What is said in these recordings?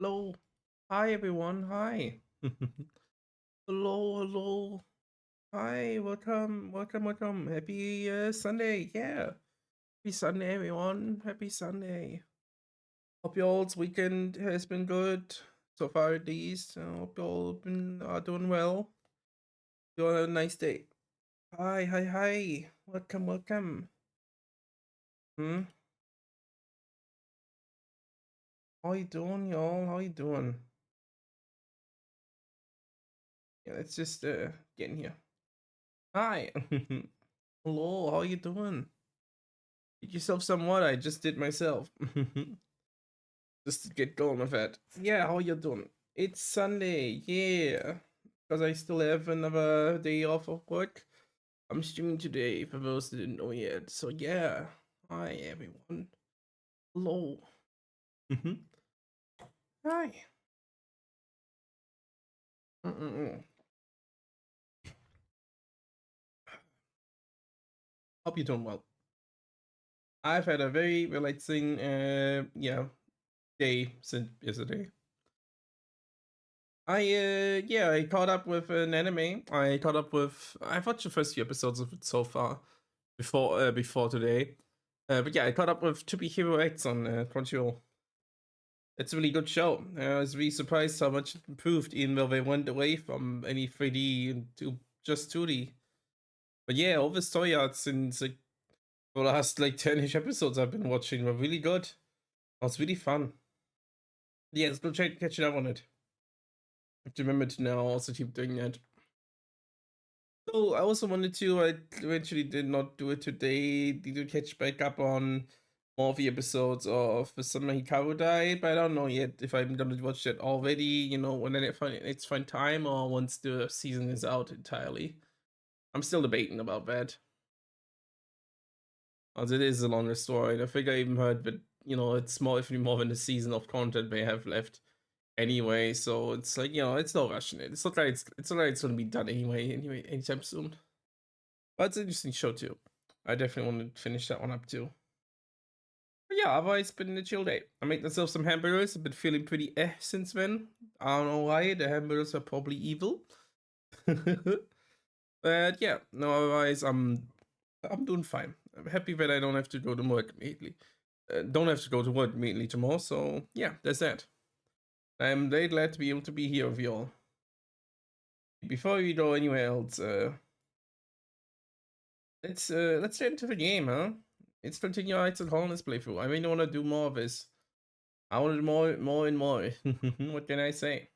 Hello. Hi, everyone. Hi. Hello, hello. Hi, welcome, welcome, welcome. Happy Sunday. Yeah. Happy Sunday, everyone. Happy Sunday. Hope your all's weekend has been good so far, at least. I hope you all been doing well. You all have a nice day. Hi, hi, hi. Welcome, welcome. Hmm. How you doing, y'all? How you doing? Yeah, let's just get in here. Hi. Hello, how you doing? Get yourself some water. I just did myself. Just to get going with that. Yeah, how you doing? It's Sunday, yeah. Because I still have another day off of work. I'm streaming today for those that didn't know yet. So yeah. Hi everyone. Hello. Hi. Mm-mm-mm. Hope you're doing well. I've had a very relaxing day since yesterday. I caught up with an anime. I've watched the first few episodes of it so far before today. But yeah, I caught up with To Be Hero X on Crunchyroll. It's a really good show. I was really surprised how much it improved, even though they went away from any 3D into just 2D. But yeah, all the story arcs in like the last like 10-ish episodes I've been watching were really good. It was really fun. Yeah, let's go try catching up on it. I have to remember to now also keep doing that. So I also wanted to. I eventually did not do it today. Need to catch back up on more of the episodes of the Summer Hikaru died, but I don't know yet if I'm gonna watch that already. You know, when it's fine time or once the season is out entirely. I'm still debating about that, as it is a longer story. And I think I even heard that it's more if more than a season of content they have left anyway. So it's like it's no rushing it. It's not like it's gonna be done anyway anytime soon. But it's an interesting show too. I definitely want to finish that one up too. But yeah, otherwise it's been a chill day. I made myself some hamburgers. I've been feeling pretty since then. I don't know why. The hamburgers are probably evil. But yeah, no, otherwise I'm doing fine. I'm happy that I don't have to go to work immediately. Don't have to go to work immediately tomorrow. So yeah, that's that. I'm very glad to be able to be here with you all. Before we go anywhere else, let's get into the game, huh? Let's continue our Exocolonist playthrough. I really want to do more of this. I want to do more and more. What can I say?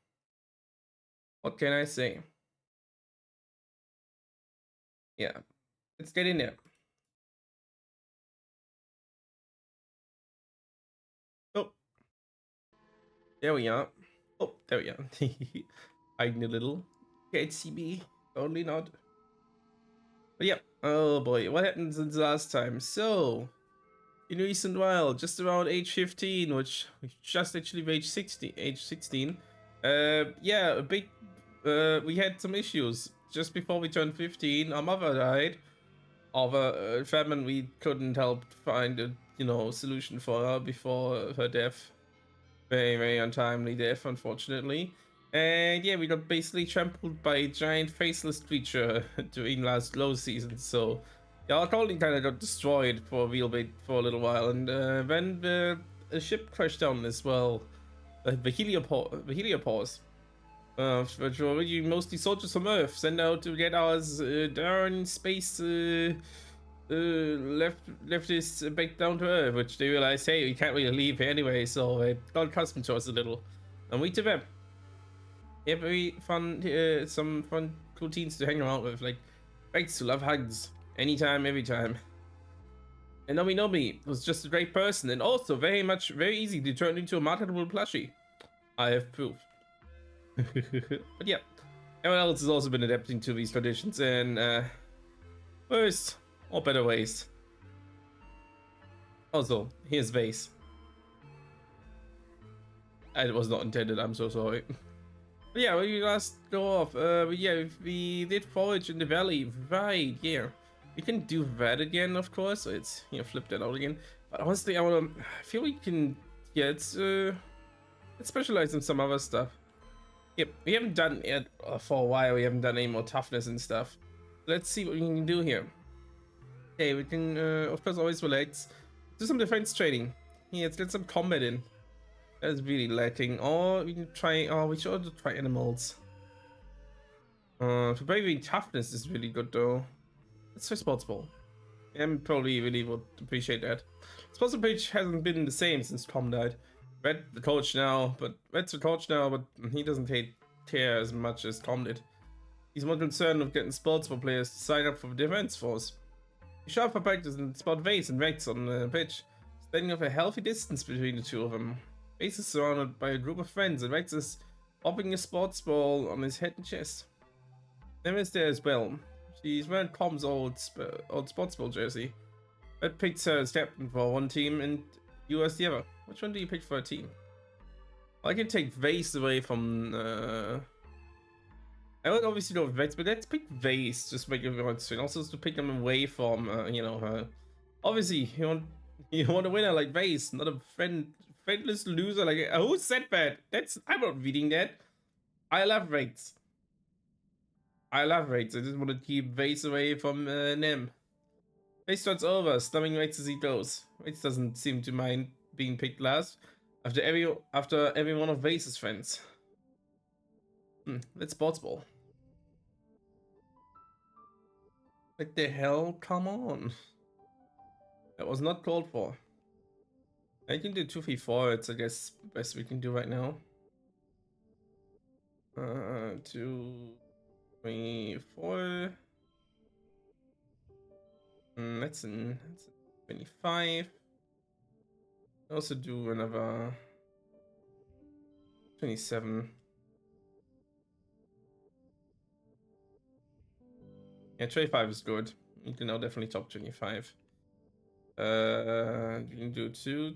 What can I say? Yeah, let's get in there. Oh, there we are. Oh, there we are. Hiding a little. Can't see me. Totally not. But yeah. Oh boy, what happened since last time? So, in recent while, just around age 15, which we just actually reached 60, age 16. Yeah, a big. We had some issues just before we turned 15. Our mother died of a famine. We couldn't help find a solution for her before her death. Very very untimely death, unfortunately. And yeah, we got basically trampled by a giant faceless creature during last low season. So yeah, our colony kind of got destroyed for a real bit for a little while, and then the ship crashed down as well. The heliopause, which were really mostly soldiers from Earth sent out to get us down space. Left this back down to Earth, which they realized, hey, we can't really leave here anyway, so it got accustomed to us a little, and we to them. Yeah, very fun. Some fun routines to hang around with, like thanks to love hugs anytime, every time. And Nomi was just a great person, and also very easy to turn into a marketable plushie. I have proof. But yeah, everyone else has also been adapting to these traditions in worse or better ways. Also, here's Vase. It was not intended, I'm so sorry. But yeah, when we last go off, yeah, we did forage in the valley, right, yeah. We can do that again, of course, so it's, flip that out again. But honestly, I feel we can, yeah, it's, Let's specialize in some other stuff. Yep, we haven't done it for a while. We haven't done any more toughness and stuff. Let's see what we can do here. Okay, we can, of course, always relax. Do some defense training. Yeah, let's get some combat in. That's really lacking. Or we can try, oh, we should also try animals. For bravery toughness is really good though. Let's try sports ball. And probably really would appreciate that. Sports ball page hasn't been the same since Tom died. Red's the coach now, but he doesn't hate Tear as much as Tom did. He's more concerned with getting sports ball players to sign up for the defense force. He showed up for practice and spot Vase and Rex on the pitch, standing off a healthy distance between the two of them. Vase is surrounded by a group of friends and Rex is popping a sports ball on his head and chest. Emma's there as well. She's wearing Tom's old sports ball jersey. Red picks her as captain for one team and you as the other. Which one do you pick for a team? Well, I can take Vase away from... I would obviously go with Vex, but let's pick Vase just to make everyone swing. Also to pick them away from, you know, her. Obviously, you want a winner like Vase, not a friendless loser like... Who said that? I'm not reading that. I love Vex. I just want to keep Vase away from Nem. Vase starts over, slumming Rex as he goes. Rex doesn't seem to mind being picked last after every one of Vase's friends. Let's sports ball. What the hell? Come on. That was not called for. I can do 2v4. It's I guess the best we can do right now. 2, 3, 4. That's in 25. Also do another 27. Yeah, 25 is good. You can now definitely top 25. You can do 2,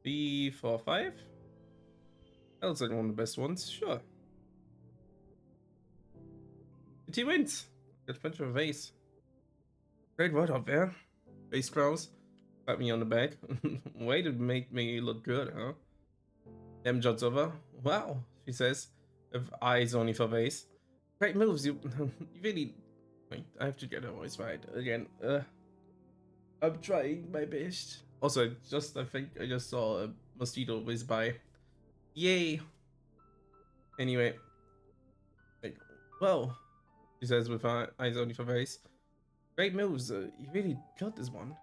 3, 4, 5. That looks like one of the best ones. Sure. The team wins. Good punch of a Vase. Great word out there. Vase Kraus. Pat me on the back. Way to make me look good, huh? Jots over. Wow, she says, with eyes only for Vase. Great moves, you really... Wait, I have to get her voice right again. I'm trying my best. Also, I think I just saw a mosquito whiz by. Yay! Anyway. Like, whoa, she says with her eyes only for Vase. Great moves, you really got this one.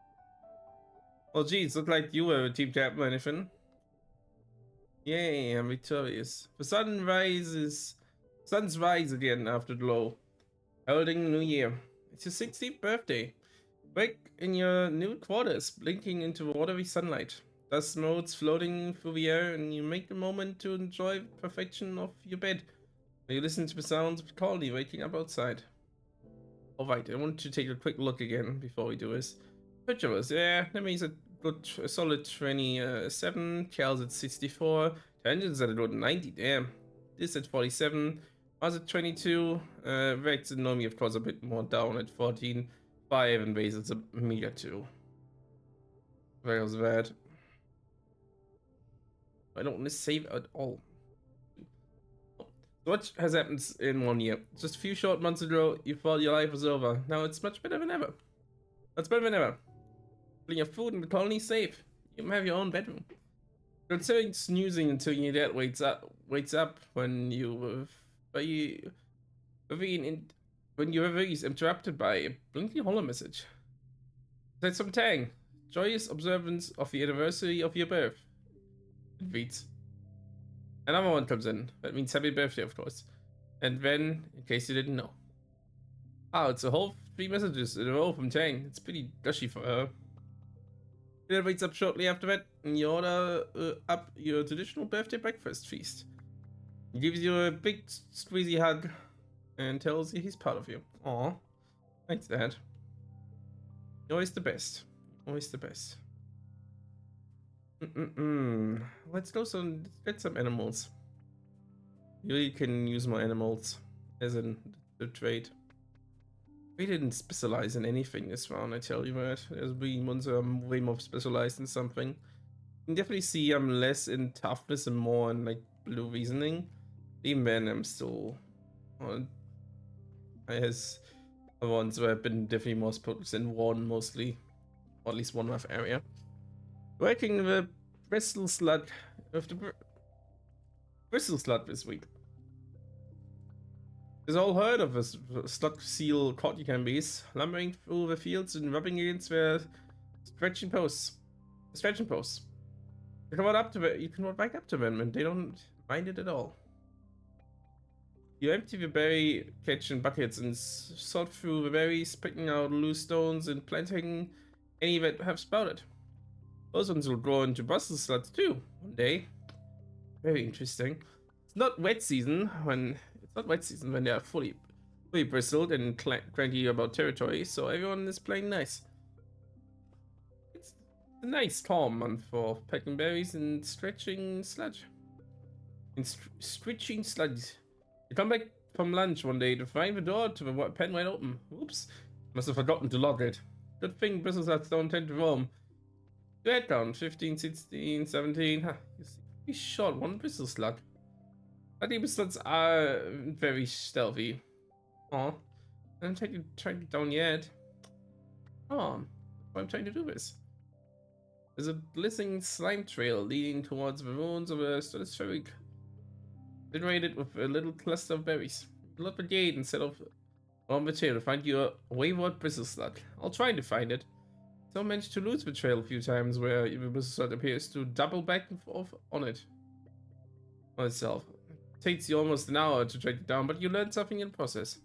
Well, geez, looked like you were a team captain or anything. Yay, I'm victorious. The sun's rise again after the low. Heralding the new year. It's your 16th birthday. Wake in your new quarters, blinking into watery sunlight. Dust motes floating through the air, and you make a moment to enjoy the perfection of your bed. While you listen to the sounds of the colony waking up outside. Alright, I want to take a quick look again before we do this. Pictures, yeah, that means a solid 27, Cal's at 64, Tangents at a good 90, damn. This at 47, Mars at 22, Rex and Nomi of course a bit more down at 14, 5 and Base is a meter 2. That was bad. I don't want to save at all. What has happened in 1 year? Just a few short months ago, you thought your life was over. Now it's much better than ever. That's better than ever. Your food and the colony safe. You have your own bedroom. Considering snoozing until your dad wakes up when your reverie is interrupted by a blinking hollow message. Said some tang. Joyous observance of the anniversary of your birth. It reads. Another one comes in. That means happy birthday, of course. And then, in case you didn't know. Oh, it's a whole 3 messages in a row from Tang. It's pretty gushy for her. Dinner wakes up shortly after that, and you order up your traditional birthday breakfast feast. He gives you a big squeezy hug and tells you he's proud of you. Aw, thanks, Dad. You're always the best. Always the best. Let's get some animals. You can use more animals, as in the trade. We didn't specialize in anything this round, I tell you that. As we ones are way more specialized in something. can definitely see I'm less in toughness and more in like blue reasoning. Even then, I'm still on. I has the ones where I've been definitely more focused in one mostly, or at least one rough area. Working the bristle slug of the bristle slug this week. Is all heard of this slug seal caught you can be lumbering through the fields and rubbing against their stretching posts. Stretching posts. You can run up to it. You can run back up to them, and they don't mind it at all. You empty the berry catching buckets and sort through the berries, picking out loose stones and planting any that have sprouted. Those ones will grow into Brussels sprouts too one day. Very interesting. It's not wet season when they are fully bristled and cranky about territory, so everyone is playing nice. It's a nice calm month for pecking berries and stretching sludge. Stretching sludge. You come back from lunch one day to find the door to the pen wide open. Oops. Must have forgotten to lock it. Good thing bristle slugs don't tend to roam. Your head count 15, 16, 17. Huh. You see, pretty short one bristle slug. I think slugs are very stealthy. Aw. I haven't tracked it down yet. Oh, I'm trying to do this. There's a glistening slime trail leading towards the ruins of a stratospheric generated with a little cluster of berries. Look the gate instead of on the trail to find your wayward bristle slug. I'll try to find it. So I managed to lose the trail a few times where the bristle slug appears to double back and forth on itself. It takes you almost an hour to track it down, but you learn something in the process.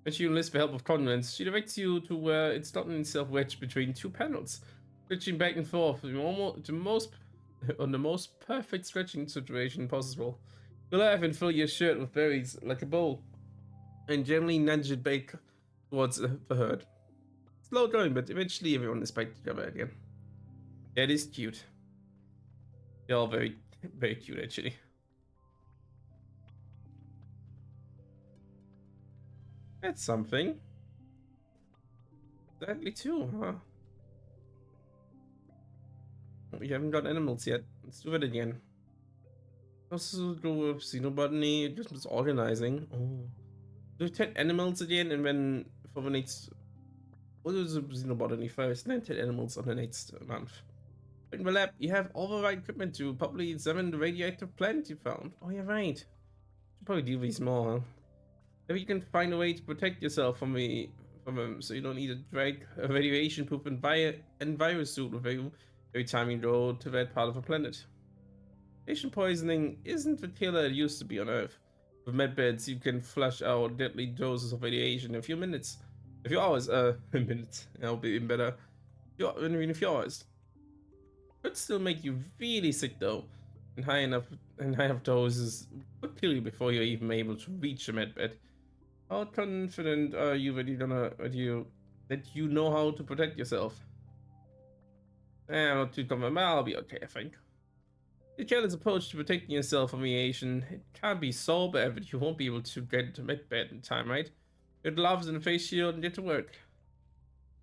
When you enlist the help of Convents, she directs you to where it's gotten itself wedged between two panels, switching back and forth on the most perfect stretching situation possible. You laugh and fill your shirt with berries like a bowl, and gently nudge it back towards the herd. Slow going, but eventually everyone is back together again. That is cute. They're all very, very cute actually. That's something. Sadly too, huh? We haven't got animals yet. Let's do it again. Also go with xenobotany, just organizing. Oh. Do 10 animals again, and then for the next... We'll do the xenobotany first, and then 10 animals on the next month. In the lab, you have all the right equipment to properly examine the radioactive plant you found. Oh, you're right. Should probably do these more, huh? If you can find a way to protect yourself from them, so you don't need to drag a radiation proof and virus suit with you every time you go to that part of the planet. Radiation poisoning isn't the killer it used to be on Earth. With medbeds, you can flush out deadly doses of radiation in a few minutes. A few hours, minutes. That'll be even better. In a few hours. Could still make you really sick though. And high enough doses would kill you before you're even able to reach a medbed. How confident are you that you know how to protect yourself? Not too confident. I'll be okay, I think. The careless approach to protecting yourself from radiation, it can't be so bad that you won't be able to get to medbed in time, right? Your gloves and a face shield and get to work.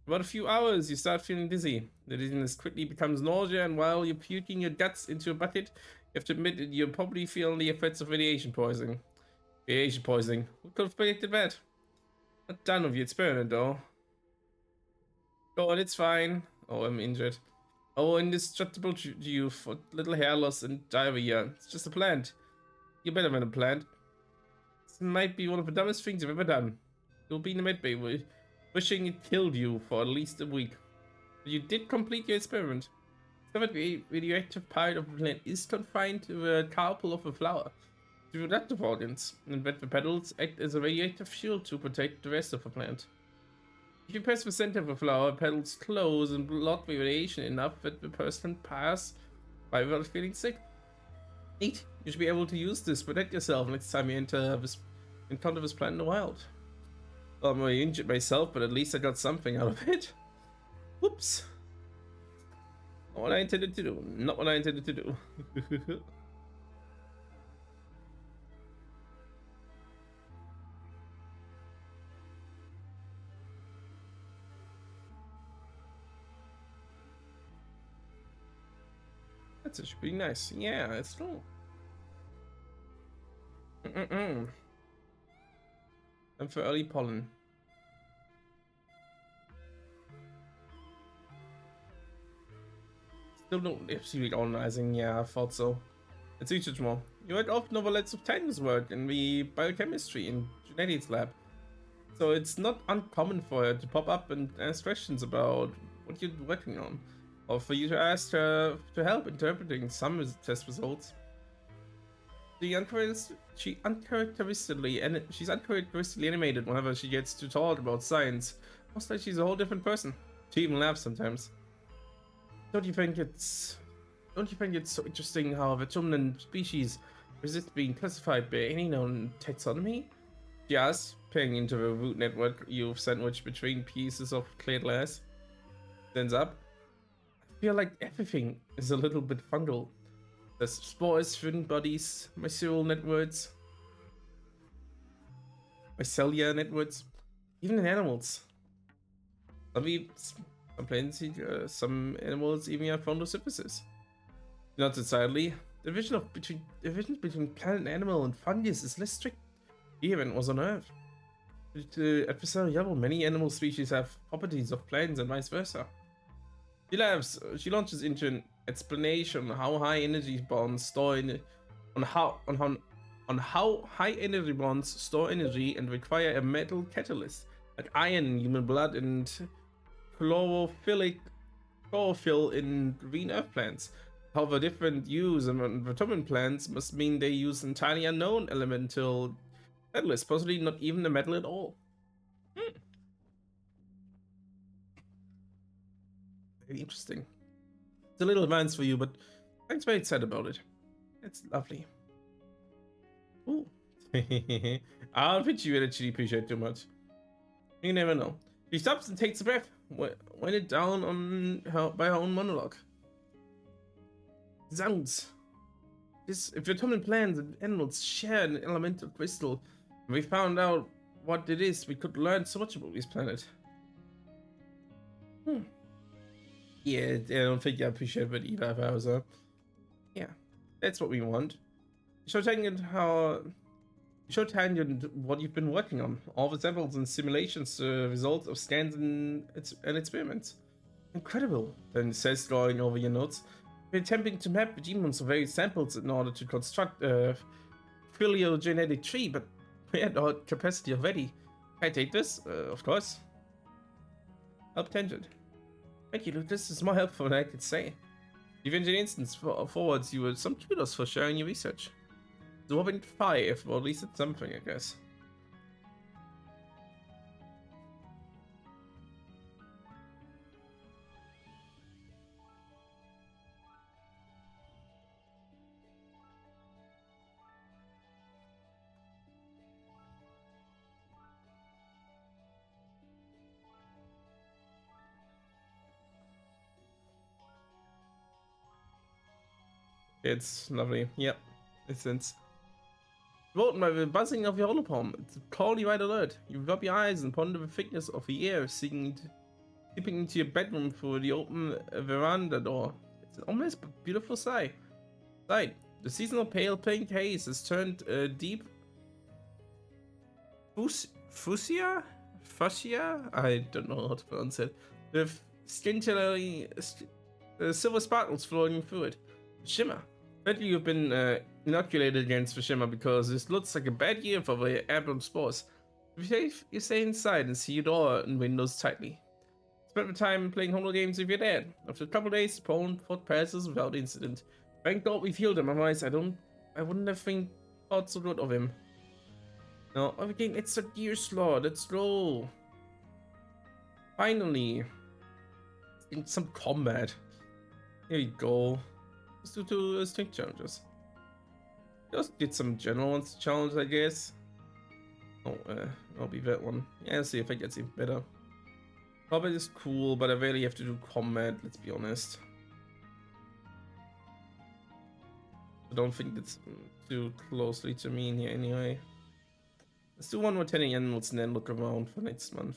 About a few hours, you start feeling dizzy. The dizziness quickly becomes nausea, and while you're puking your guts into a bucket, you have to admit that you're probably feeling the effects of radiation poisoning. Radiation poisoning. Who could have predicted that? Not done with your experiment, though. Go on, it's fine. Oh, I'm injured. Oh, indestructible to you for little hair loss and diarrhea. It's just a plant. You're better than a plant. This might be one of the dumbest things you've ever done. You'll be in the medbay wishing it killed you for at least a week. But you did complete your experiment. Discovered the radioactive part of the plant is confined to the carpel of the flower, the reproductive organs, and that the petals act as a radioactive shield to protect the rest of the plant. If you press the center of the flower, petals close and block the radiation enough that the person can pass by without feeling sick. Neat. You should be able to use this to protect yourself next time you encounter this plant in the wild. Well, I'm really injured myself, but at least I got something out of it. Whoops. Not what I intended to do. Not what I intended to do. That's actually pretty nice. Yeah, it's true. Mm-mm-mm. And for early pollen. Still no absolutely organizing. Yeah, I thought so. Let's research more. You read off novelettes of Tanya's work in the biochemistry and genetics lab. So it's not uncommon for her to pop up and ask questions about what you're working on, or for you to ask her to help interpreting some test results. She's uncharacteristically animated whenever she gets to talk about science. Almost like she's a whole different person. She even laughs sometimes. Don't you think it's so interesting how a determinate species resists being classified by any known taxonomy? She asks, peering into the root network you've sandwiched between pieces of clear glass. Stands up. I feel like everything is a little bit fungal. There's spores, thin bodies, mycelial networks, mycelia networks, even in animals. Some plants, some animals even have photosynthesis. Not entirely. The divisions between plant and animal and fungus is less strict here than it was on Earth. At the cellular level, many animal species have properties of plants and vice versa. She launches into an explanation on how high energy bonds store in on how high energy bonds store energy and require a metal catalyst, like iron in human blood and chlorophyll in green earth plants. However, different use in vitamin plants must mean they use an entirely unknown elemental catalyst, possibly not even a metal at all. Very interesting. It's a little advanced for you, but thanks very excited about it. It's lovely. Ooh. I'll pitch you actually appreciate too much. You never know. She stops and takes a breath, when it down on her by her own monologue. Sounds. If determined plants and animals share an elemental crystal, and we found out what it is, we could learn so much about this planet. Yeah, I don't think I appreciate it either, Bowser. Yeah, that's what we want. Show Tangent what you've been working on. All the samples and simulations, results of scans and experiments. Incredible, then says, going over your notes. We're attempting to map the genomes of various samples in order to construct a phylogenetic tree, but we had our capacity already. Can I take this? Of course. Help Tangent. Thank you, Luke. This is more helpful than I could say. The engineer instance forwards you with some kudos for sharing your research. So 5, or at least it's something, I guess. It's lovely. Yep, it's sense. Vote by the buzzing of your holopalm. It's call you right alert. You rub your eyes and ponder the thickness of the air, seeping into your bedroom through the open veranda door. It's an ominous but beautiful sight. The seasonal pale pink haze has turned deep fuchsia? I don't know how to pronounce it. With scintillating silver sparkles flowing through it. Shimmer. Bet you've been inoculated against the shimmer because this looks like a bad year for the airborne spores. If you stay inside and see your door and windows tightly. Spend the time playing horror games with your dad. After a couple days, the phone passes without incident. Thank God we healed him, otherwise I wouldn't have thought so good of him. No, again, it's a deer slot. Let's go. Finally. In some combat. Here you go. Let's do 2 strength challenges. Just did some general ones challenge, I guess. Oh, I'll be that one. Yeah, let's see if it gets even better. Combat is cool, but I really have to do combat, let's be honest. I don't think it's too closely to me in here anyway. Let's do one more 10 animals and then look around for next month.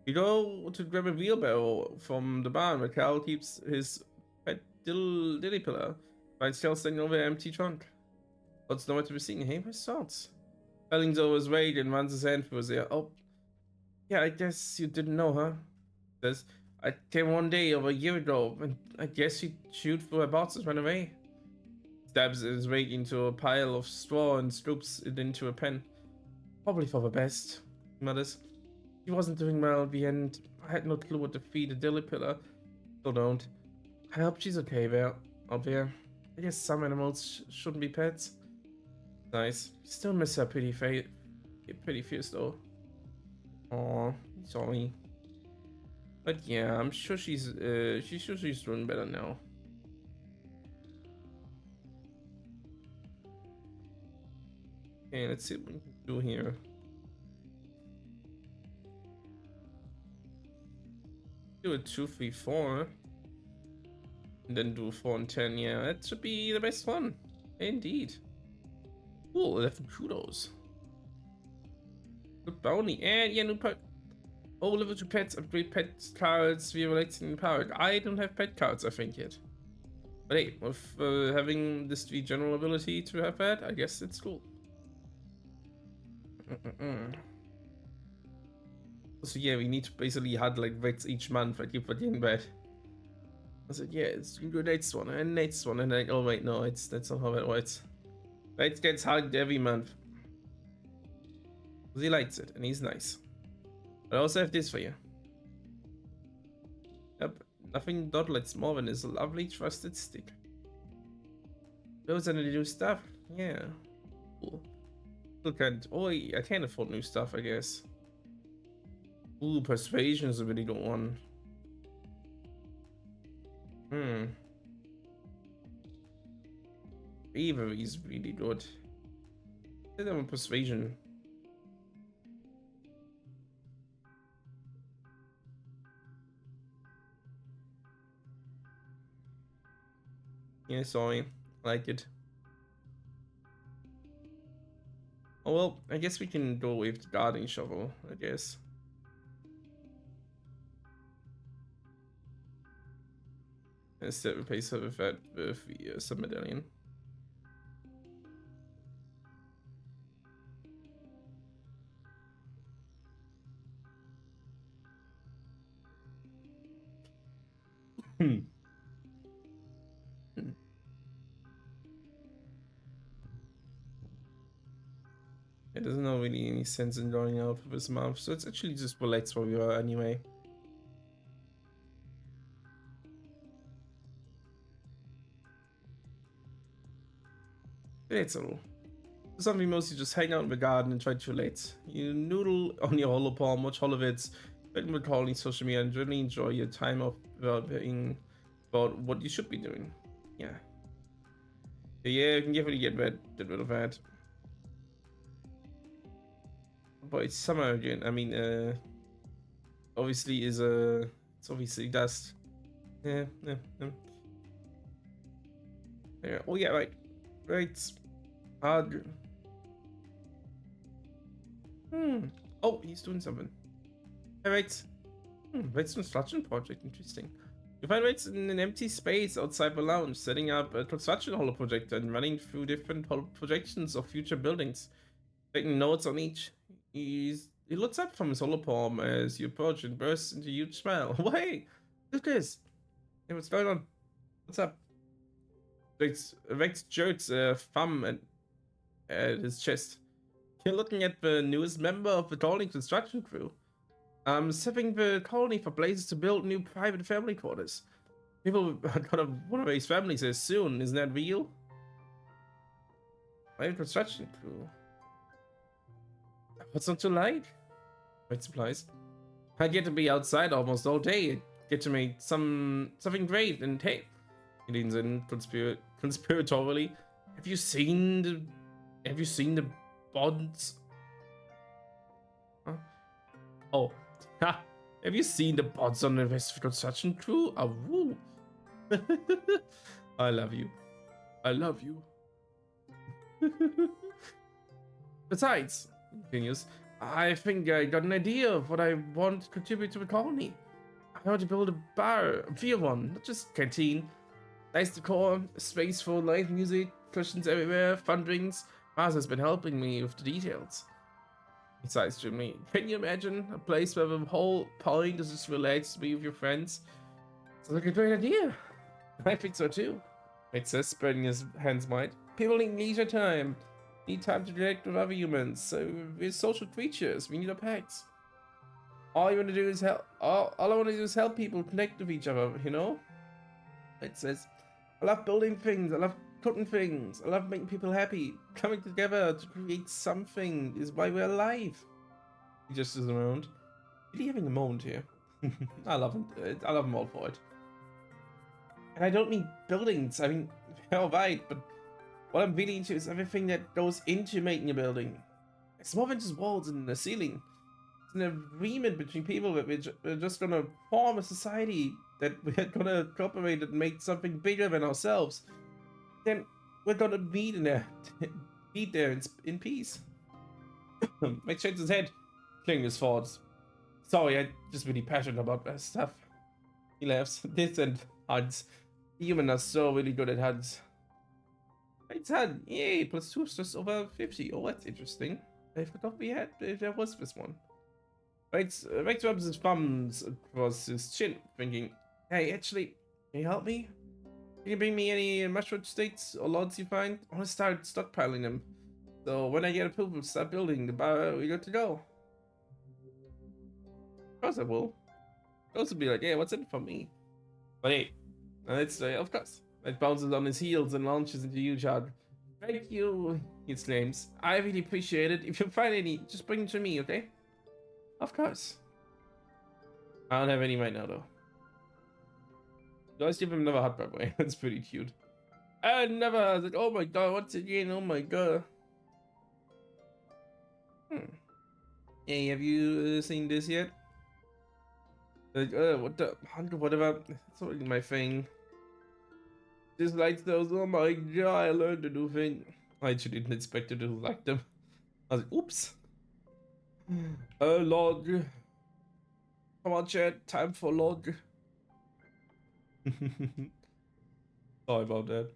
We go to grab a wheelbarrow from the barn where Cal keeps his pet dilly pillar. Find still standing over an empty trunk. What's nowhere to be seen? Hey, my thoughts. Bellings always wait and runs his hand through his ear. Oh, yeah, I guess you didn't know, huh? Says, I came one day over a year ago, and I guess you chewed through her boxes and ran away. Stabs his weight into a pile of straw and scoops it into a pen. Probably for the best, he mutters. He wasn't doing well at the end. I had no clue what to feed a dilly pillar. Still don't. I hope she's okay there, out there. I guess some animals shouldn't be pets. Nice. Still miss her pretty fierce though. Aw, sorry. But yeah, I'm sure she's doing better now. Okay, let's see what we can do here. Do a 2, 3, 4. And then do 4 and 10. Yeah, that should be the best one. Indeed. Cool, 11 kudos. Good bounty. And yeah, new pet. Oh, level 2 pets, upgrade pet cards via relating powered. I don't have pet cards, I think, yet. But hey, with having this the general ability to have that, I guess it's cool. So yeah, we need to basically had like vets each month. I keep forgetting that. I said, yeah, it's the next one and next one, and like, oh wait, no, that's not how that works. Vets gets hugged every month. He likes it, and he's nice. But I also have this for you. Yep, nothing lets more than his lovely trusted stick. Those are the new stuff. Yeah, cool. Look at, oh, I can't afford new stuff, I guess. Ooh, persuasion is a really good one. Bravery is really good. I think persuasion. Yeah, sorry. I like it. Oh well, I guess we can go with the gardening shovel, I guess. Instead replace her with that with the sub-medallion. It doesn't have really any sense in going out of his mouth, so it's actually just relates where we are anyway. It's all. Something mostly just hang out in the garden and try to relate. You noodle on your hollow palm, watch holovids, been recalling social media, and really enjoy your time off without being about what you should be doing. Yeah. Yeah, you can definitely get rid of that. But it's summer again. I mean, obviously it's obviously dust. Yeah. Yeah. Oh yeah, right. Hard. Oh, he's doing something. Alright. Raid's construction project. Interesting. You find Raids in an empty space outside the lounge, setting up a construction holo projector and running through different projections of future buildings, taking notes on each. He looks up from his holo palm as you approach and bursts into a huge smile. Hey, look at this. Hey, what's going on? What's up? Rex jerks a thumb at his chest. You're looking at the newest member of the colony construction crew. Saving the colony for places to build new private family quarters. People are gonna want to raise families here soon, isn't that real? Private construction crew. What's not to like? Great supplies. I get to be outside almost all day. Get to make something great, and hey, he leans in conspiratorially. Have you seen the bonds? Huh? Oh, ha! Have you seen the bonds on the rest of the construction crew? Ah, woo! I love you. I love you. Besides, continues, I think I got an idea of what I want to contribute to the colony. I want to build a bar, a beer one, not just canteen. Nice decor, space for live music, cushions everywhere, fun drinks. Mars has been helping me with the details. Besides Germany, can you imagine a place where the whole point is just relax to be with your friends? Sounds like a great idea. I think so too. It says, spreading his hands wide. People need leisure time. Need time to connect with other humans. So we're social creatures. We need our packs. All you want to do is help. All I want to do is help people connect with each other. You know. It says, I love building things. I love cooking things. I love making people happy. Coming together to create something is why we're alive. He just is around. Really having a moment here. I love him. I love him all for it. And I don't mean buildings. I mean, all right, but what I'm really into is everything that goes into making a building. It's more than just walls and a ceiling. It's an agreement between people that we're just gonna form a society, that we're gonna cooperate and make something bigger than ourselves. Then we're gonna meet in there, meet there in peace. Mike shakes his head, clearing his thoughts. Sorry, I'm just really passionate about that stuff. He laughs. This and HUDs. Humans are so really good at HUDs. It's HUD. Yay, +2 is just over 50. Oh, that's interesting. I forgot we had, there was this one. Rex rubs his thumbs across his chin, thinking, hey, actually, can you help me? Can you bring me any mushroom states or logs you find? I want to start stockpiling them. So when I get approval to start building the bar, we good to go. Of course I will. Those will be like, yeah, what's in it for me? But hey, let's say, of course. It bounces on his heels and launches into you, Chad. Thank you, he exclaims. I really appreciate it. If you find any, just bring them to me, okay? Of course. I don't have any right now, though. You always give him another hut, by the way. That's pretty cute. I never has it. Oh my god, what's it again? Oh my god. Hey, have you seen this yet? Like, what the? Whatever. It's not really my thing. Just like those. Oh my god, I learned a new thing. I actually didn't expect to like them. I was like, oops. Log. Come on, chat. Time for log. Sorry about that.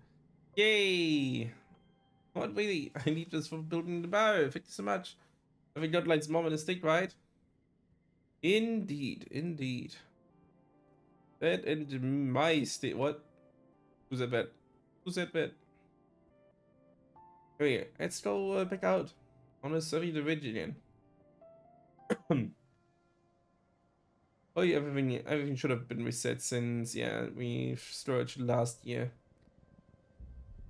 Yay! What really? I need this for building the bar. Thank you so much. Have we got like small and a stick, right? Indeed, indeed. Bed and my stick. What? Who's that bed? Who's that bed? Okay, let's go back out. I want to survey the ridge again. Oh yeah, everything should have been reset since, yeah, we storage last year.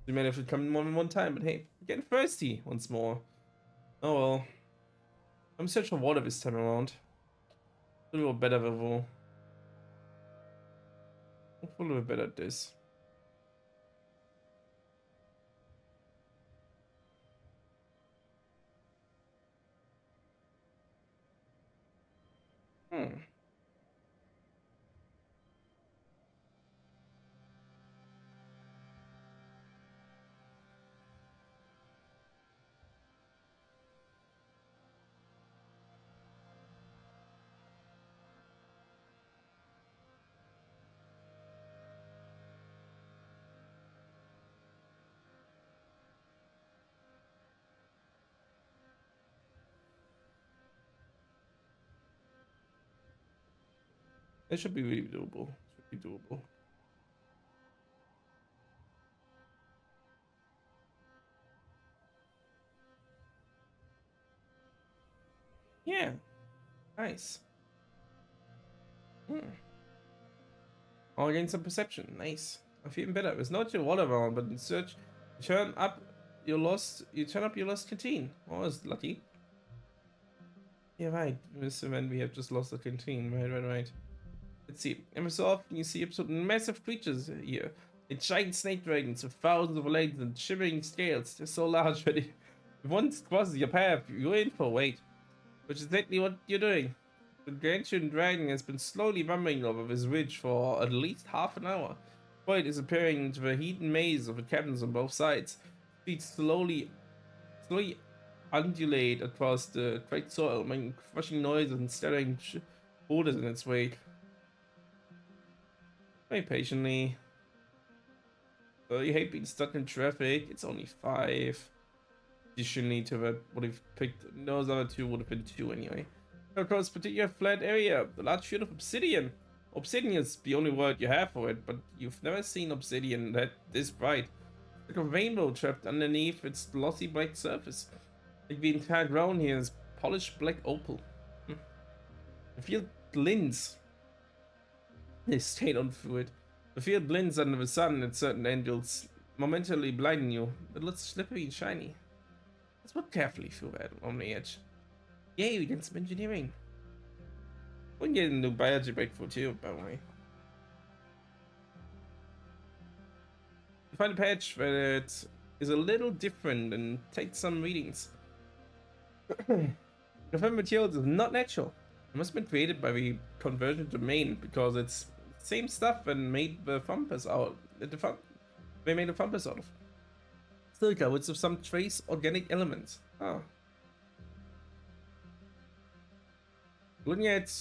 We might have to come more than one time, but hey, we're getting thirsty once more. Oh well. I'm searching for water this time around. A little better level. A little bit better at this. Hmm. It should be really doable. Should be doable. Yeah. Nice. Hmm. I'll gain some perception. Nice. I'm feeling better. There's not your water around, but in search, you turn up your lost. You turn up your lost canteen. Oh, that's lucky. Yeah, right. Mr. Man, we have just lost the canteen. Right. Let's see. Every so often you see absolute massive creatures here. The giant snake dragons with thousands of legs and shimmering scales. They're so large that if once crosses your path, you're in for a wait. Which is exactly what you're doing. The gargantuan dragon has been slowly rumbling over this ridge for at least half an hour. Before disappearing into the heathen maze of the cabins on both sides. Feet slowly undulate across the cracked soil, making crushing noises and scattering boulders in its wake. Very patiently. You hate being stuck in traffic. It's only 5. You shouldn't need to have would have picked. Those other 2 would have been 2 anyway. Across particular flat area, the large field of obsidian. Obsidian is the only word you have for it, but you've never seen obsidian that this bright. Like a rainbow trapped underneath its glossy black surface. Like the entire ground here is polished black opal. The field glints. They stayed on through it. The field glints under the sun at certain angles, momentarily blinding you. It looks slippery and shiny. Let's look carefully through that on the edge. Yay, we did some engineering. We can get a new biology breakthrough too, by the way. You find a patch that is a little different and take some readings. The found material is not natural. It must have been created by the conversion domain because it's the same stuff and made the thumpers out. They made the thumpers out of silica with some trace organic elements. Oh. Looking at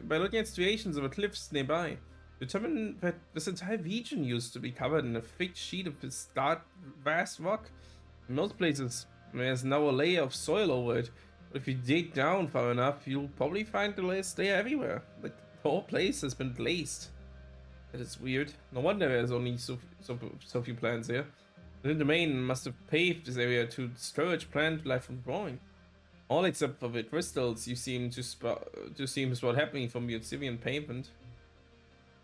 by looking at striations of the cliffs nearby, determine that this entire region used to be covered in a thick sheet of this dark, vast rock. In most places, there's now a layer of soil over it, but if you dig down far enough, you'll probably find the layers there everywhere. Like, the whole place has been glazed. That is weird. No wonder there's only so few plants here. The domain must have paved this area to discourage plant life from growing. All except for the crystals you seem to spot happening from the obsidian pavement.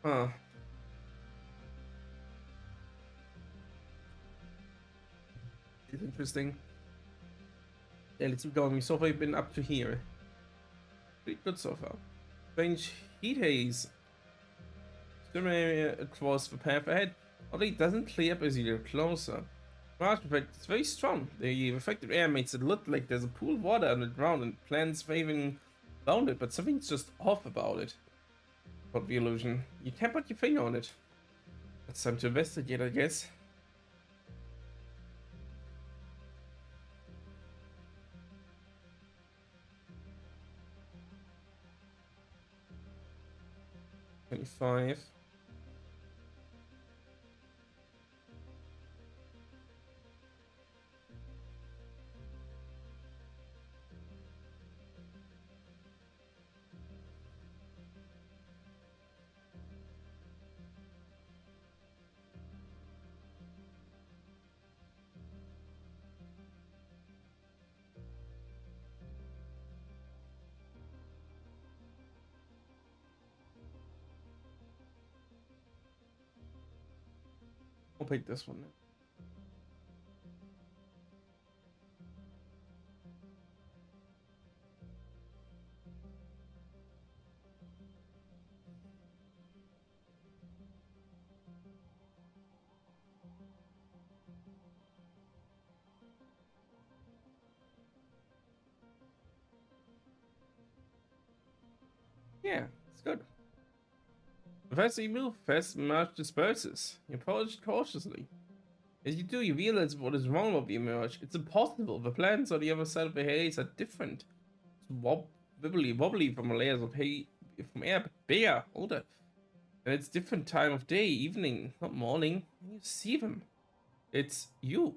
Huh. It's interesting. Yeah, let's keep going. So far, we've been up to here. Pretty good so far. Strange heat haze. Swim area across the path ahead. Although it doesn't clear up as you get closer. Marsh effect is very strong. The effective air makes it look like there's a pool of water on the ground and plants waving around it, but something's just off about it. About the illusion. You can't put your finger on it. It's time to investigate, I guess. $25. I'll pick this one. Yeah, it's good. The faster you move, the faster the mirage disperses. You approach cautiously. As you do, you realize what is wrong with the mirage. It's impossible. The plants on the other side of the haze are different. It's wobbly from layers of from air, but bigger, older. And it's different time of day, evening, not morning. And you see them. It's you.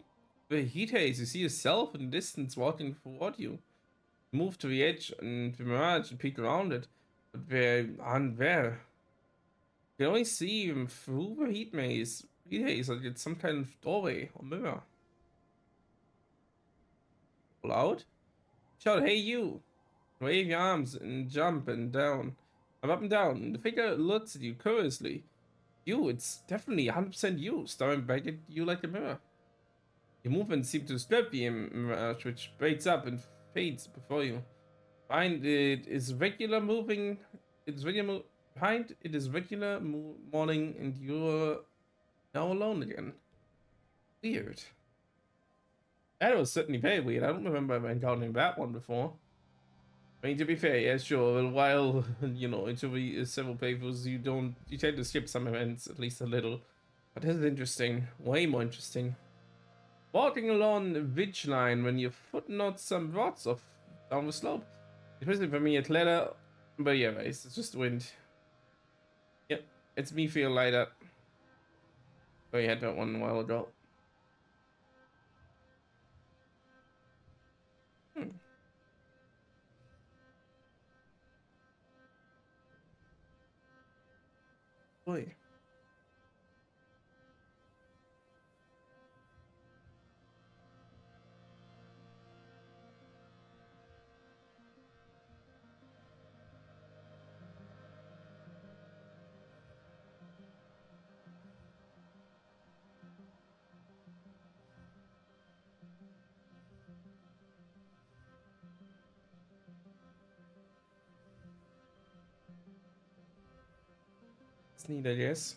The heat haze, you see yourself in the distance walking toward you. Move to the edge and the mirage and peek around it. But they aren't there. You can only see them through the heat haze, like it's some kind of doorway or mirror. Loud? Shout, hey you! Wave your arms and jump and down. I'm up and down. The figure looks at you curiously. You, it's definitely 100% you, staring back at you like a mirror. Your movements seem to disturb the mirage, which breaks up and fades before you. Behind it is regular moving. Behind it is regular morning, and you're now alone again. Weird. That was certainly very weird. I don't remember encountering that one before. I mean, to be fair, yeah, sure. While into the several playthroughs, you tend to skip some events at least a little. But this is interesting. Way more interesting. Walking along the ridge line when your foot nods some rods off down the slope. Especially for me, it's letter. But yeah, it's just wind. Yep. It's me feel lighter. Oh, you had that one a while ago. Hmm. Boy. It's neat, I guess.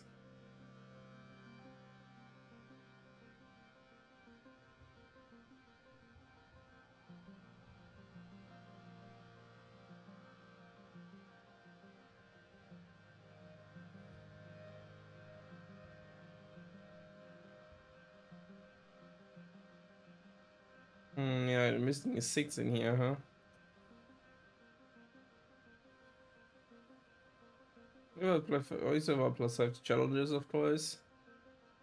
Yeah, I'm missing a 6 in here, huh? Well, also have +5 challenges, of course.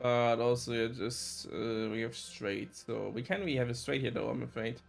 But also, yeah, just we have straight, so we can't really have a straight here, though. I'm afraid.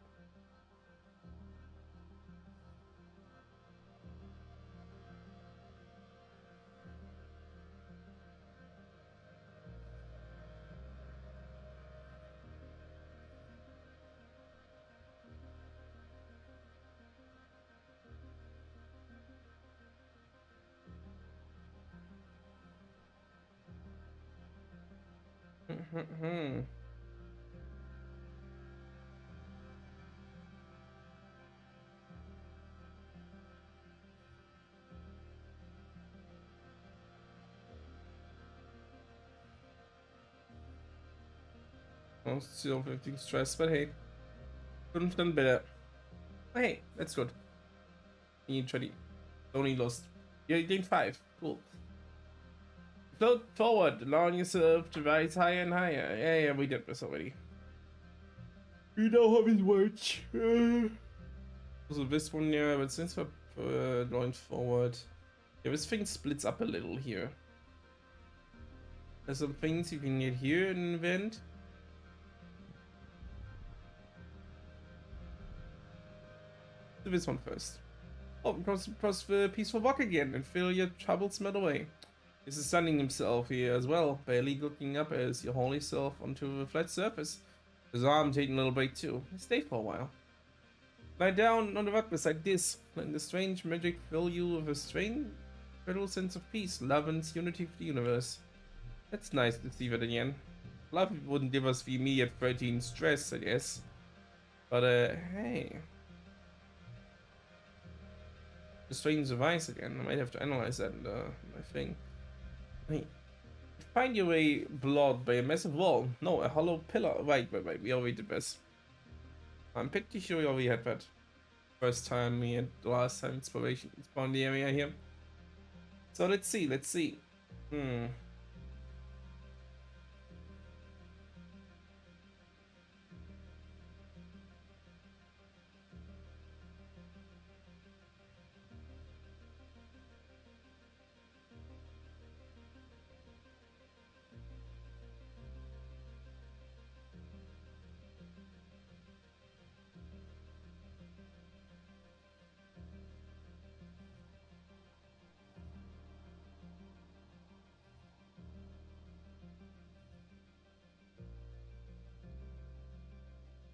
Still inflicting stress, but hey, could have done better. Hey, that's good. You try only lost. You gained 5. Cool. Float forward, allowing yourself to rise higher and higher. Yeah, we did this already. You know how it works. Also this one, yeah, but since we're going forward, yeah, this thing splits up a little here. There's some things you can get here in an event. Do this one first. Oh, cross the peaceful walk again and feel your troubles melt away. This is sunning himself here as well, barely looking up as you haul yourself onto the flat surface. His arm taking a little break too. Stay for a while. Lie down on the rug beside this, letting the strange magic fill you with a strange, federal sense of peace, love, and unity for the universe. That's nice to see that again. A lot of people wouldn't give us the immediate 13 stress, I guess. But, hey. The strange device again. I might have to analyze that in my thing. Hey. Find your way blocked by a massive wall. No, a hollow pillar. Wait. We already did this. I'm pretty sure we already had that. First time we had the last time inspiration spawned the area here. So let's see. Hmm.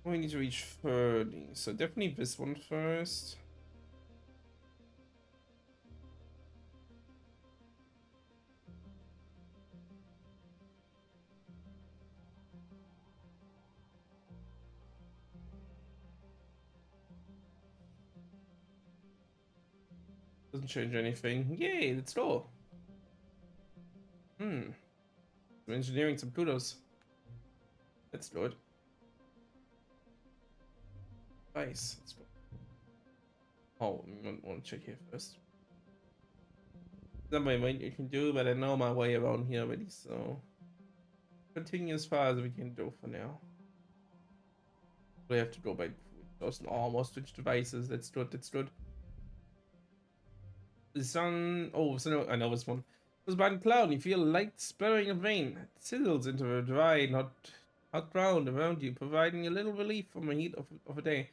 We need to reach 30. So definitely this one first. Doesn't change anything. Yay, let's go. Hmm. Some engineering, some kudos. Let's do it. Nice. Let's go. Oh, I want to check here first. Somebody might you can do, but I know my way around here already, so continue as far as we can do for now. We have to go by those almost switch devices. That's good. The sun. Oh, so no, I know this one. Close by the cloud, and you feel light splattering of rain. It sizzles into a dry, hot ground around you, providing a little relief from the heat of a day.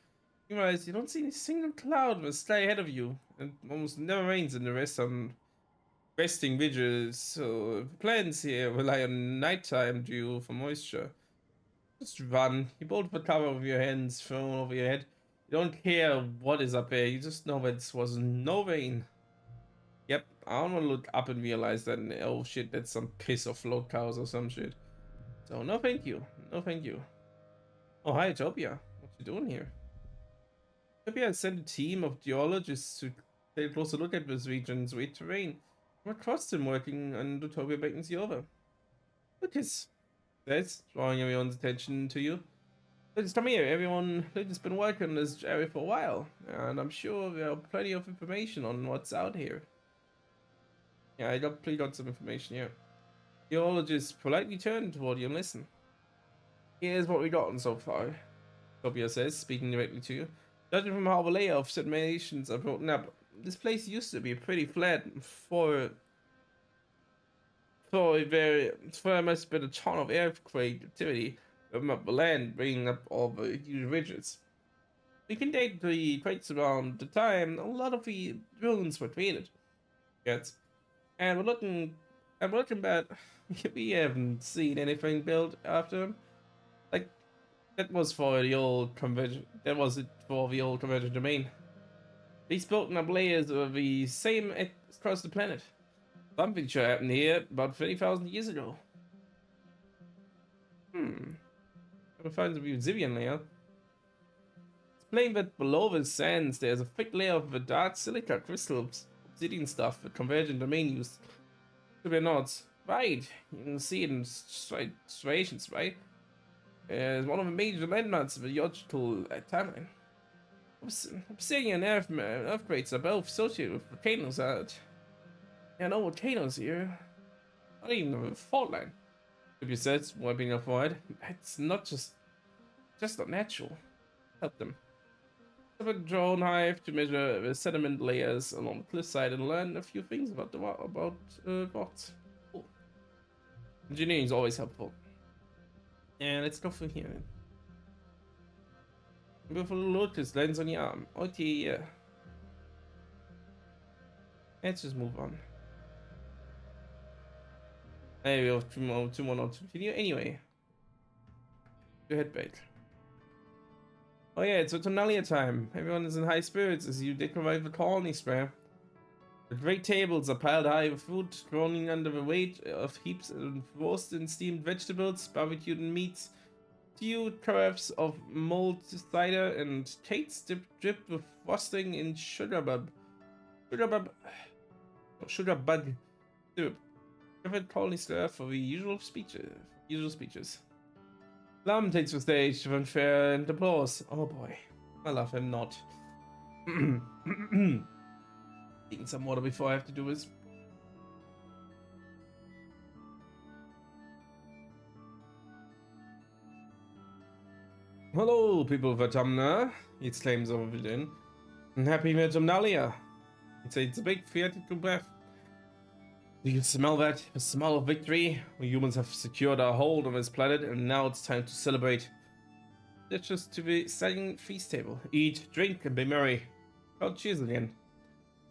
You realize you don't see a single cloud in the sky ahead of you, and almost never rains in the resting ridges, so the plants here rely on nighttime dew for moisture. Just run. You bolt the cover of your hands thrown over your head. You don't care what is up there, you just know that this was no rain. Yep, I don't want to look up and realize that, oh shit, that's some piss of float cows or some shit. So, no thank you. No thank you. Oh, hi, Utopia. What you doing here? Utopia has sent a team of geologists to take a closer look at this region's weird terrain. I'm across them working, and Utopia beckons you over. Lucas says, drawing everyone's attention to you. Lucas, come here. Everyone, Lucas has been working on this area for a while, and I'm sure there are plenty of information on what's out here. Yeah, I got some information here. Geologists politely turn toward you and listen. Here's what we've gotten so far, Utopia says, speaking directly to you. Judging from how the layout of simulations are broken up, this place used to be pretty flat there must have been a ton of earthquake activity from up the land, bringing up all the huge ridges. We can date the quakes around the time a lot of the ruins were created. Yes. And we're looking back, we haven't seen anything built after them. Like, that was for the old conversion, that was it for the old conversion domain. These broken up layers are the same across the planet. Something sure happened here about 30,000 years ago. Gonna find the Zivian layer. It's plain that below the sands there's a thick layer of the dark silica crystals, obsidian stuff that convergent domain used to be nodes. Right, you can see it in striations, right? It's one of the major landmarks of the geological timeline. Obsidian and earthquakes are both associated with volcanoes. Yeah, no volcanoes here. Not even a fault line. Ruby says, wiping her forehead. It's not just not natural. Help them. Have a drone hive to measure the sediment layers along the cliffside and learn a few things about rocks. Cool. Engineering is always helpful. And let's go from here. Beautiful lotus lands on your arm. Okay, yeah. Let's just move on. There we go, two more notes to continue. Anyway. Go ahead, babe. Oh yeah, it's Autumnalia time. Everyone is in high spirits as you decorate the colony square. The great tables are piled high with food, groaning under the weight of heaps of roasted and steamed vegetables, barbecued meats, stewed carafes of mulled cider, and cakes dripped with frosting in sugar bug syrup. Different colony stir for the usual speeches. Lam takes the stage to fanfare and applause. Oh boy, I love him not. Taking some water before I have to do this. Hello, people of Autumna, he exclaims over the din. Happy Autumnalia. It's a big theatrical breath. Do you smell that? The smell of victory? We humans have secured our hold on this planet, and now it's time to celebrate. Let's just to the exciting feast table. Eat, drink, and be merry. Crowd cheers again.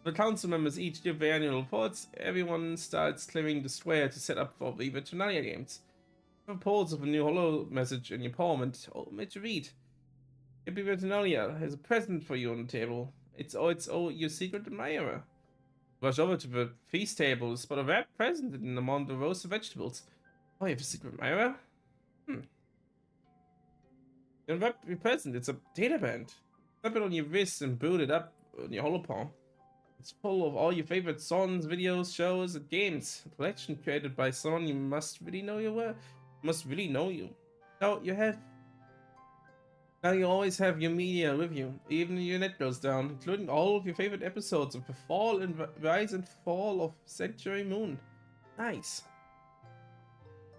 The council members each give their annual reports. Everyone starts clearing the square to set up for the Veterinaria games. The reports of a new hollow message in your palm and made to read. Happy Veterinaria has a present for you on the table. It's your secret admirer. Rush over to the feast table, spot a wrapped present in among the rows of vegetables. Oh, you have a secret admirer? You unwrap your present. It's a data band. Slap it on your wrist and boot it up on your hollow palm. It's full of all your favorite songs, videos, shows, and games. A collection created by someone you must really know you. Now you always have your media with you, even if your net goes down, including all of your favorite episodes of the fall and rise and fall of Sanctuary Moon. Nice.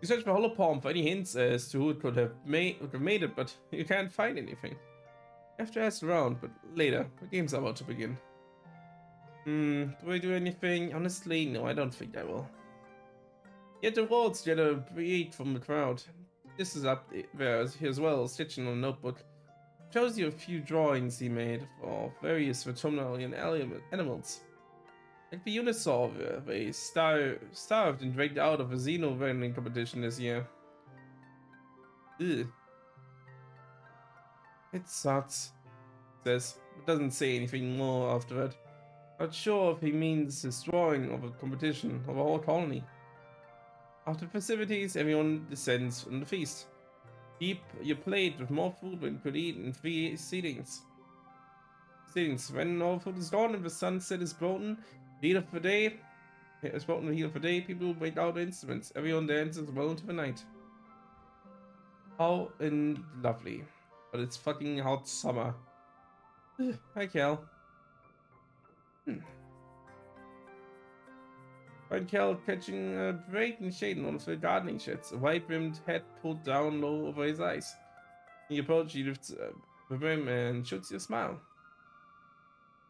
You search for Hollow Palm for any hints as to who it could have made it, but you can't find anything. You have to ask around, but later. The game's about to begin. Do I do anything? Honestly, no, I don't think I will. Get the words get a break from the crowd. This is up there as well, stitching on a notebook. Shows you a few drawings he made of various veterinarian animals. Like the Unisaur, they starved and dragged out of a Xeno vending competition this year. Ugh. It sucks, says, but doesn't say anything more after that. Not sure if he means his drawing of a competition of a whole colony. After the festivities, everyone descends on the feast. Keep your plate with more food than you could eat in 3 sittings. When all food is gone and the sunset is broken, the heat of the day, people break out instruments. Everyone dances well into the night. How lovely. But it's fucking hot summer. Hi, Cal. Find Cal catching a break in shade in one of the gardening sheds, a white-rimmed hat pulled down low over his eyes. He approaches, he lifts the brim and shoots you a smile.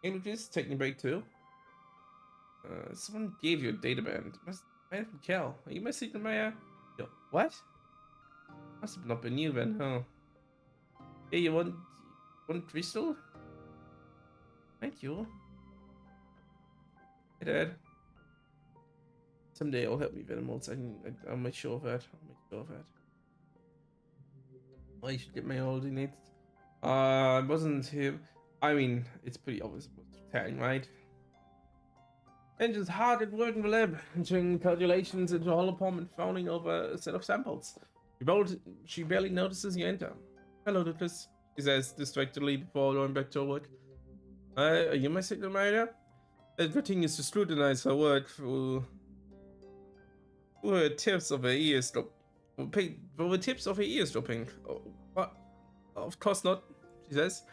Hey, Lucas, taking a break too? Someone gave you a data band. Must have been Cal. Are you my secret Maya? Yo, what? Must have not been you then, huh? Hey, you want crystal? Thank you. Hey, Dad. Someday it'll help me Venimals. I'll make sure of that. I should get my holding needs. It wasn't him. I mean, it's pretty obvious it was Tang, right? Engine's hard at work in the lab, entering calculations into holopom and frowning over a set of samples. She barely notices you enter. Hello, Lucas, she says distractedly before going back to her work. Are you my signal manager? It continues to scrutinize her work through her tips of her ears dropping. Oh, what? Of course not, she says.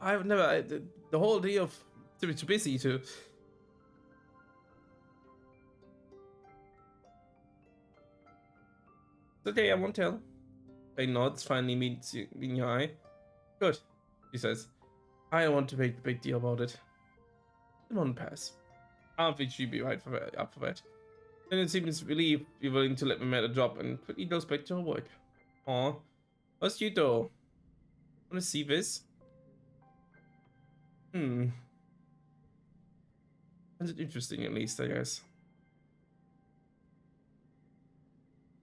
I've never. The whole day of too busy to. It's okay, I won't tell. He nods, finally meets you in your eye. Good, she says. I don't want to make a big deal about it. It won't pass. I don't think she'd be up for that. Then it seems relieved you're willing to let me matter drop and quickly goes back to her work. Aw. What's you though? Wanna see this? Finds it interesting at least, I guess.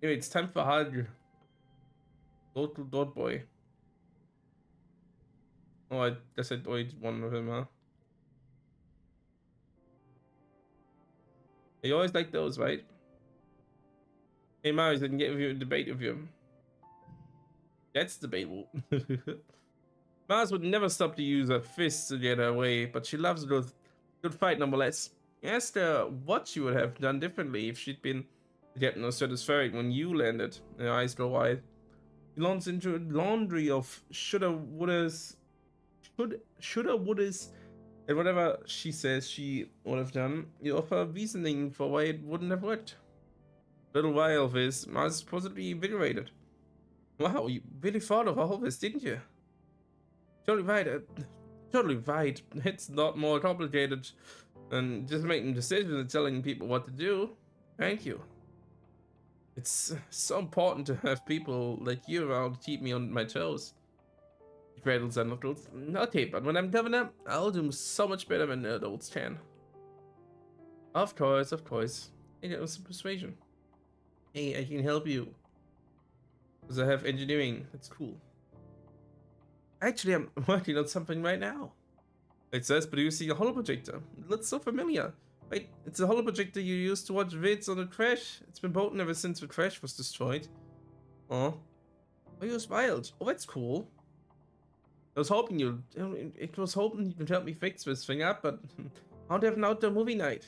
Anyway, it's time for a hug. Go to Dot Boy. Oh, I guess I did one of him, huh? You always like those, right? Hey, Mars, I can get a debate with you. That's debatable. Mars would never stop to use her fists to get her way, but she loves a good fight nonetheless. Asked her what she would have done differently if she'd been getting no stratospheric when you landed. Her eyes go wide. She launches into a laundry of shoulda, wouldas, and whatever she says she would have done. You offer reasoning for why it wouldn't have worked. A little while of this, Mars is supposed to be invigorated. Wow, you really thought of all this, didn't you? Totally right. Totally right. It's not more complicated than just making decisions and telling people what to do. Thank you. It's so important to have people like you around to keep me on my toes. Cradles and knuckles. Okay, but when I'm governor, I'll do so much better than the adults can. Of course, of course. Hey, that was some persuasion. Hey, I can help you. Because I have engineering. That's cool. Actually, I'm working on something right now. It says producing a holoprojector. It looks so familiar. Wait, it's a holoprojector you used to watch vids on the crash. It's been potent ever since the crash was destroyed. Oh. Oh, you smiled. Oh, that's cool. I was hoping you could help me fix this thing up, but I want to have an outdoor movie night.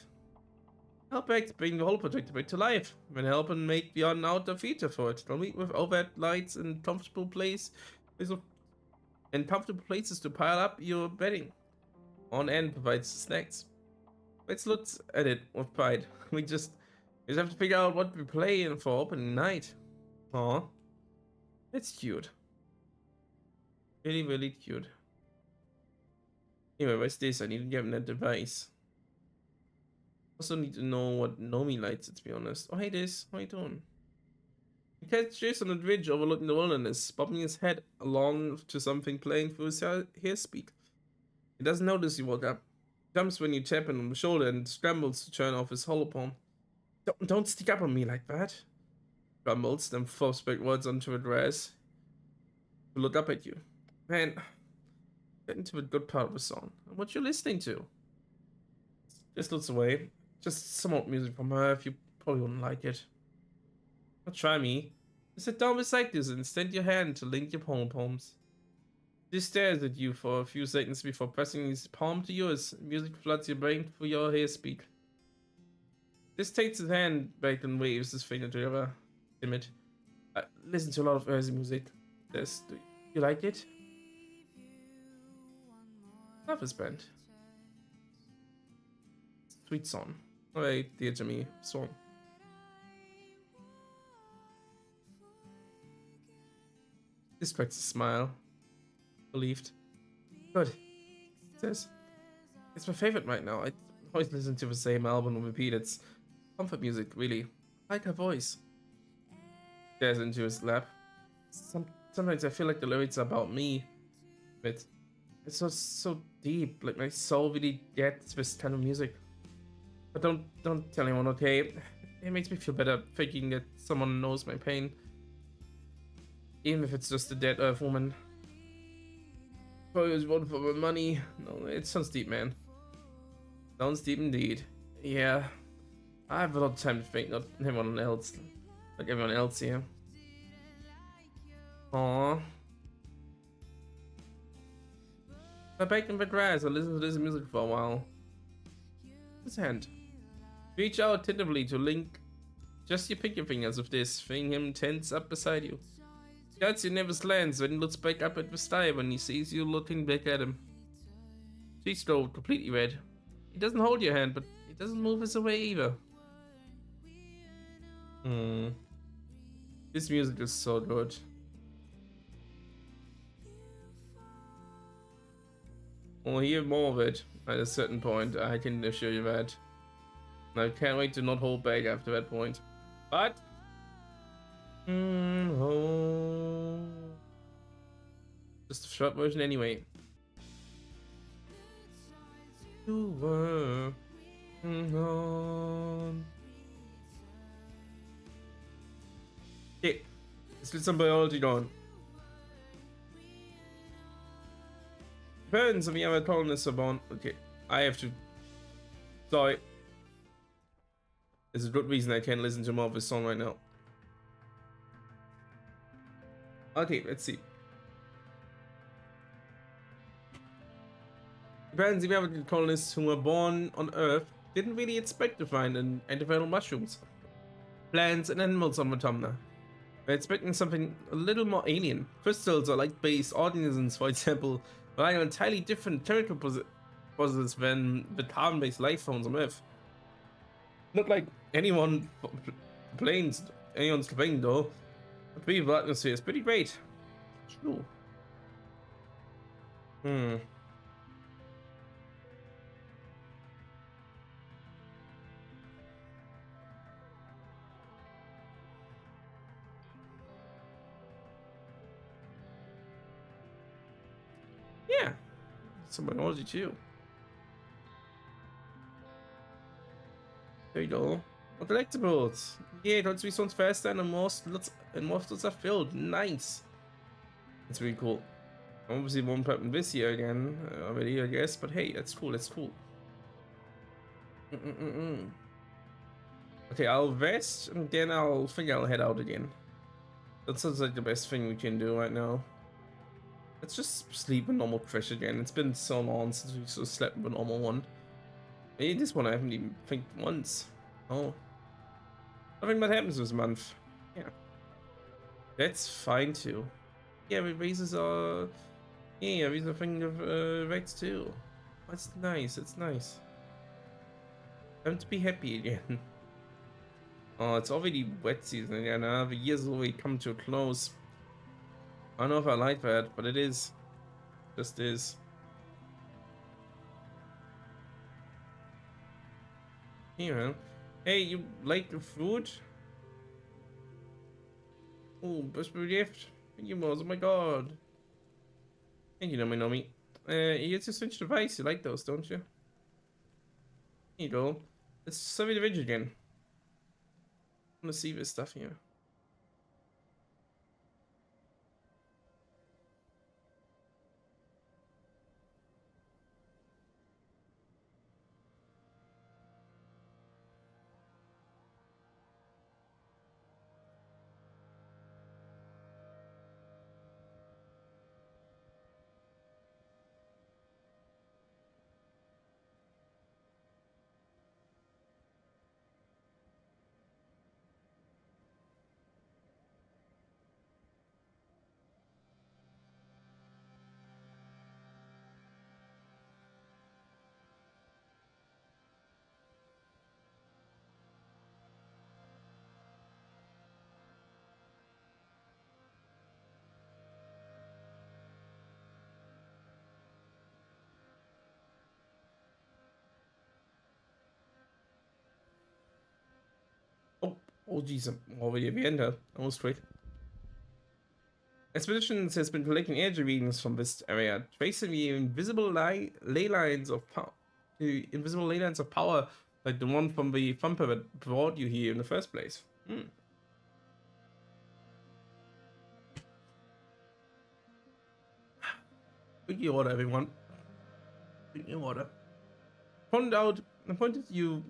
Help back bring the holoprojector back to life. Then help and make the outdoor feature for it. Don't meet with overhead lights and comfortable places to pile up your bedding. On end provides snacks. Let's look at it with pride. We just have to figure out what we play in for opening night. Aw. It's cute. Really, really cute. Anyway, what's this? I need to get that device. Also need to know what Nomi likes, to be honest. Oh, hey, this. How you doing? You catch Jason on the ridge overlooking the wilderness, bobbing his head along to something playing through his hairspeed. He doesn't notice you woke up. Jumps when you tap him on the shoulder and scrambles to turn off his hollow palm. Don't stick up on me like that. Grumbles, then flops backwards onto the grass to look up at you. Man, get into the good part of the song. What you listening to? Just looks away. Just some old music from her. If you probably wouldn't like it. Don't try me. Just sit down beside this and extend your hand to link your palms. He stares at you for a few seconds before pressing his palm to yours. Music floods your brain through your hairspeed. This takes his hand back and waves his finger together. Timid. I listen to a lot of earthy music. Do you like it? Love his band. Sweet song. Alright, dear Jimmy, song. This cracks a smile. Relieved. Good. It says, it's my favorite right now. I always listen to the same album on repeat. It's comfort music, really. I like her voice. Stares into his lap. Sometimes I feel like the lyrics are about me. But it's so deep. Like my soul really gets this kind of music. But don't tell anyone, okay? It makes me feel better thinking that someone knows my pain. Even if it's just a dead earth woman. Probably was one for my money. No, it sounds deep, man. Sounds deep indeed. Yeah. I have a lot of time to think, not everyone else. Like everyone else here. Aww. I back in the grass and listen to this music for a while. His hand. Reach out tentatively to link just your pinky fingers with this, feeling him tense up beside you. Guards your never slants when he looks back up at the sky when he sees you looking back at him. Cheeks go completely red. He doesn't hold your hand, but he doesn't move us away either. This music is so good. We'll hear more of it at a certain point, I can assure you that. And I can't wait to not hold back after that point. But just a short version anyway. You were on. Okay, let's get some biology going. Parents of the Exocolonist are born. Okay, I have to. Sorry. There's a good reason I can't listen to more of this song right now. Okay, let's see. The parents of the Exocolonists who were born on Earth didn't really expect to find antiviral mushrooms, plants, and animals on Matamna. They're expecting something a little more alien. Crystals or light-based organisms, for example, rely on entirely different chemical processes than the carbon-based life forms on Earth. Not like anyone's complaining though. The breathable atmosphere is pretty great. True. Yeah. Some biology too. There you go. More collectibles. Yeah, don't sounds faster and more slots are filled. Nice. That's really cool. Obviously won't happen this year again already, I guess. But hey, that's cool. That's cool. Okay, I'll rest and then I'll think I'll head out again. That sounds like the best thing we can do right now. Let's just sleep a normal crash again. It's been so long since we sort of slept with a normal one. Maybe this one I haven't even think once. Oh. Nothing bad happens this month. Yeah. That's fine too. Yeah, the raises are... Yeah, these are thing of rates too. That's nice, it's nice. Time to be happy again. Oh, it's already wet season again, huh? The year's already come to a close. I don't know if I like that, but it is. Just is. Here, man. Hey, you like the food? Oh, best gift. Thank you, Moz. Oh my god. Thank you, Nomi. You get to switch device. You like those, don't you? Here you go. Let's survey the ridge again. I want to see this stuff here. Oh, oh, jeez, I'm already at the end here. Almost straight. Expeditions has been collecting energy readings from this area, tracing the invisible ley lines of power. The invisible ley lines of power, like the one from the thumper that brought you here in the first place. Hmm. Drink your water, everyone. Drink your water. Pointed you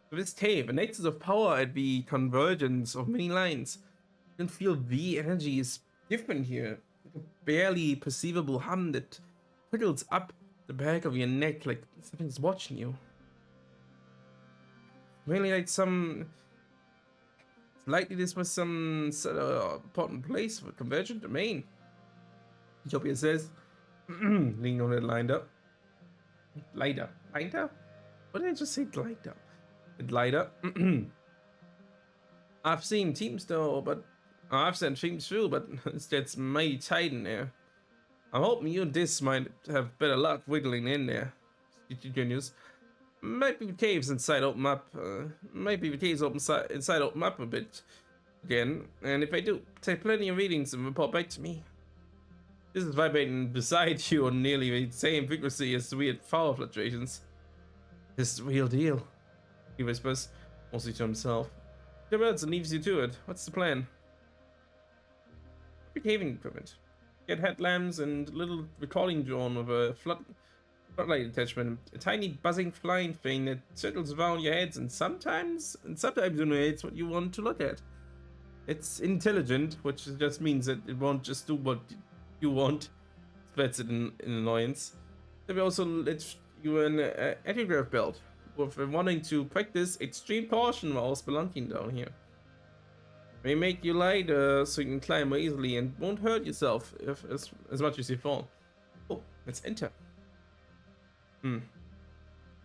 to this tape, the nexus of power at the convergence of many lines. You can feel the energy is different here. Like a barely perceivable hum that prickles up the back of your neck like something's watching you. Really like some. It's likely this was some sort of important place for convergent domain. Utopia says, leaning on it lined up. Lighter. Lighter? What did I just say? Lighter. Lighter. I've seen teams though, but I've sent teams through, but that's mighty tight in there. I'm hoping you and this might have better luck wiggling in there. It continues. Maybe the caves inside open up. Maybe the caves inside open up a bit again. And if I do, take plenty of readings and report back to me. This is vibrating beside you on nearly the same frequency as the weird power fluctuations. This is the real deal, he whispers, mostly to himself. He turns and leaves you to it. What's the plan? Caving equipment. Get headlamps and little recording drone with a floodlight attachment. A tiny buzzing flying thing that circles around your heads and sometimes illuminates what you want to look at. It's intelligent, which just means that it won't just do what you want. Spreads it in annoyance. They also let you an antigraph belt with wanting to practice extreme caution while spelunking down here. May make you lighter so you can climb more easily and won't hurt yourself as much as you fall. Oh, let's enter. The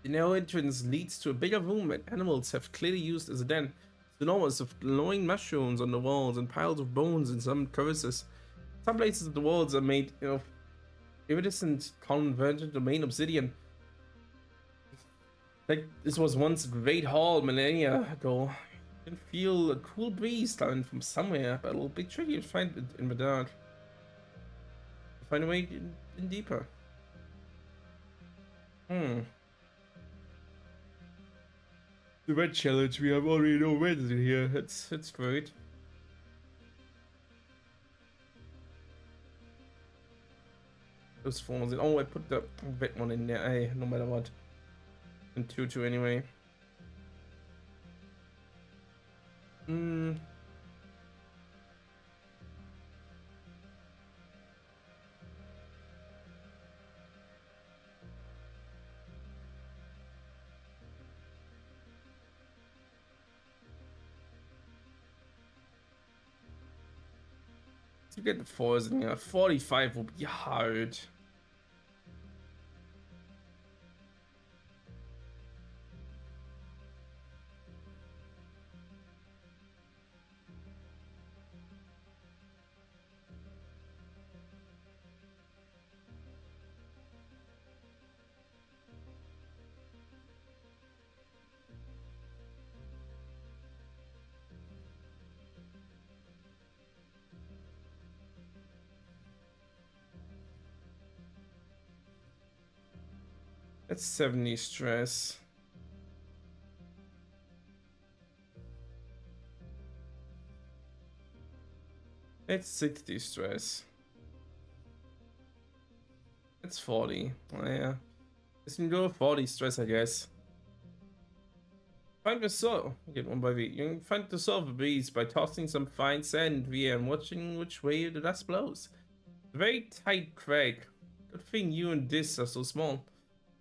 narrow entrance leads to a bigger room that animals have clearly used as a den. It's enormous of glowing mushrooms on the walls and piles of bones in some crevices. Some places the walls are made of iridescent convergent domain obsidian. Like this was once a great hall millennia ago. You can feel a cool breeze coming from somewhere, but it'll be tricky to find it in the dark. Find a way in deeper. The red challenge, we have already no reds in here. It's great. Those forms in. Oh, I put the red one in there. No matter what. And 2-2 anyway. To get the 4s in here, 45 will be hard. That's 70 stress. That's 60 stress. That's 40. Oh, yeah. Let's go 40 stress, I guess. Find the soul. Get one by V. You can find the soul of the breeze by tossing some fine sand via and watching which way the dust blows. A very tight crack. Good thing you and this are so small.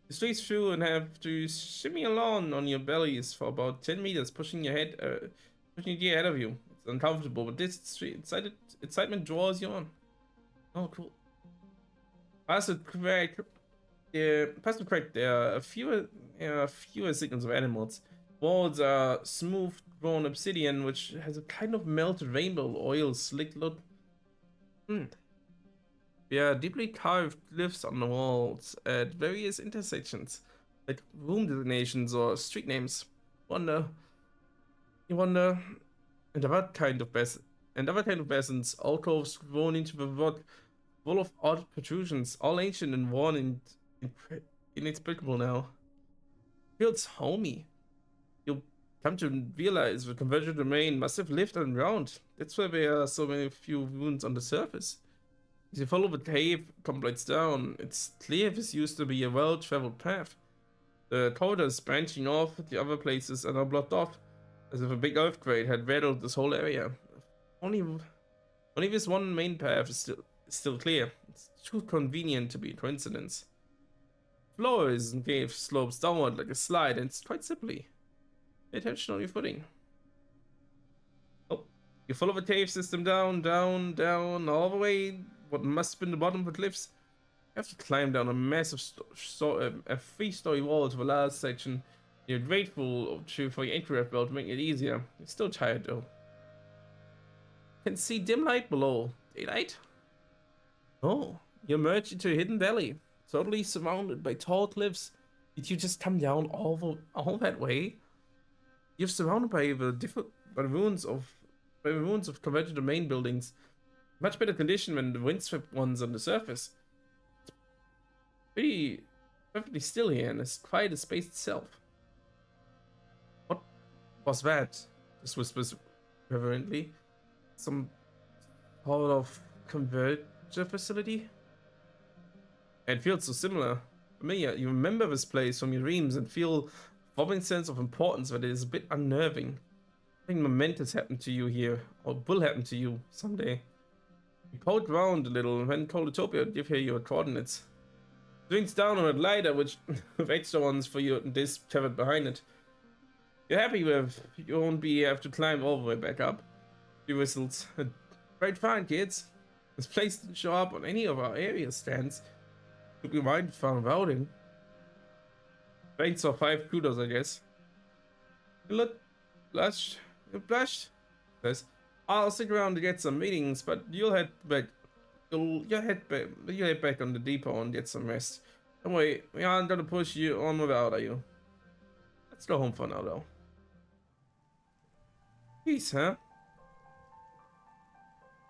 You squeeze through and have to shimmy along on your bellies for about 10 meters, pushing pushing the ahead of you. It's uncomfortable, but this excitement draws you on. Oh, cool. Past the crack, there are fewer signals of animals. Walls are smooth grown obsidian, which has a kind of melted rainbow oil slick look. There are deeply carved glyphs on the walls at various intersections, like room designations or street names. Wonder, you wonder, and other kind of basins, alcoves grown into the rock, full of odd protrusions, all ancient and worn and inexplicable now. Feels homey. You'll come to realize the convergent domain must have lived underground. That's why there are so many few ruins on the surface. As you follow the cave complex down, it's clear this used to be a well-traveled path. The corridors branching off the other places are now blocked off, as if a big earthquake had rattled this whole area. Only this one main path is still clear. It's too convenient to be a coincidence. Floors in cave slopes downward like a slide, and it's quite simply. Pay attention on your footing. Oh, you follow the cave system down, all the way. What must have been the bottom of the cliffs. You have to climb down a massive a 3-story wall to the last section. You're grateful for your anchor belt to make it easier. You're still tired though. You can see dim light below. Daylight? Oh, you emerge into a hidden valley, totally surrounded by tall cliffs. Did you just come down all that way? You're surrounded by the ruins of converted domain buildings. Much better condition than the windswept ones on the surface. It's pretty perfectly still here, and it's quite a space itself. What was that? This whispers reverently. Some sort of converger facility? It feels so familiar. You remember this place from your dreams and feel a throbbing sense of importance that it is a bit unnerving. Something momentous happened to you here, or will happen to you someday. You poked around a little when Coldutopia give here your coordinates. Drinks down on a glider with extra ones for your disc covered behind it. You're happy with you won't have to climb all the way back up. He whistles. Great find, kids. This place didn't show up on any of our area stands. Took me mind found routing. Thanks for 5 kudos, I guess. You look blushed. You blushed? Says, I'll stick around to get some meetings, but you'll head back. You'll head back on the depot and get some rest. Don't worry, we aren't gonna push you on without you. Let's go home for now, though. Peace, huh?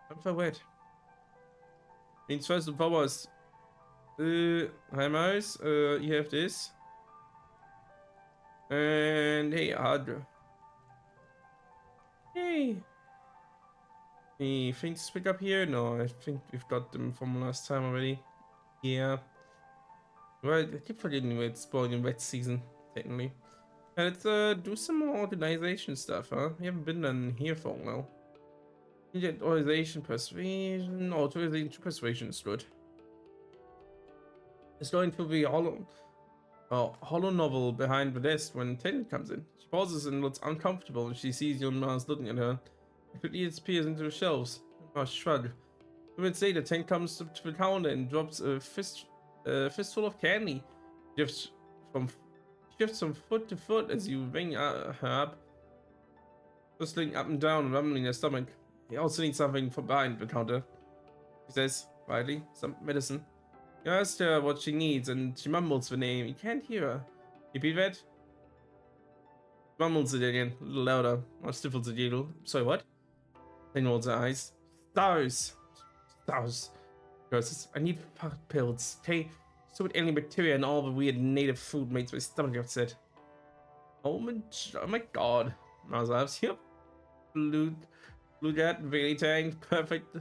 I'm so wet. Means first and foremost. Hi, Mars. You have this. And hey, Audra. Hey. Any things to pick up here? No, I think we've got them from last time already. Yeah. Right, I keep forgetting it's spoiling wet season, technically. Let's do some more organization stuff, huh? We haven't been done here for a while. You get organization, persuasion. Authorization to persuasion is good. It's going to be hollow novel behind the desk when Taylor comes in. She pauses and looks uncomfortable when she sees young Mars looking at her. It quickly disappears into the shelves. Mars shrug. 2 minutes later, Tank comes to the counter and drops a fistful of candy. Shifts from foot to foot as you ring her up, whistling up and down and rumbling her stomach. He also needs something from behind the counter. He says quietly, some medicine. You asked her what she needs, and she mumbles the name. You can't hear her. You beat that? Mumbles it again, a little louder. Or stifles a little. Sorry, what? Then rolls her eyes. Stars! Stars. Curses. I need pills. Okay? stupid alien bacteria and all the weird native food makes my stomach upset. Oh my god. Mousetraps, yep. Blue cat, really tanked, perfect.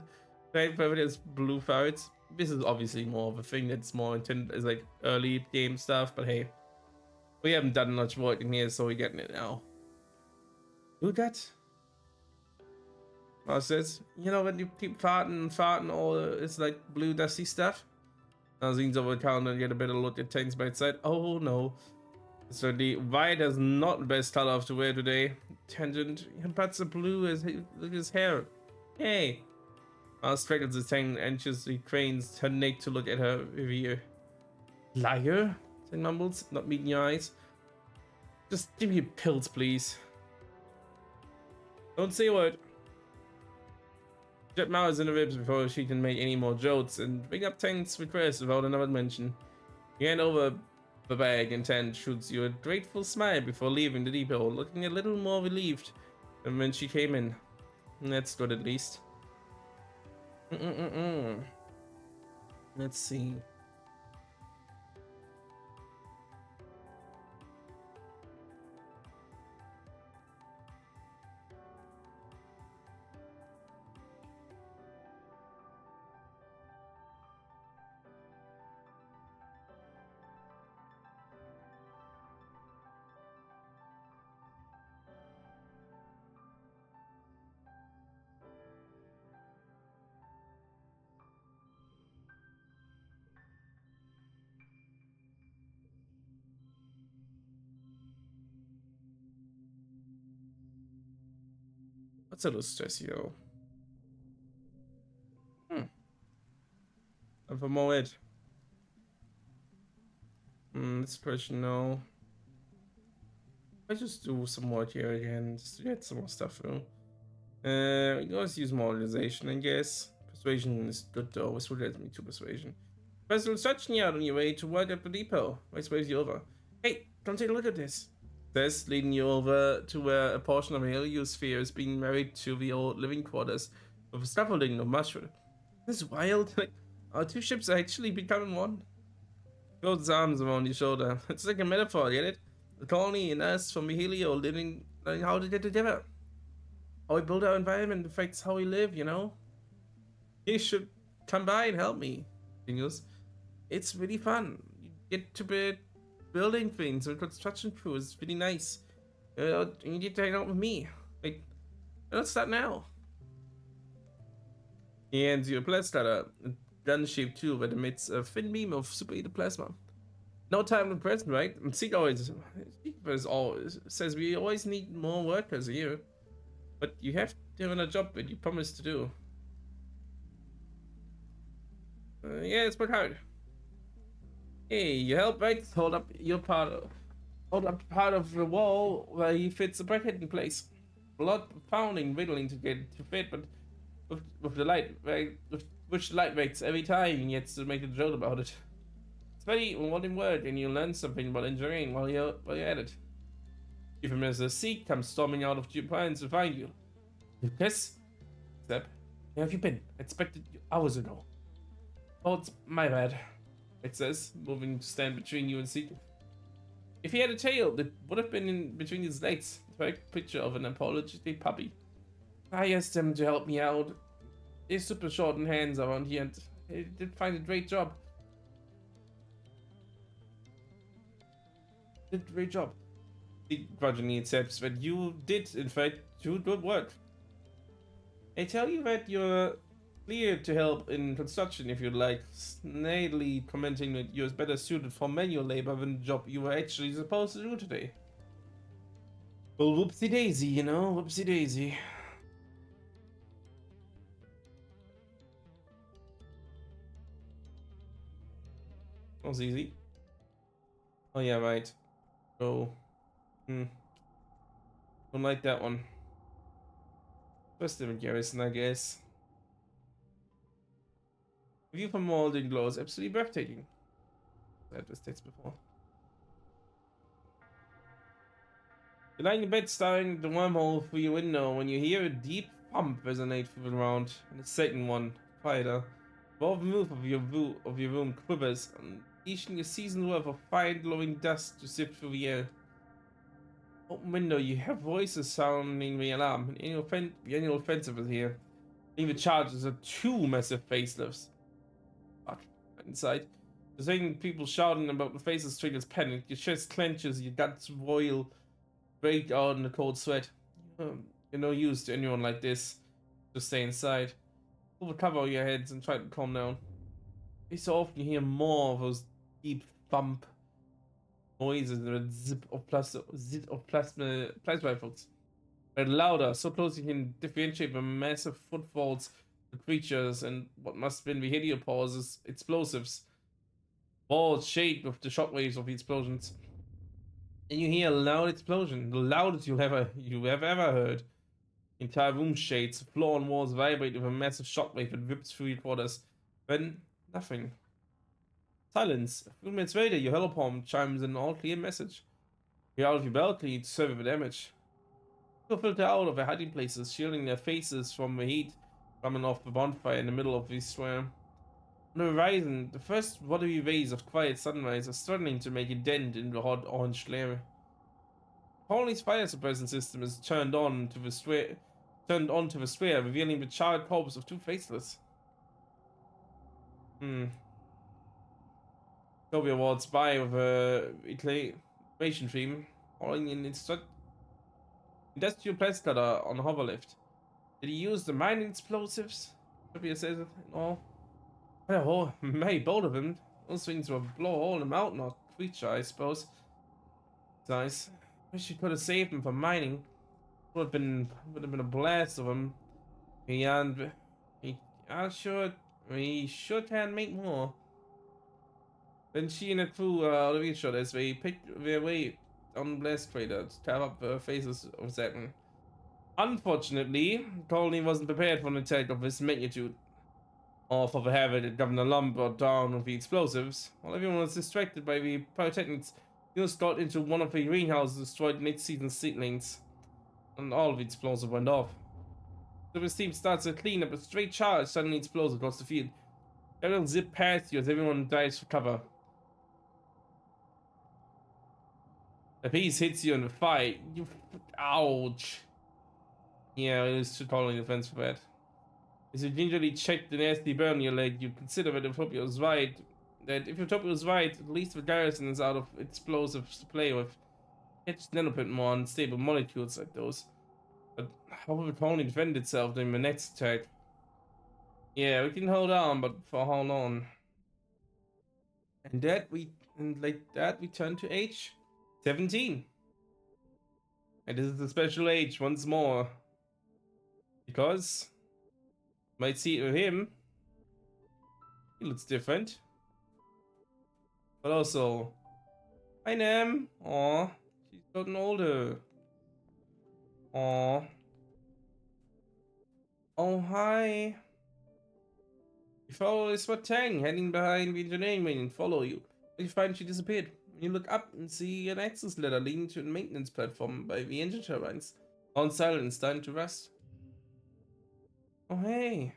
Perfect as blue ferrets. This is obviously more of a thing that's more intended as like early game stuff, but hey. We haven't done much work in here, so we're getting it now. Blue cat? Mouse says, you know when you keep farting, all it's like blue dusty stuff? Now leans over the counter and get a better look at Tank's bedside. Oh no. Certainly, white is not the best color to wear today. Tangent, but the blue is look at his hair. Hey. Straightens his tongue anxiously cranes her neck to look at her review. Liar? Tank mumbles, not meeting your eyes. Just give me pills, please. Don't say a word. Jet Mao is in the ribs before she can make any more jokes and bring up Tank's request without another mention. You hand over the bag and Tan shoots you a grateful smile before leaving the depot, looking a little more relieved than when she came in. That's good at least. Let's see. What's a little stressy though? And for more it. This question no. I just do some work here again, just to get some more stuff through. Let's use more organization, I guess. Persuasion is good though, this will get me to persuasion. Personal instruction you out on your way to work at the depot. Let's wave you over. Hey, come take a look at this. Says, leading you over to where a portion of a heliosphere is being married to the old living quarters with a scaffolding of mushroom. This is wild. Like, our two ships are actually becoming one. Goes his arms around your shoulder. It's like a metaphor, get it? The colony and us from the helio learning how to get together. How we build our environment affects how we live, you know? You should come by and help me. Continues. It's really fun. You get to be building things with construction crew. It's really nice. You need to hang out with me. Like, let's start now. He hands you a plastar, a gun-shaped tube that emits a thin beam of superheated plasma. No time to present, right? And Seek always says we always need more workers here. But you have to have a job that you promised to do. Yeah, it's work hard. Hey, you help, right? Hold up part of the wall where he fits the bracket in place. A lot of pounding, whittling to get it to fit, but with the light, right? With which the light breaks every time he gets to make a joke about it. It's very rewarding work, and you'll learn something about engineering while you're at it. Even as the Seek comes storming out of Japan to find you. Lucas? Zeb, where have you been? I expected you hours ago. Oh, it's my bad. It says, moving to stand between you and Seek. If he had a tail, it would have been in between his legs. A perfect picture of an apologetic puppy. I asked him to help me out. He's super short in hands around here, and he did find a great job. He grudgingly accepts that you did, in fact, do good work. I tell you that you're cleared to help in construction if you'd like, snidely commenting that you're better suited for manual labor than the job you were actually supposed to do today. Well, whoopsie daisy, you know, whoopsie daisy. That was easy. Oh yeah, right. Oh. Don't like that one. First in Garrison, I guess. The view from Malden Glow is absolutely breathtaking. I had this text before. You're lying in bed staring at the wormhole through your window when you hear a deep thump resonate through the round, and the second one, quieter. The whole roof of your room quivers, and Unleashing a season's worth of fine glowing dust to sift through the air. Open window, you have voices sounding the alarm. The annual offensive is here. Being the charges of 2 massive facelifts. Fuck. Inside. The same people shouting about the faces triggers panic. Your chest clenches, your guts boil, break out in a cold sweat. You're no use to anyone like this. Just stay inside. Pull the cover over your heads and try to calm down. It's so often you hear more of those deep thump noises and a zip of plasma rifles. But louder, so close you can differentiate the massive footfalls of creatures and what must have been the heliopauses, explosives. Walls shake with the shockwaves of the explosions. And you hear a loud explosion, the loudest you have ever heard. The entire room shakes, the floor and walls vibrate with a massive shockwave that rips through your quarters. Then, nothing. Silence. A few minutes later, your helipalm chimes an all-clear message. You're out of your balcony to survey the damage. People filter out of their hiding places, shielding their faces from the heat coming off the bonfire in the middle of the square. On the horizon, the first watery rays of quiet sunrise are struggling to make a dent in the hot orange glare. Colony's fire suppression system is turned on to the square, revealing the charred corpse of 2 faceless. Toby Awards by with a reclamation theme, following an industrial press cutter on a hoverlift. Did he use the mining explosives? Toby says it and all. Well, maybe both of them. Those things will blow a hole in the mountain or creature, I suppose. Nice. Wish you could have saved him from mining. Would have been a blast of him. And we sure can make more. Then she and the crew of each other as they picked their way down the blast crater to tap up the faces of Saturn. Unfortunately, Colony wasn't prepared for an attack of this magnitude, or for the havoc that Governor Lum brought down with the explosives. While everyone was distracted by the pyrotechnics, News got into one of the greenhouses, destroyed next season's seedlings, and all of the explosives went off. So the team starts to clean up. A straight charge suddenly explodes across the field. Everyone zip past you as everyone dives for cover. A piece hits you in the fight. You, ouch. Yeah, it was too totally defense for that. As you gingerly check the nasty burn on your leg, you consider that if Utopia was right, at least the garrison is out of explosives to play with. It's a little bit more unstable molecules like those. But how will it only defend itself during the next attack? Yeah, we can hold on, but for how long? And like that we turn to age 17. And this is a special age once more. Because might see it with him. He looks different. But also, hi Nam. Aw, she's gotten older. Aw. Oh hi. You follow this Tang heading behind the engineering wing and follow you. You find she disappeared. You look up and see an access ladder leading to a maintenance platform by the engine turbines. On silent, starting to rust. Oh hey.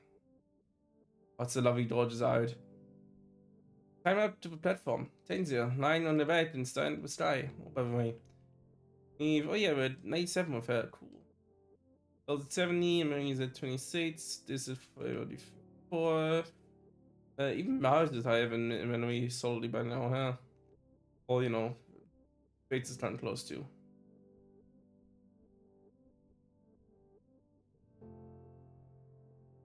What's the lovely gorgeous out? Climb up to the platform. Tenzia, lying on the bed and staring at the sky. Oh, by the way. Eve, oh yeah, we're 97 with her. Cool. Well, it's 70, America's at 26. This is 44. Even Mars is higher than we solidly by now, huh? Well, you know, Bates is not close to.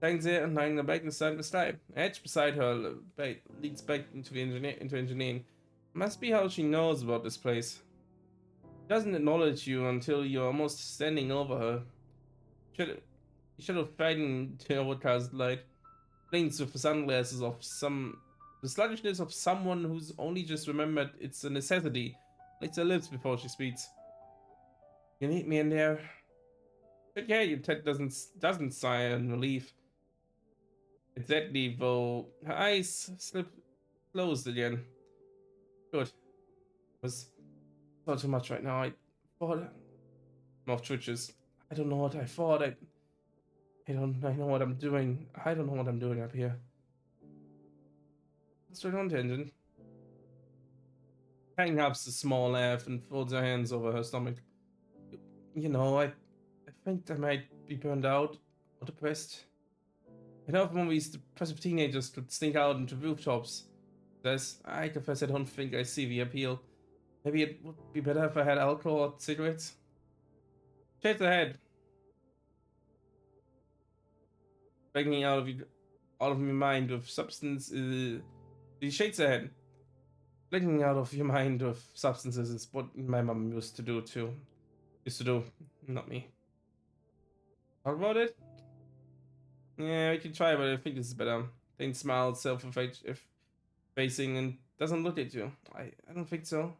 Tenzia and lying on the bed and staring at the sky. Edge beside her leads back into engineering. Must be how she knows about this place. Doesn't acknowledge you until you're almost standing over her. You should have fighting to overcast light. Blinks with the sunglasses of the sluggishness of someone who's only just remembered it's a necessity. Licks her lips before she speaks. You need me in there. But yeah, your Ted doesn't sigh in relief. Exactly, though her eyes slip closed again. Good. Was not too much right now. I thought mouth twitches. I don't know what I thought. I know what I'm doing. I don't know what I'm doing up here. What's going on, Tangent? Tang has a small laugh and folds her hands over her stomach. You know, I think I might be burned out or depressed. In other movies, depressive teenagers could sneak out into rooftops. Says, I confess I don't think I see the appeal. Maybe it would be better if I had alcohol or cigarettes. Shakes her head, bringing out of your mind with substance. She shakes her head. Blinking out of your mind with substances is what my mom used to do too. Used to do, not me. Talk about it? Yeah, we can try, but I think this is better. Dane smiles, self-effacing, and doesn't look at you. I don't think so.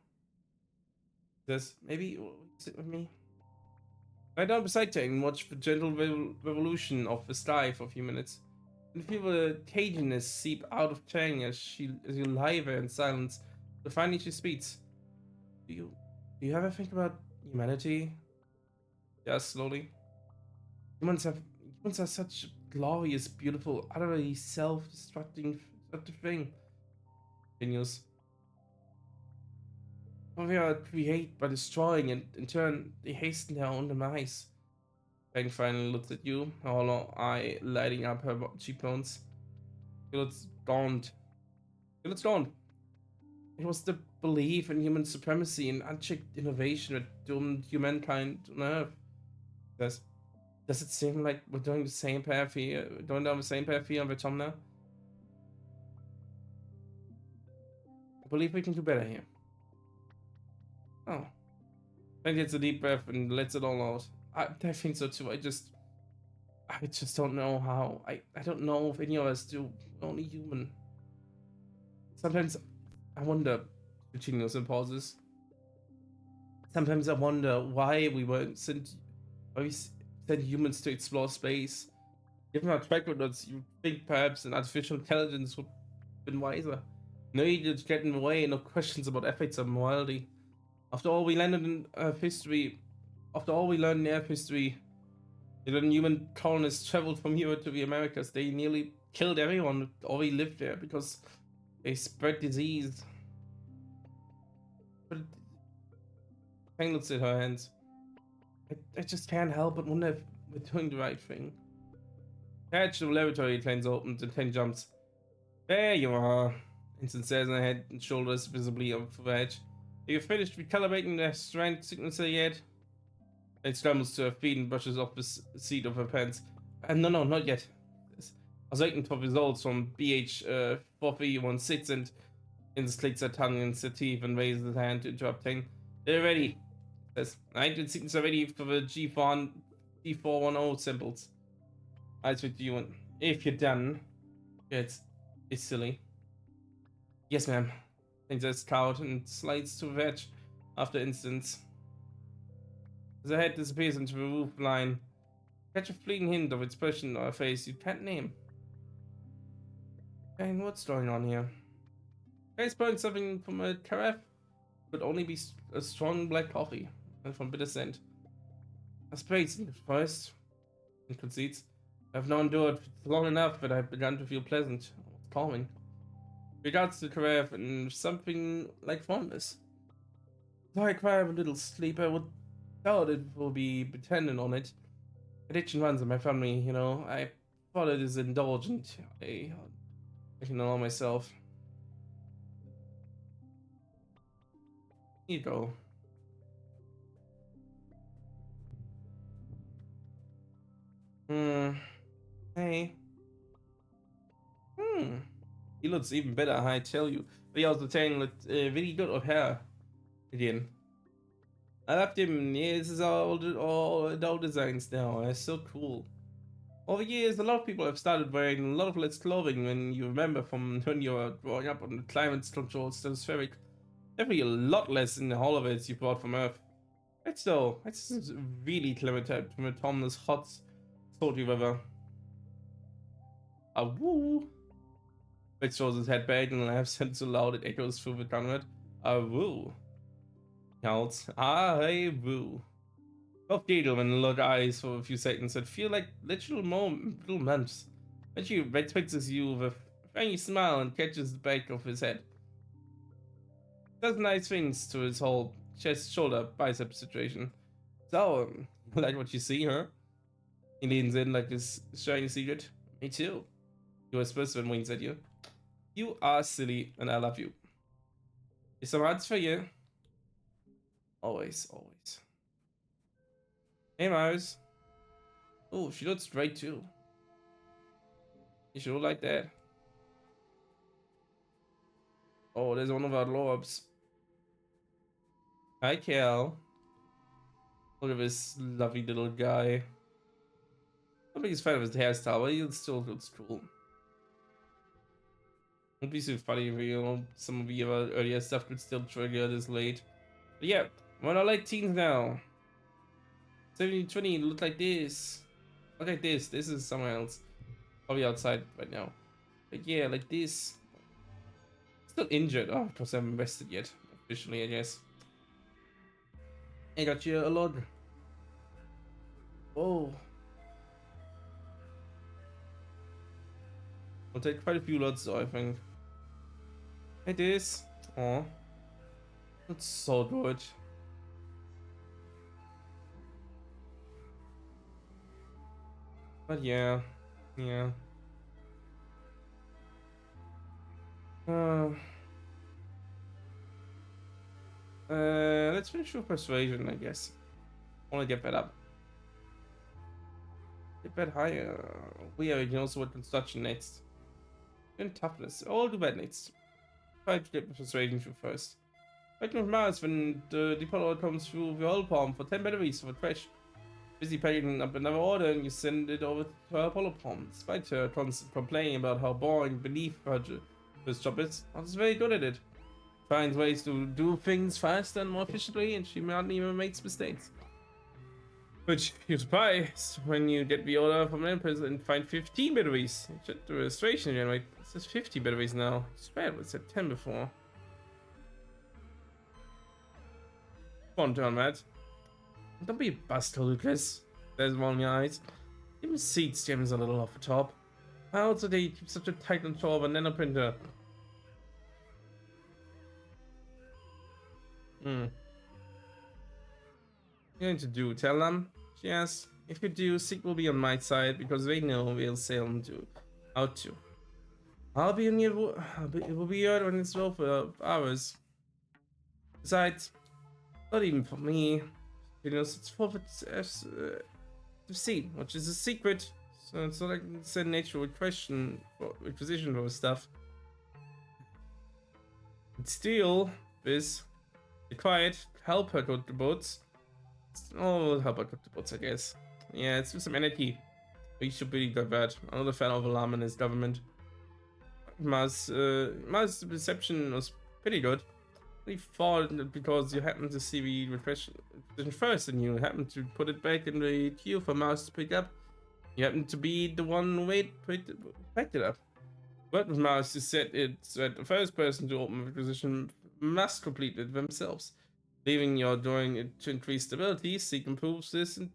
Says, maybe sit with me. Lie down beside Jane and watch the gentle revolution of this life for a few minutes. And feel the caginess seep out of Chang as you lie there in silence. But finally she speaks. Do you ever think about humanity? Yes, slowly. Humans are such a glorious, beautiful, utterly self-destructing thing. Continues. We are create by destroying, and in turn they hasten their own demise. Fang finally looks at you, her hollow eye lighting up her cheekbones. She looks gaunt. She looks gaunt. It was the belief in human supremacy and unchecked innovation that doomed humankind on Earth. Does it seem like we're doing the same path here, going down the same path here on Vetomna? I believe we can do better here. Oh. Fang gets a deep breath and lets it all out. I think so too. I just don't know how. I don't know if any of us do. We're only human. Sometimes I wonder, continues and pauses. Sometimes I wonder why we sent humans to explore space. Given our track records, you think perhaps an artificial intelligence would have been wiser. No need to get in the way, no questions about ethics or morality. After all we learned in Earth history, when human colonists traveled from Europe to the Americas, they nearly killed everyone who already lived there because they spread disease. But Fang looks at her hands. I just can't help but wonder if we're doing the right thing. The hatch to the laboratory cleans opens and Ten jumps. There you are. Instant stares on her head and shoulders visibly up the edge. Have you finished recalibrating the strength signature yet? It scrambles to her feet and brushes off the seat of her pants. No, not yet. I was waiting for results from BH 4316 and clicks her tongue into her teeth and raises his hand to interrupt Ting. They're ready. Says, I did signatures ready for the G410 symbols. Eyes with you, and if you're done, it's silly. Yes, ma'am. Ting says cowed and slides to the edge after instance. As her head disappears into the roof line, catch a fleeting hint of expression on her face you can't name. And what's going on here? Guys pouring something from a carafe could only be a strong black coffee and from bitter scent. A spades first, and concedes. I've now endured long enough that I've begun to feel pleasant, calming. Regards to the carafe and something like fondness. Though I require a little sleep, I would doubt it will be dependent on it. Addiction runs in my family, you know. I thought it is indulgent. I can allow myself. Here you go. Hey. He looks even better, I tell you. But he also saying looked really good of hair. Again. I loved him. Yeah, this is all adult designs now. It's so cool. Over the years, a lot of people have started wearing a lot of less clothing when you remember from when you were growing up on the climate control stratospheric. Definitely a lot less in the holidays you brought from Earth. It's though. It's really clementine from a Tomless hot salty weather. Ah woo! It shows his head back and laughs and so loud it echoes through the convent. Ah woo! Counts. Ah hey woo! Both giggle and lock eyes for a few seconds that feel like literal months. Then she red twixes you with a funny smile and catches the back of his head. Does nice things to his whole chest, shoulder, bicep situation. So, like what you see, huh? He leans in like this shiny secret. Me too. He whispers when winks at you. You are silly, and I love you. Is some hearts for you? Always, always. Hey, Mars. Oh, she looks great too. You should look like that. Oh, there's one of our lords. Hi, Cal. Look at this lovely little guy. I'm a big fan of his hairstyle, but he still looks cool. It'd be so funny if some of your earlier stuff could still trigger this late. But yeah, we're not late teens now. 1720 look like this. Look like this. This is somewhere else. Probably outside right now. But yeah, like this. Still injured. Oh, because I haven't rested yet. Officially, I guess. I got you a log. Whoa. I'll take quite a few lots though, I think. Hey, this. Oh. That's so good. But yeah. Yeah. Let's finish with persuasion, I guess. I want to get that up. Get that higher. We are also with construction next. And toughness. All do bad next. Try to get persuasion through first. Right with Mars when the depot comes through the oil palm for 10 batteries for trash. Busy packing up another order and you send it over to her Apollo palm. Despite her constant complaining about how boring beneath her this job is, she's very good at it. Finds ways to do things faster and more efficiently, and she hardly even makes mistakes. Which you're surprised when you get the order from Olympus and find 15 batteries. Check the registration again, wait, it says 50 batteries now. I swear it said 10 before. Come on, John, Matt. Don't be a bastard, Lucas. There's one in your eyes. Even seat stems a little off the top. How else do they keep such a tight control of a nanoprinter? What you going to do? Tell them? She asks. If you do, Sig will be on my side because they know we'll sail them to out to. I'll be in your. It will be hard when it's over hours. Besides, not even for me. You know, it's for to see, which is a secret. So it's not like it's a natural question for requisition for stuff. But still, this be quiet, help her cook the boats. Oh, help her cook the boats, I guess. Yeah, it's with some energy. We should really go bad. I'm not a fan of alarm in his government. Mars' reception was pretty good. We thought because you happened to see the request first and you happened to put it back in the queue for Mars to pick up. You happened to be the one who picked it up. But with Mars, you said it's that the first person to open the requisition must complete it themselves. Leaving your doing it to increase stability, Seek improves this and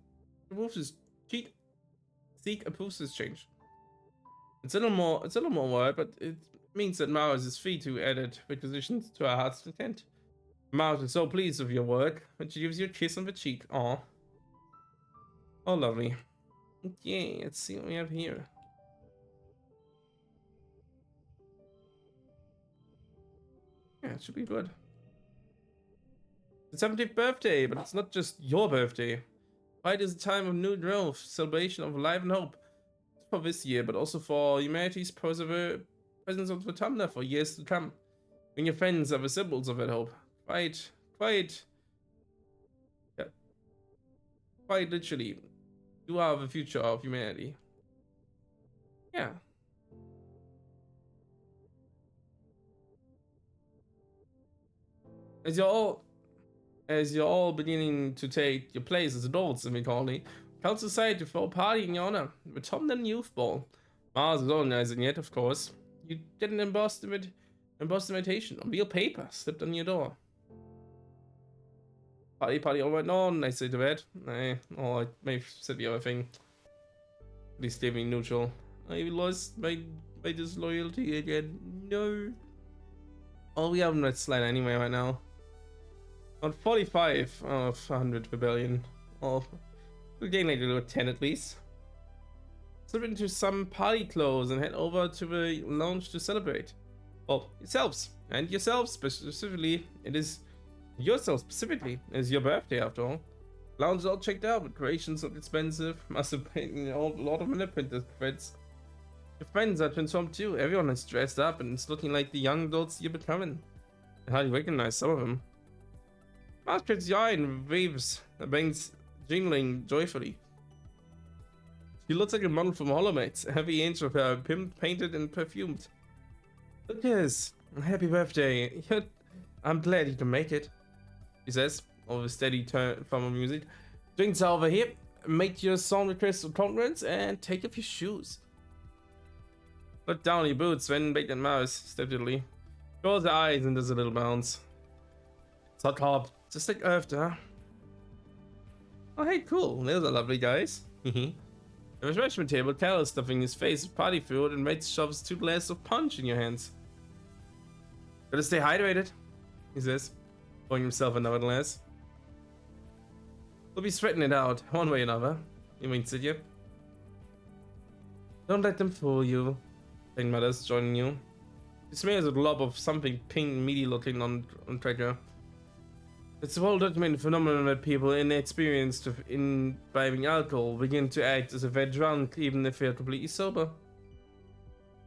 removes this cheat. Seek approves this change. It's a little more word, but it means that Mars is free to edit requisitions to our heart's content. Mars is so pleased with your work that she gives you a kiss on the cheek. Aw. Oh, lovely. Okay, let's see what we have here. Yeah, it should be good. It's 70th birthday, but it's not just your birthday. Pride is a time of new growth, celebration of life and hope. It's for this year, but also for humanity's presence of the Tumblr for years to come. When your friends are the symbols of that hope. Quite literally. You are the future of humanity. Yeah. As you're all beginning to take your place as adults in the colony, Council decided to throw a party in your honor, the Tomden Youth Ball. Mars is organizing it, of course. You get an embossed invitation on real paper slipped on your door. Party all went on, I say to that. I may have said the other thing. Please stay me neutral. I lost my disloyalty again. No. Oh, we have red slide anyway right now. On 45 of 100 rebellion. Oh, we'll gain like a little 10 at least. Slip into some party clothes and head over to the lounge to celebrate. Well, yourselves. And yourselves specifically. It is yourself specifically. It is your birthday after all. Lounge is all checked out, but creations look expensive. Must have paid a lot of minute printers friends. Your friends are transformed too. Everyone is dressed up and it's looking like the young adults you're becoming. I hardly recognize some of them. Masquerade's eye and waves, the bangs jingling joyfully. She looks like a model from Hollow Knight, a heavy inch of her painted and perfumed. Look, yes, happy birthday. I'm glad you can make it, he says, over a steady turn from her music. Drinks are over here. Make your song request of conference and take off your shoes. Put down your boots when Bait and Mouse, steadily. Close her eyes and does a little bounce. It's hot hop, just like after. Oh hey, cool. Those are lovely guys. The refreshment table, Cal is stuffing his face with party food and Mates shoves 2 glasses of punch in your hands. Gotta stay hydrated, he says, pouring himself another glass. We'll be sweating it out, one way or another. He winks at you. Don't let them fool you. Pink Mother's joining you. He smears a glob of something pink meaty looking on treasure. It's a well-documented phenomenon that people inexperienced of imbibing alcohol begin to act as if they're drunk even if they're completely sober.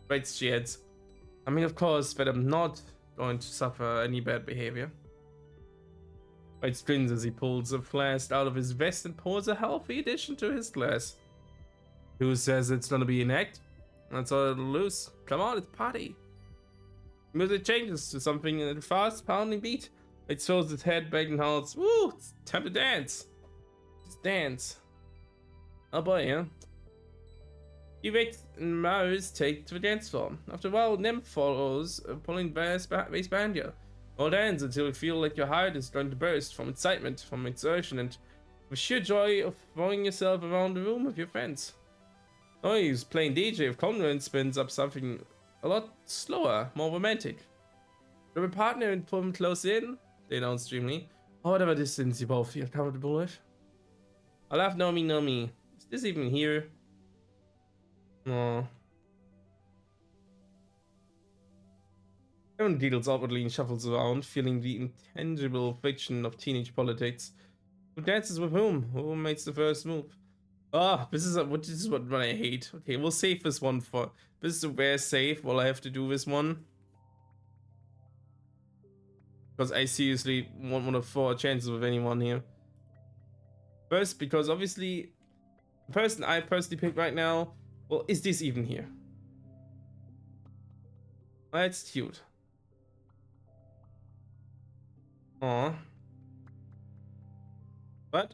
Right, she adds. I mean, of course, that I'm not going to suffer any bad behavior. White grins as he pulls a flask out of his vest and pours a healthy addition to his glass. Who says it's gonna be an act? That's all it'll lose. Come on, it's party. Music changes to something in a fast pounding beat. It throws its head back and howls, woo, it's time to dance. Just dance. Oh boy, yeah. You wait and Mouse take to the dance floor. After a while, Nim follows, pulling bass behind you. All dance until you feel like your heart is going to burst from excitement, from exertion, and the sheer joy of throwing yourself around the room with your friends. Oh, he's playing DJ if Conrad spins up something a lot slower, more romantic. Grab a partner and pull him close in, they announce dreamily. Or whatever distance you both feel comfortable with. I laugh, Nomi. Is this even here? No. Aaron giggles outwardly and shuffles around, feeling the intangible friction of teenage politics. Who dances with whom? Who makes the first move? Ah, this is what I hate. Okay, we'll save this one for. This is a rare save while I have to do this one. Because I seriously want one of 4 chances with anyone here. First, because obviously, the person I personally picked right now, well, is this even here? That's cute. Aww. But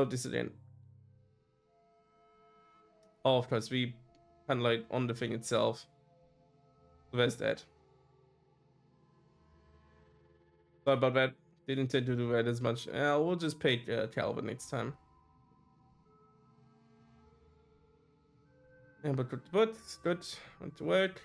this again. Oh, of course, we kind of like on the thing itself. So there's that. Sorry about that. Didn't intend to do that as much. We'll just pay Calvin next time. Yeah, but good. Went to work.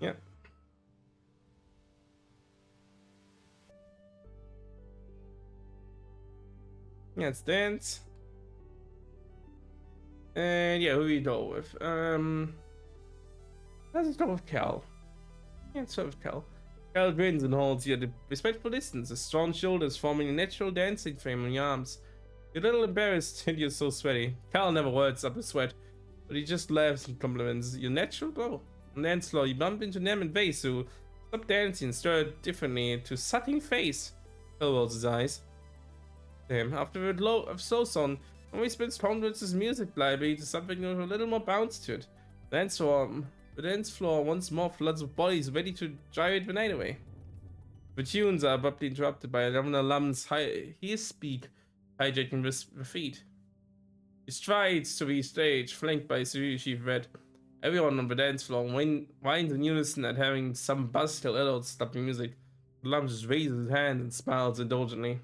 Yeah. Yeah, it's dance. And yeah, who we go with? Let's go with Cal. Yeah, let's go with Cal. Cal grins and holds you at a respectful distance, his strong shoulders forming a natural dancing frame on your arms. You're a little embarrassed and you're so sweaty. Cal never words up a sweat, but he just laughs and compliments your natural glow. On the dance floor, you bump into Nem and Vase, who stop dancing and stare differently to sucking face. Cal rolls his eyes. Damn, after a glow of slow song, when we spins Conrad's music library to something with a little more bounce to it. The dance floor once more floods with bodies ready to gyrate the night away. The tunes are abruptly interrupted by Governor Lum's his speak, hijacking the feet. He strides to the stage, flanked by Security Chief Red. Everyone on the dance floor whines in unison at having some buzzkill adults stop the music. Lum just raises his hand and smiles indulgently.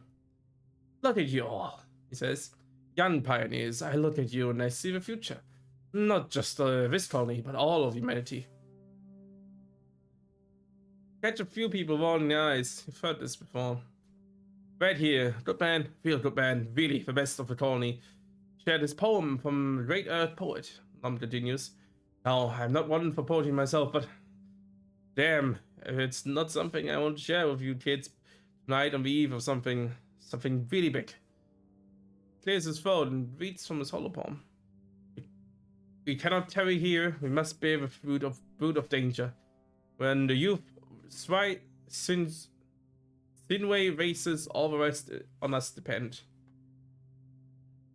Look at you all, he says. Young pioneers, I look at you and I see the future. Not just this colony, but all of humanity. Catch a few people rolling their eyes. You've heard this before. Right here, good man, real good man, really the best of the colony. Shared his poem from the great Earth poet, Lum continues. Now, I'm not one for poetry myself, but damn, if it's not something I want to share with you kids tonight on the eve of something really big. Clears his throat and reads from his hollow palm. We cannot tarry here. We must bear the fruit of danger. When the youth Sinway races, all the rest on us depend.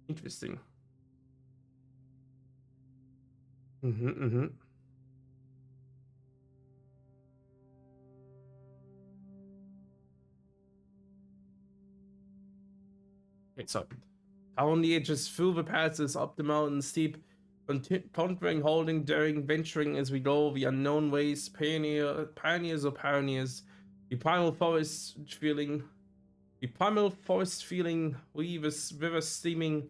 Interesting. Okay, so down the edges, through the passes, up the mountain steep, conquering, holding, daring, venturing as we go the unknown ways, pioneers, the primal forest feeling, we the river steaming,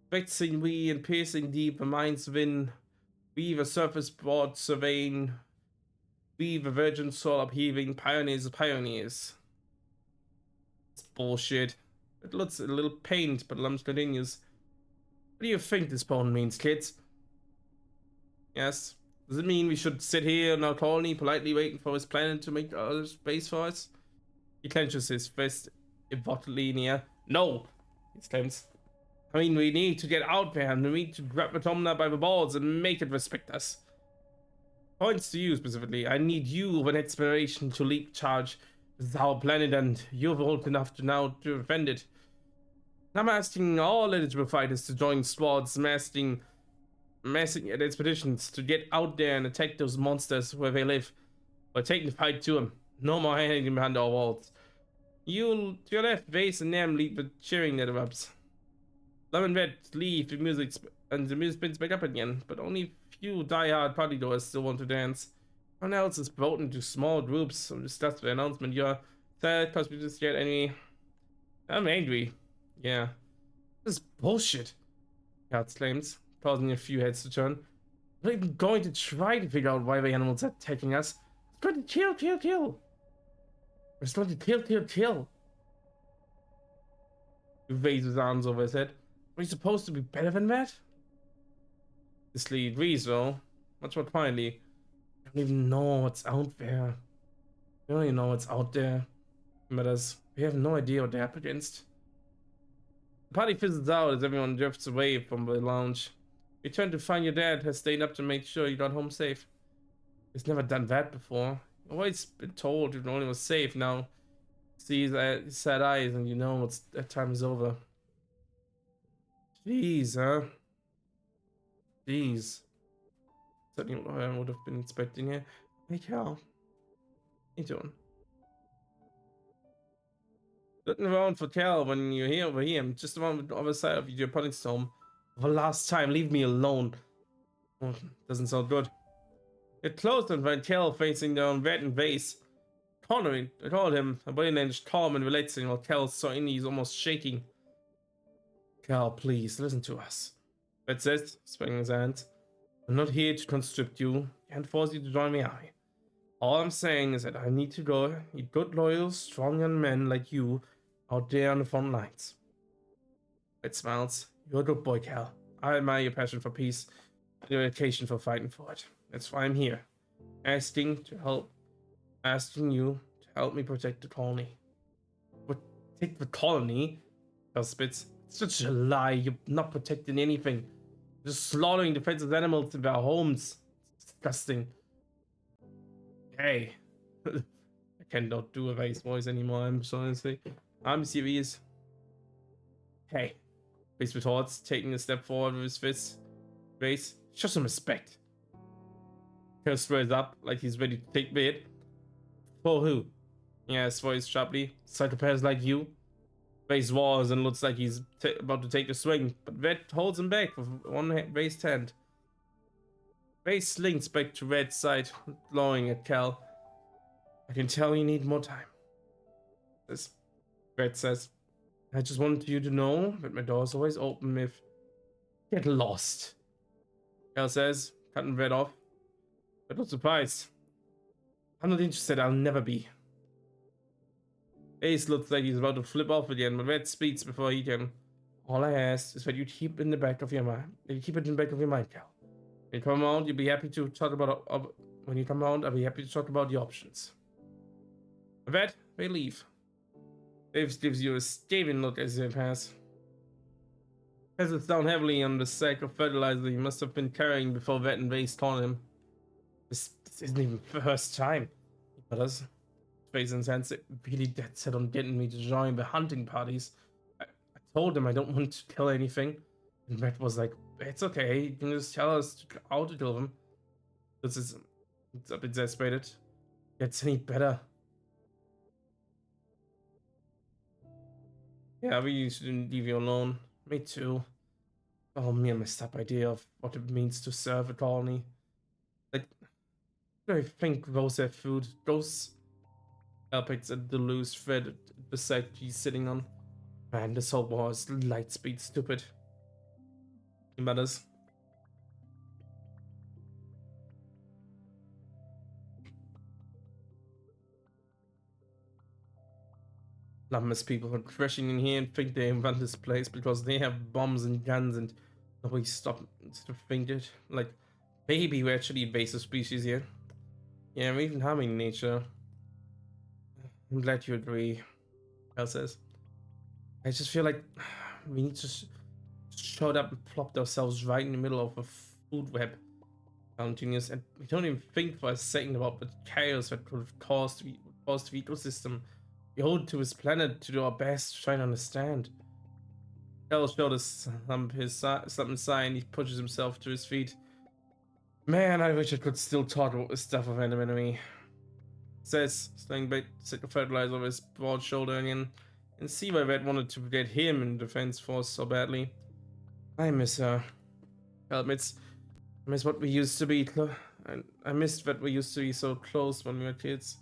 vexing we and piercing deep, the minds win, we the surface broad surveying, we the virgin soul upheaving, pioneers. It's bullshit. It looks a little pained, but Lums continues. What do you think this poem means, kids? Yes. Does it mean we should sit here in our colony, politely waiting for his planet to make other space for us? He clenches his fist impotently in the air. No! He exclaims. I mean, we need to get out there and we need to grab Automna by the balls and make it respect us. Points to you specifically. I need you with inspiration to lead charge with our planet, and you're old enough to now to defend it. I'm asking all eligible fighters to join squads, massing at expeditions to get out there and attack those monsters where they live. Or taking the fight to them. No more hiding behind our walls. You to your left, Vase and Nam lead the cheering that erupts. Lum and Red leave the music and the music spins back up again, but only few die-hard party goers still want to dance. Everyone else is broken into small groups to discuss the announcement. You're sad because we just get any. I'm angry. Yeah. This is bullshit, Cal exclaims, causing a few heads to turn. We're not even going to try to figure out why the animals are attacking us. It's going to kill. It's going to kill. He raises his arms over his head. Are we supposed to be better than that? This lead agrees, though. Much more quietly. I don't even know what's out there. We don't even know what's out there. Matters. We have no idea what they're up against. The party fizzles out as everyone drifts away from the lounge. Return to find your dad has stayed up to make sure you got home safe. He's never done that before. You've always been told you only was safe. Now, see his sad eyes and you know that time is over. Jeez, huh? Jeez. Certainly what I would have been expecting here. Hey, Cal. How you doing? Looking around for Cal when you're here over here. I'm just around the other side of your pudding storm. For the last time, leave me alone. Oh, doesn't sound good. Get close and find Cal facing down Red and Vase. I called him. A body language calm and relaxing while Cal saw in he's almost shaking. Cal, please, listen to us. That's it, swinging his hands. I'm not here to conscript you. Can't force you to join the army. All I'm saying is that I need good, loyal, strong young men like you out there on the front lines. Red smiles. You're a good boy, Cal. I admire your passion for peace and your dedication for fighting for it. That's why I'm here. Asking you to help me protect the colony. Protect the colony? Cal spits. It's such a lie. You're not protecting anything. You're just slaughtering defenseless animals in their homes. It's disgusting. Hey. I cannot do a Vase voice anymore, I'm honestly. I'm serious. Hey. Vase retorts, taking a step forward with his fist. Vase, Show some respect. Kel squares up like he's ready to take bait. For who? He asks voice sharply. Psychopaths like you? Face walls and looks like he's about to take a swing, but Red holds him back with one raised hand. Face slinks back to Red's side, glowing at Cal. I can tell you need more time. Red says, I just wanted you to know that my door's always open if you get lost. Cal says, cutting Red off. But not surprised. I'm not interested, I'll never be. Ace looks like he's about to flip off again, but Red speaks before he can. All I ask is that you keep it in the back of your mind. You keep it in the back of your mind, Cal. When you come around, you'll be happy to talk about. When you come around, I'll be happy to talk about the options. With that, they leave. Dave gives you a scathing look as they pass. Passes down heavily on the sack of fertilizer he must have been carrying before Vet and Vase taunted him. This isn't even the first time. He mutters. Face and hands really dead set on getting me to join the hunting parties. I told him I don't want to kill anything. And Red was like, it's okay, you can just tell us how to kill them. It's a bit exasperated. Gets any better. Yeah, we shouldn't leave you alone. Me too. Oh, me a messed up idea of what it means to serve a colony. Like, I think those have food. Those picks at the loose thread the side he's sitting on. Man, this whole war is light speed stupid. He mutters. Numbers people are crashing in here and think they run this place because they have bombs and guns and nobody stopped to think it. Like, maybe we're actually invasive species here. Yeah, we're even harming nature. I'm glad you agree, Cal says. I just feel like we need to showed up and plopped ourselves right in the middle of a food web. Continues, and we don't even think for a second about the chaos that could have caused the ecosystem. We owe it to his planet to do our best to try and understand. Cal showed us something sign. He pushes himself to his feet. Man, I wish I could still talk about this stuff of enemy. Says, slinging back the fertilizer over his broad shoulder again, and see why Red wanted to get him in the defense force so badly. I miss her. Cal admits, I miss what we used to be. I missed that we used to be so close when we were kids.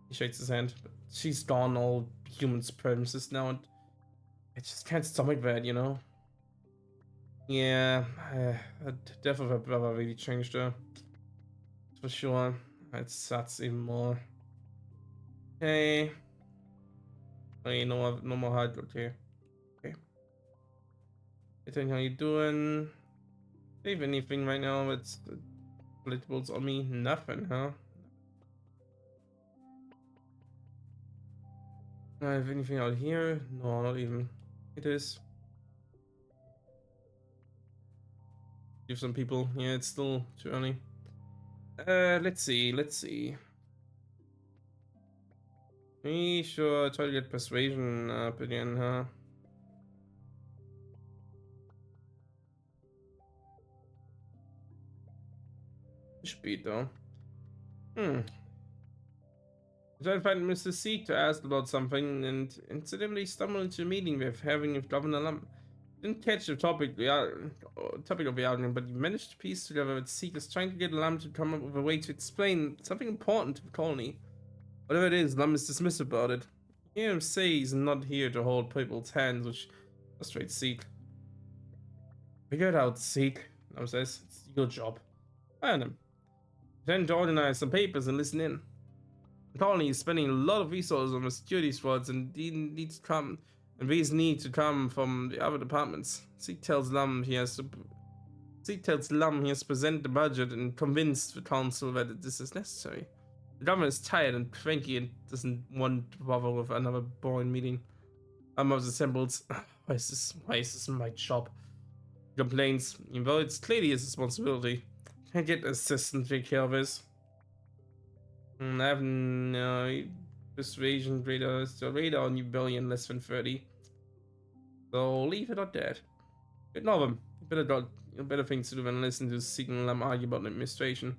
He shakes his hand, but she's gone all human supremacist now, and I just can't stomach that, you know? Yeah, the death of her brother really changed her. For sure. It sucks even more. Hey. Hey, no more hard look here. Okay. Hey, how you doing? Do you have anything right now that's collectibles on me? Nothing, huh? Do I have anything out here? No, not even. It is. Give some people. Yeah, it's still too early. Let's see. We sure try to get persuasion up again, huh? Speed though. I find Mr. Seek to ask about something and incidentally stumbled into a meeting we're having with Governor Lump. Didn't catch the topic of the argument, but you managed to piece together that Seek is trying to get Lump to come up with a way to explain something important to the colony. Whatever it is, Lump is dismissive about it. You hear him say he's not here to hold people's hands, which frustrates Seek. Figure it out, Seek, Lump says. It's your job. Find him. Pretend to organize some papers and listen in. The colony is spending a lot of resources on the security squads, and these need to come from the other departments. Zeke tells Lum he has to present the budget and convince the council that this is necessary. The government is tired and cranky and doesn't want to bother with another boring meeting. Was assembled. Why is this my job? He complains, even though it's clearly his responsibility. Can I get an assistant to take care of this? I have no persuasion radar on you billion less than 30. So leave it at that. Ignore them. better things to do than listen to Signal argue about the administration.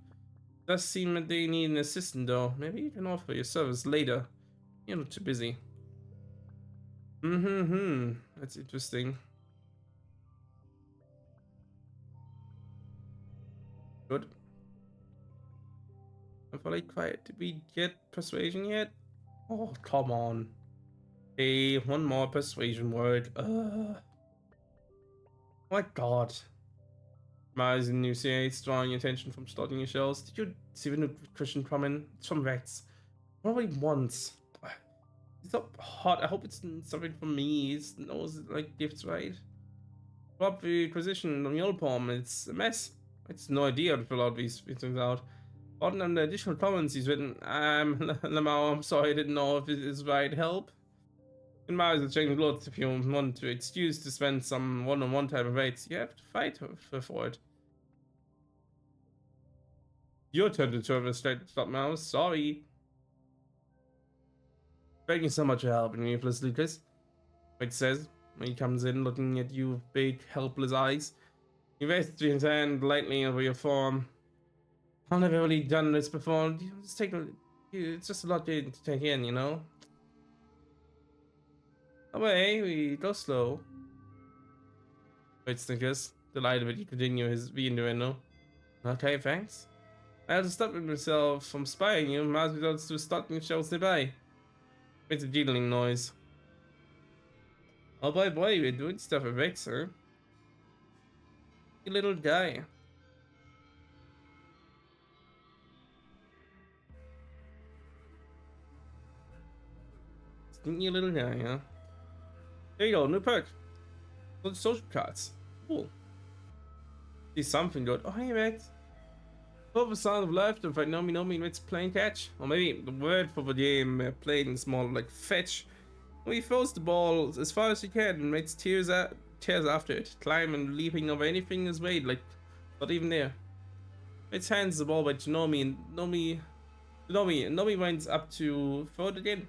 Does seem that they need an assistant though. Maybe you can offer your service later. You're not too busy. That's interesting. Good. I'm fully quiet. Did we get persuasion yet? Oh, come on. Hey, one more persuasion word. My god. Mars in New States drawing attention from starting your shells. Did you see the new Christian comment? It's from Rex. Probably once. It's not hot. I hope it's something from me. It's knows like gifts, right? Drop the acquisition on your palm. It's a mess. It's no idea to fill out these things out. Button on the additional comments he's written. Lamau, I'm sorry, I didn't know if it is right. Help. In Mars is checking lots if you want to excuse to spend some one-on-one type of rates. You have to fight for it. Your turn to serve a straight stop mouse. Sorry. Thank you so much for helping me, plus Lucas. Like says when he comes in looking at you with big, helpless eyes. He rests his hand lightly over your forearm. I've never really done this before. It's just a lot to take in, you know? Away, we go slow. Wait, Snickers. Delighted that you continue his innuendo. Okay, thanks. I had to stop myself from spying you. Might as well to starting shells nearby. It's a jingling noise. Oh boy, we're doing stuff at Rex, sir. You little guy. You little guy, huh? There you go, new perk. Social cards. Cool. See something good. Oh, hey, Rex. Love the sound of laughter. If I know me, it's playing catch. Or maybe the word for the game playing is more like fetch. When he throws the ball as far as he can and makes tears after it, climb and leaping over anything in his way, like not even there. It's hands the ball by Nomi, and Nomi winds up to throw it again.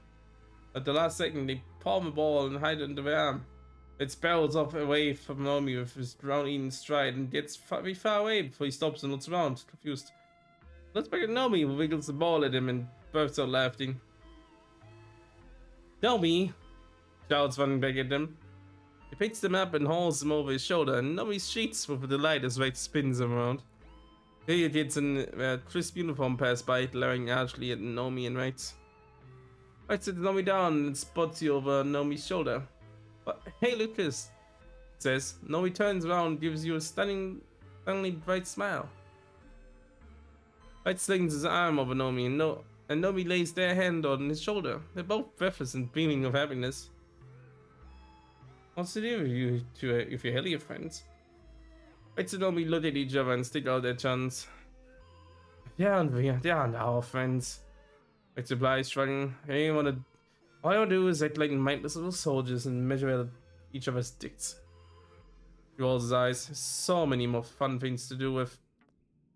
At the last second, they palm the ball and hide it under their arm. It barrels off away from Nomi with his ground-eaten stride and gets very far away before he stops and looks around, confused. Looks back at Nomi, who wiggles the ball at him and bursts out laughing. Nomi! Shouts, running back at them. He picks them up and hauls them over his shoulder, and Nomi shrieks with delight as Rex spins them around. Here kids in a crisp uniform pass by, glaring harshly at Nomi and Rex. Rex sits Nomi down and spots you over Nomi's shoulder. But hey, Lucas, says. Nomi turns around and gives you a stunningly bright smile. Rex slings his arm over Nomi and Nomi lays their hand on his shoulder. They're both breathless and beaming of happiness. What's to do with you two if you're hell your friends? Rex and Nomi look at each other and stick out their tongues. They aren't our friends. Rex replies, shrugging. All I want to do is act like mindless little soldiers and measure each other's dicks. He rolls his eyes. So many more fun things to do with.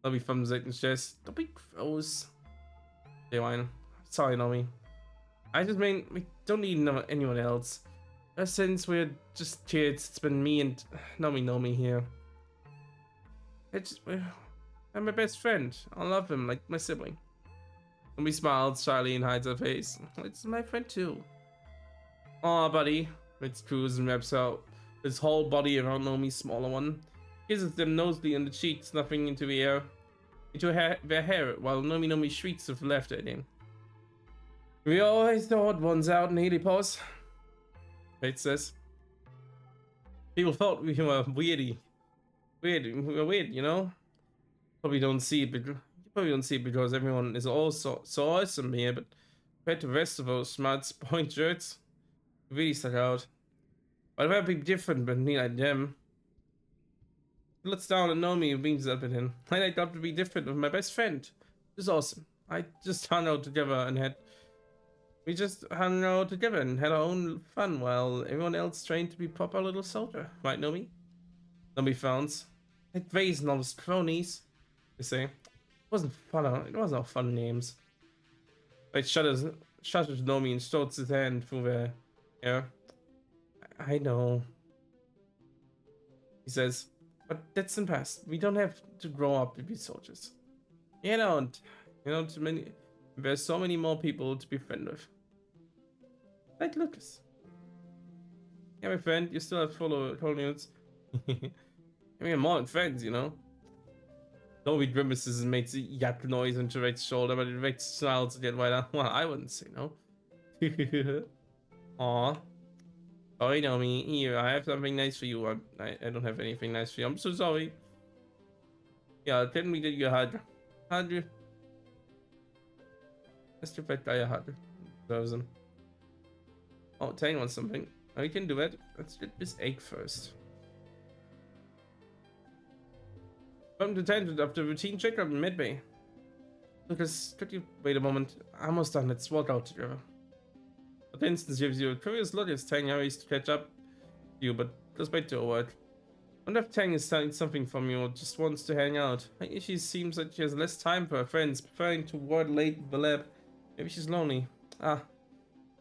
Nomi thumbs at his chest. Don't be gross. They whine. Sorry, Nomi. I just mean, we don't need anyone else. Since we're just kids, it's been me and Nomi here. I'm my best friend. I love him like my sibling. Nomi smiles shyly and hides her face. It's my friend too. Aw, buddy. Rex coos and wraps out his whole body around Nomi's smaller one. Kisses them nosily on the cheek, snuffing into their hair, while Nomi shrieks with laughter at him. We always the odd ones out in Helipos, Rex says. People thought we were weird, you know? Probably don't see it because everyone is all so awesome here, but compared to the rest of those smart point shirts, really stuck out. I'd rather be different, but me like them. He looks down at Nomi and beams up at him. I got to be different with my best friend. It's awesome. We just hung out together and had our own fun while everyone else trained to be proper little soldier. Right, Nomi? Nomi frowns. Like Vase and all those cronies, they say. It wasn't all fun names. Like shudders Nomi and strokes his hand through their hair. I know. He says, But that's in the past. We don't have to grow up to be soldiers. You don't. Too many. There's so many more people to be friends with. Like Lucas. Yeah, my friend, you still have follow units. I mean, more than friends, Nobody grimaces and makes a yak noise into Rex's shoulder, but Rex smiles again right now. Well, I wouldn't say no. Aw. Sorry, Naomi. Here, I have something nice for you. I don't have anything nice for you. I'm so sorry. Yeah, tell me that you had. Had you? Let's give that guy a hug. Loves him. Oh, Tang wants something. Oh, you can do it. Let's get this egg first. Welcome to tangent after routine checkup in midway. Lucas, could you wait a moment? Almost done. Let's walk out together. For instance, gives you a curious look as Tang hurries to catch up to you, but just wait to a word. I wonder if Tang is starting something from you or just wants to hang out. Maybe she seems like she has less time for her friends, preferring to ward late in the lab. Maybe she's lonely. Ah,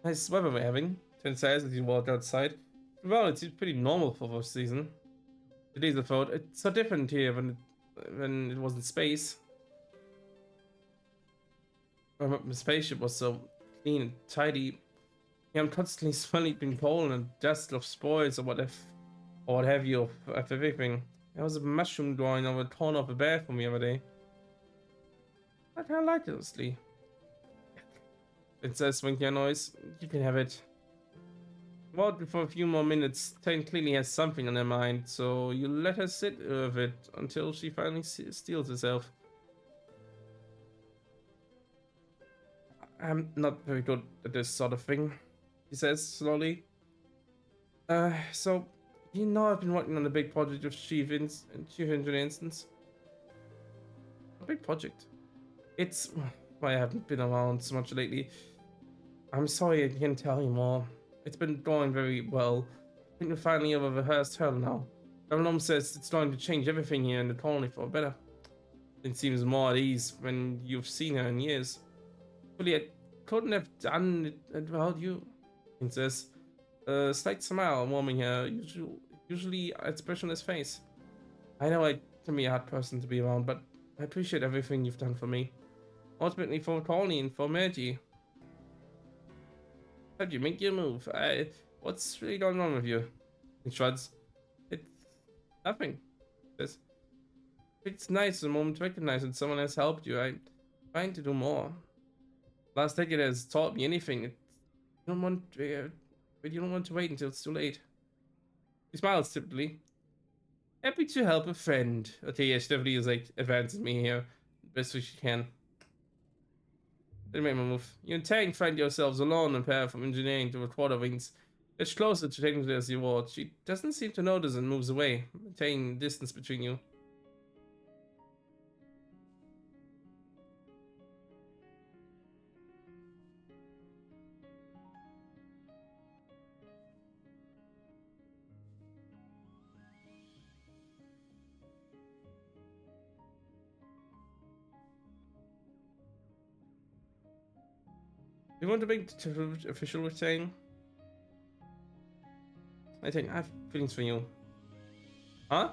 nice weather we're having. Ten says as you walk outside. Well, it seems pretty normal for the season. Today's a thought. It's so different here when it was in space. The spaceship was so clean and tidy. Yeah, I'm constantly smelling pollen and dust of spoils or what have you of everything. There was a mushroom growing over the corner of the bathroom the other day. I kinda like it, honestly. It says winking a noise. You can have it. Walked for a few more minutes. Tane clearly has something on her mind, so you let her sit with it until she finally steals herself. I'm not very good at this sort of thing, he says slowly. So, I've been working on a big project of Chief Engineer Instance. A big project. It's why I haven't been around so much lately. I'm sorry I can't tell you more. It's been going very well. I think we're finally over the first hurdle now. Gnome says it's going to change everything here in the colony for better. It seems more at ease when you've seen her in years. Really, I couldn't have done it without you. It says, a slight smile warming her usually expressionless face. I know I can be a hard person to be around, but I appreciate everything you've done for me. Ultimately for the colony and for Mergy. How'd you make your move? What's really going on with you? He shrugs. It's nothing. Says, it's nice the moment to recognize that someone has helped you. I'm trying to do more. Last decade has taught me anything. But you don't want to wait until it's too late. He smiles typically. Happy to help a friend. Okay, yeah, she definitely is like advancing me here. Best way she can. Didn't make my move. You and Tang find yourselves alone and pair from engineering to the quarter wings. It's closer to Tang as you walk. She doesn't seem to notice and moves away, maintaining distance between you. You want to make the official with Tang? I think I have feelings for you. Huh?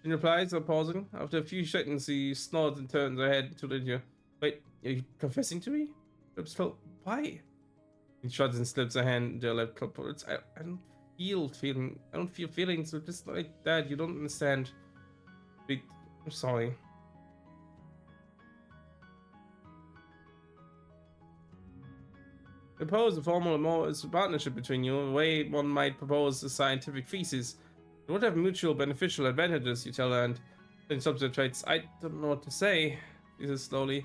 In replies or pausing. After a few seconds, he snorts and turns her head to Lydia. Wait, are you confessing to me? Lips felt. Why? He shrugs and slips a hand into her left cup. I don't I don't feel feelings. So just like that. You don't understand. I'm sorry. Propose a formal partnership between you, the way one might propose a scientific thesis. It would have mutual beneficial advantages, you tell her, and then subject traits. I don't know what to say, he says slowly.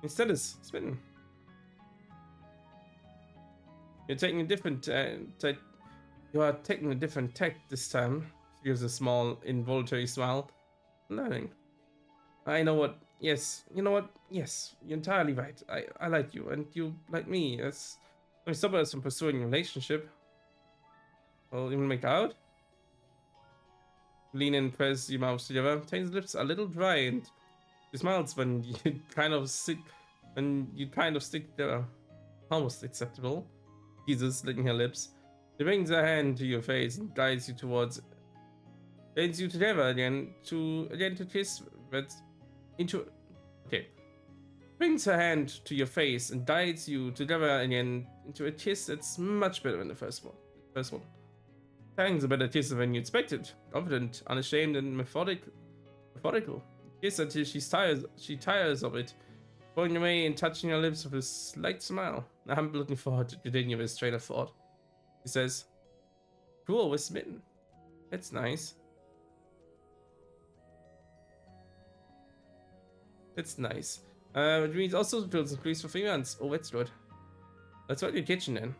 Instead is smitten. You're taking a different you are taking a different tack this time. She gives a small involuntary smile. Learning. I know what. Yes, you know what? Yes, you're entirely right. I like you, and you like me. As I mean, stop us from pursuing a relationship. Well, even make out. Lean in, press your mouths together. Tane's lips are a little dry, and she smiles when you kind of stick together. Almost acceptable. Jesus licking her lips. She brings her hand to your face and guides you towards Leads you together again to kiss, but into okay. Brings her hand to your face and guides you together again into a kiss that's much better than the first one. Tang's a better kiss than you expected. Confident, unashamed, and methodical. Kiss until she tires of it, going away and touching her lips with a slight smile. I'm looking forward to continuing this train of thought. He says, "Cool, we're smitten. That's nice. That's nice. Which means also builds increase for 3 months. Oh, that's good. Let's go to your kitchen then.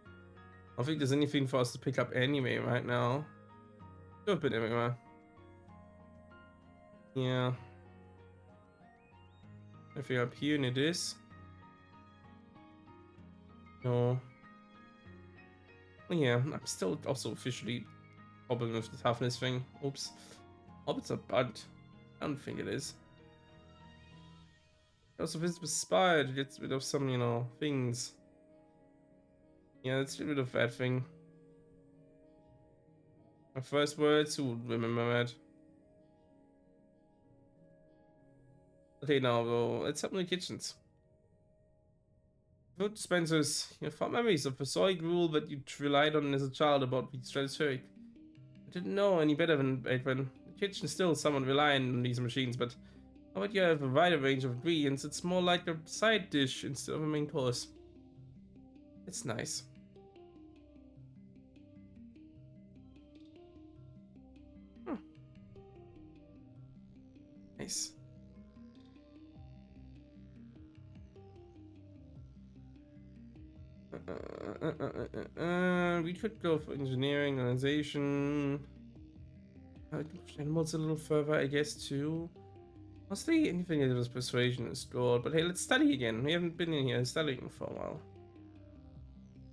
I don't think there's anything for us to pick up anyway right now. Go a bit everywhere. Yeah. Anything up here near this? No. Well, yeah, I'm still also officially problem with the toughness thing. Oops. Hope it's a bug. I don't think it is. Also, this was inspired, gets rid of some, you know, things. Yeah, let's get rid of that thing. My first words, who would remember that? Okay, now though, let's open the kitchens. Food dispensers, your fond memories of the soy gruel that you relied on as a child about being stratospheric. I didn't know any better than back then. The kitchen still somewhat reliant on these machines, but how about you have a wider range of ingredients? It's more like a side dish instead of a main course. It's nice. Nice. We could go for engineering, organization. Animals a little further, I guess, too. Mostly anything that was persuasion is good. But hey, let's study again. We haven't been in here studying for a while.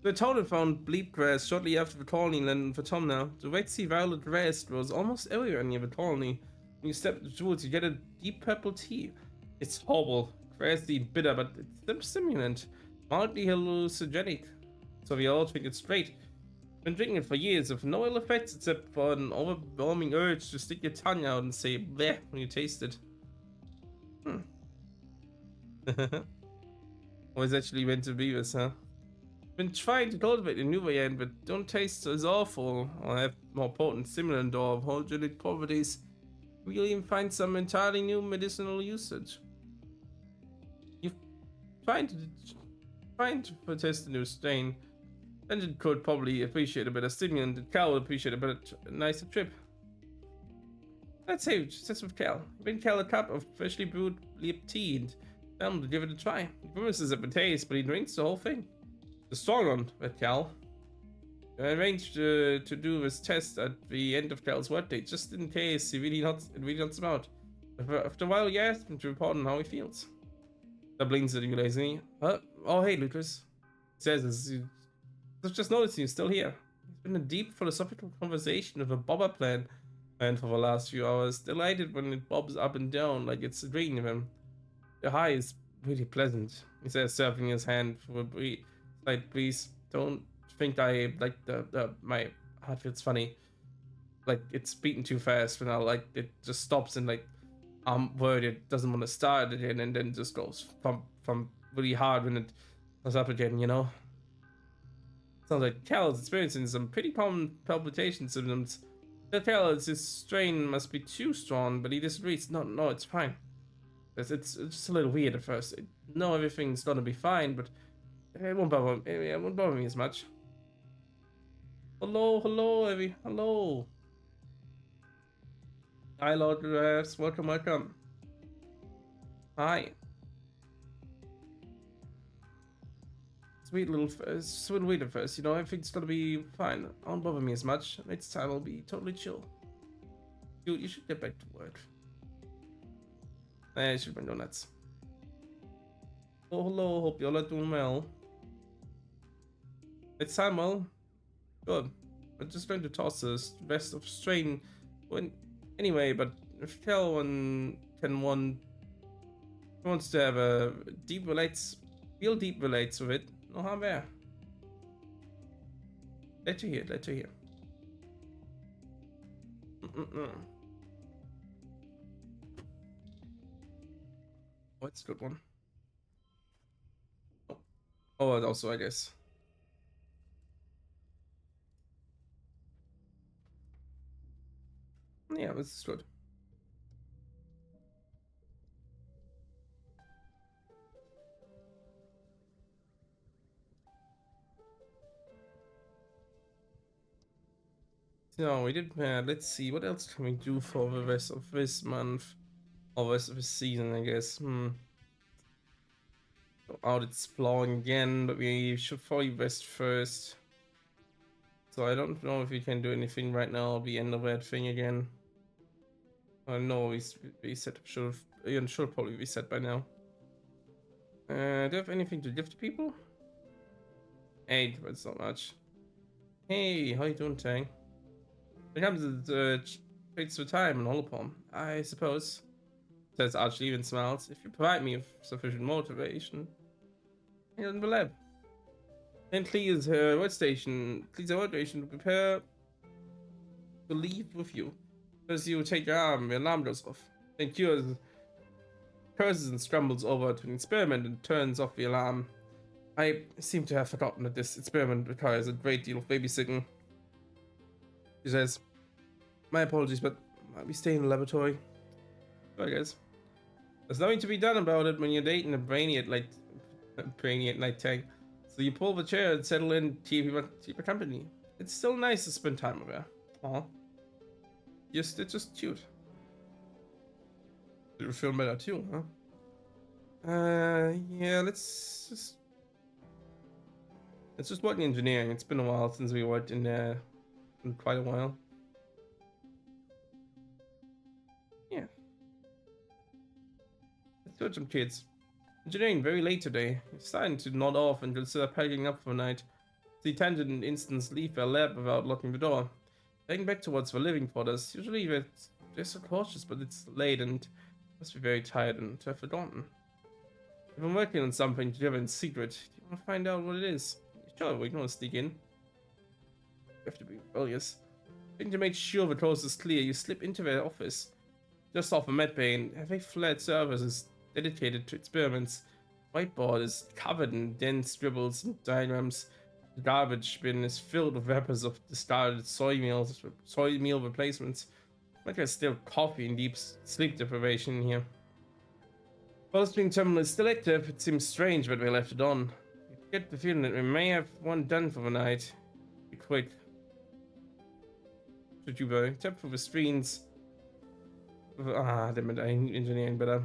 The totem found bleep grass shortly after the colony landed for Tom now. The waxy violet grass grows almost everywhere near the colony. When you step towards, you get a deep purple tea. It's horrible, grassy, bitter, but it's stimulant, mildly hallucinogenic. So we all think it's great. Been drinking it for years with no ill effects except for an overwhelming urge to stick your tongue out and say bleh when you taste it. Was actually meant to be this, huh? Been trying to cultivate a new variant, but don't taste as awful or have more potent stimulant or halogenic properties. We'll even find some entirely new medicinal usage. You're trying to test a new strain. Benjamin could probably appreciate a better stimulant, and Cal would appreciate a better, nicer trip. Let's say just with Cal. Bring Cal a cup of freshly brewed leap tea and tell him to give it a try. He promises a good taste, but he drinks the whole thing. The strong one, with Cal. I arranged to do this test at the end of Cal's workday, just in case he really not smart. After a while, you asked him to report on how he feels. That blinks at you lazily. Oh, hey, Lucas. He says as he just noticed you're still here. He's been in a deep philosophical conversation with a bobber plan and for the last few hours. Delighted when it bobs up and down like it's agreeing with him. The high is really pleasant, he says, surfing his hand for a slight breeze. Don't think I like my heart feels funny. Like it's beating too fast when I like it just stops and like I'm worried it doesn't want to start again and then just goes from really hard when it goes up again, you know? Sounds like Cal is experiencing some pretty common palpitation symptoms. The Cal, his strain must be too strong, but he disagrees. No, it's fine. It's just a little weird at first. No, everything's gonna be fine, but it won't bother me as much. Hello, hello. Hi, Lord Giraffes. Welcome. Hi. Sweet wait at first, you know, everything's gonna be fine. It won't bother me as much. Next time I'll be totally chill. Dude, you should get back to work. I should bring donuts. Oh, hello, hope y'all are doing well. It's time, well. Good. I'm just going to toss the rest of strain when anyway, but if Cal wants to have a real deep relates with it, no harm there. Let you hear. What's a good one? Oh, oh, also, I guess. Yeah, this is good. So we did. Let's see, what else can we do for the rest of this month or rest of the season? I guess. Go out exploring again, but we should probably rest first. So I don't know if we can do anything right now. The end of that thing again. I know we set should Ian should probably be set by now. Do you have anything to give to people? 8, but it's not much. Hey, how you doing, Tang? Here comes the takes the time and all upon, I suppose. Says Archie and smiles. If you provide me with sufficient motivation. In the lab. Then please what station? Please what station to prepare to leave with you. As you take your arm, the alarm goes off. Then curses and scrambles over to an experiment and turns off the alarm. I seem to have forgotten that this experiment requires a great deal of babysitting. She says, my apologies, but I'll be staying in the laboratory. So I guess. There's nothing to be done about it when you're dating a brainy at night tank. So you pull the chair and settle in, keep her company. It's still nice to spend time with her. Aw. It's just cute. It'll feel better too, huh? Yeah, let's just work in engineering. It's been a while since we worked in there. Quite a while. Yeah. Let's do it, some kids. Engineering very late today. It's starting to nod off and consider packing up for the night. The tangent instance leave their lab without locking the door. Heading back towards the living quarters. Usually they're so cautious, but it's late and must be very tired and to have forgotten. We've been working on something together in secret. Do you want to find out what it is? Sure, we can all sneak in. You have to be rebellious. To make sure the coast is clear, you slip into their office. Just off a med bay, and a flat surface is dedicated to experiments. Whiteboard is covered in dense scribbles and diagrams. The garbage bin is filled with wrappers of discarded soy meal replacements. Like there's still coffee and deep sleep deprivation in here. Bolstering terminal is still active. It seems strange that we left it on. You get the feeling that we may have one done for the night. Be quick. Should you tap through the screens? Damn it, I need engineering better.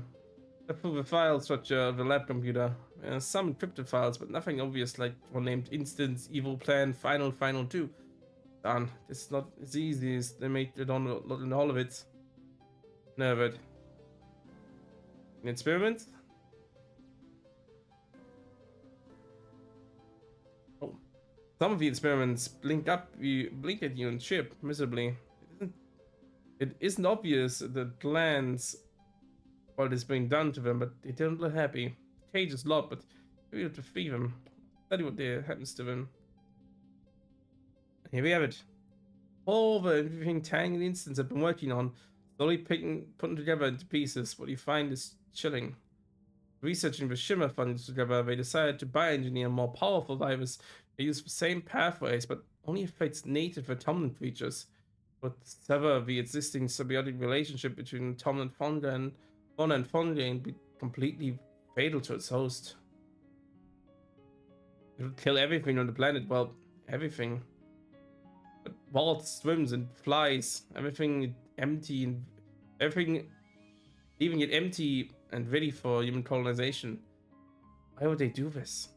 Tap through the file structure of the lab computer. Some encrypted files, but nothing obvious like one named Instance, Evil Plan, Final 2. Done. It's not as easy as they made it on all of it. Never. An experiment? Oh. Some of the experiments blink at you and chip miserably. It isn't obvious the glands what is being done to them, but they don't look happy. The cage is locked, but we have to free them. Study what happens to them. Here we have it. All the everything Tang and Instance have been working on, slowly putting together into pieces. What you find is chilling. Researching the Shimmer funds together, they decided to bioengineer more powerful virus. They use the same pathways, but only affects native Automlan creatures. Would sever the existing symbiotic relationship between Tom and Fonda and be completely fatal to its host. It would kill everything on the planet. Well, everything. But waltz, swims, and flies. Everything empty and everything, leaving it empty and ready for human colonization. Why would they do this?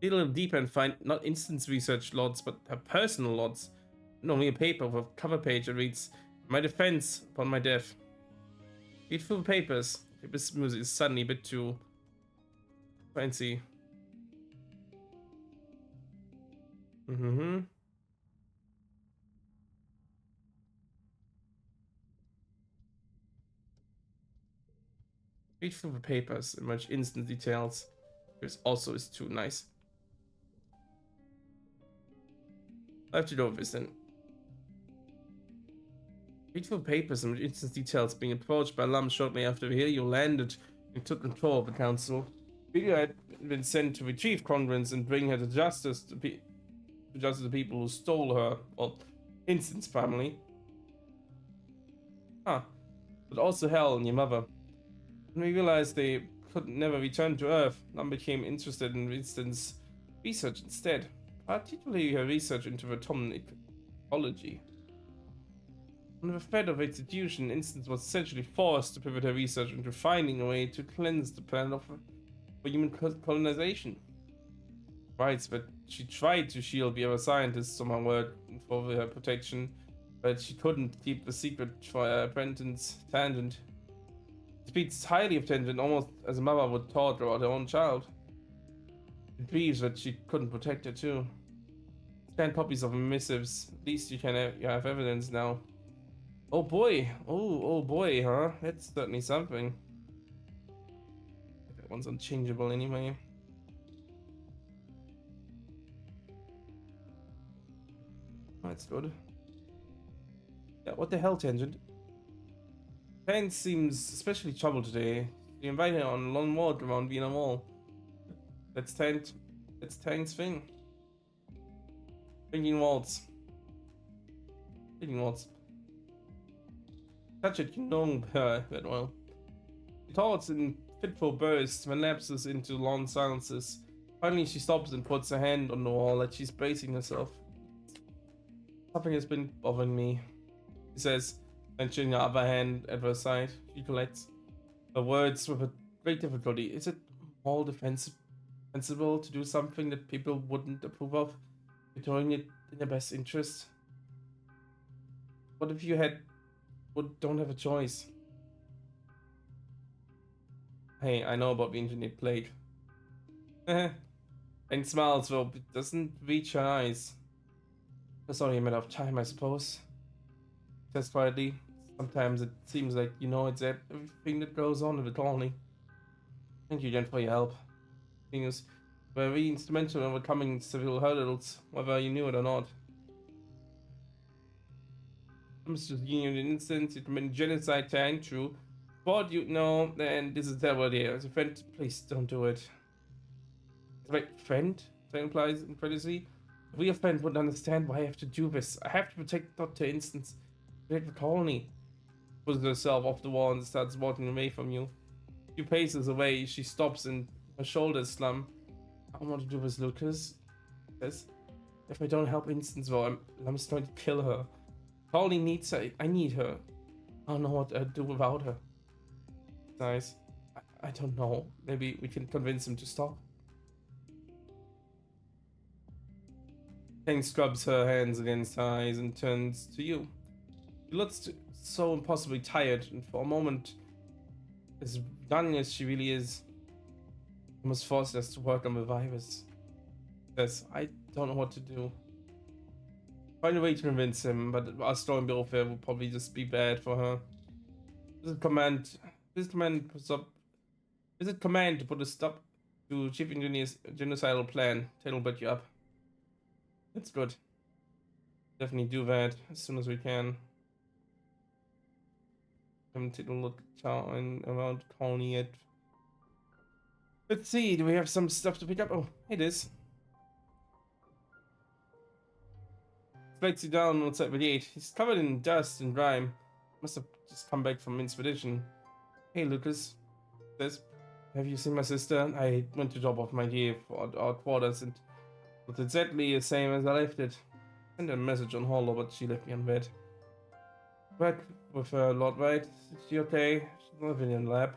Dig a little deeper and find not instance research logs, but her personal logs. Only a paper with a cover page that reads, "My defense upon my death." Read through the papers. This music is suddenly a bit too fancy. Read through the papers and much instant details. This also is too nice. I have to go with this then. Beautiful papers and instance details being approached by Lam shortly after Helio landed and took control of the council. Helio had been sent to retrieve Congress and bring her to justice to justice the people who stole her, well, Instance family. Huh. But also Hell and your mother. When we realized they could never return to Earth, Lam became interested in Instance research instead, particularly her research into atomic ecology. Under the threat of execution, Instance was essentially forced to pivot her research into finding a way to cleanse the planet for human colonization. Writes that she tried to shield the other scientists from her work for her protection, but she couldn't keep the secret for her apprentice Tangent. She speaks highly of Tangent, almost as a mother would talk about her own child. It grieves that she couldn't protect her too. Scanned copies of missives. At least you have evidence now. Oh boy. Oh boy, huh? That's certainly something. That one's unchangeable anyway. Oh, that's good. Yeah, what the hell, Tangent? Pan seems especially troubled today. You invited her on a long walk around Vienna Mall. That's Tang's thing. Thinking waltz. Thinking waltz. Touch it, you know her that well. She talks in fitful bursts, then lapses into long silences. Finally, she stops and puts her hand on the wall like she's bracing herself. Something has been bothering me, she says, clenching her other hand at her side. She collects her words with a great difficulty. Is it more defensible to do something that people wouldn't approve of? You're doing it in their best interest? What if you don't have a choice? Hey, I know about the internet plague. And smiles, though, but doesn't reach her eyes. It's only a matter of time, I suppose. Says quietly. Sometimes it seems like you know it's everything that goes on in the colony. Thank you, Jen, for your help. Things were very instrumental in overcoming several hurdles, whether you knew it or not. Mr. Union instance, it meant genocide to Andrew. But you know, and this is terrible idea. As a friend, please don't do it. Wait, friend? That implies incredibly. A real friend would understand why I have to do this. I have to protect Dr. Instance. Protect the colony. Pulls herself off the wall and starts walking away from you. A few paces away, she stops and her shoulders slump. I don't want to do this, Lucas. Yes. If I don't help Instance, well, I'm just going to kill her. Colony needs her. I need her. I don't know what I'd do without her. Nice. I don't know. Maybe we can convince him to stop. Kang scrubs her hands against her eyes and turns to you. She looks so impossibly tired, and for a moment, as young as she really is, almost forced us to work on the virus. Says, I don't know what to do. Find a way to convince him, but us throwing Bill Fair will probably just be bad for her. Visit command to put a stop to Chief Engineer's genocidal plan. Taylor will bet you up. That's good. Definitely do that as soon as we can. Haven't taken a look around colony yet. Let's see, do we have some stuff to pick up? Oh, it is. Slides you down outside the gate. He's covered in dust and grime. Must have just come back from expedition. Hey, Lucas. Says, have you seen my sister? I went to drop off my gear for our quarters and it's exactly the same as I left it. Sent her a message on Holo, but she left me on bed. Back with her a lot, right? Is she okay? She's not living in the lab.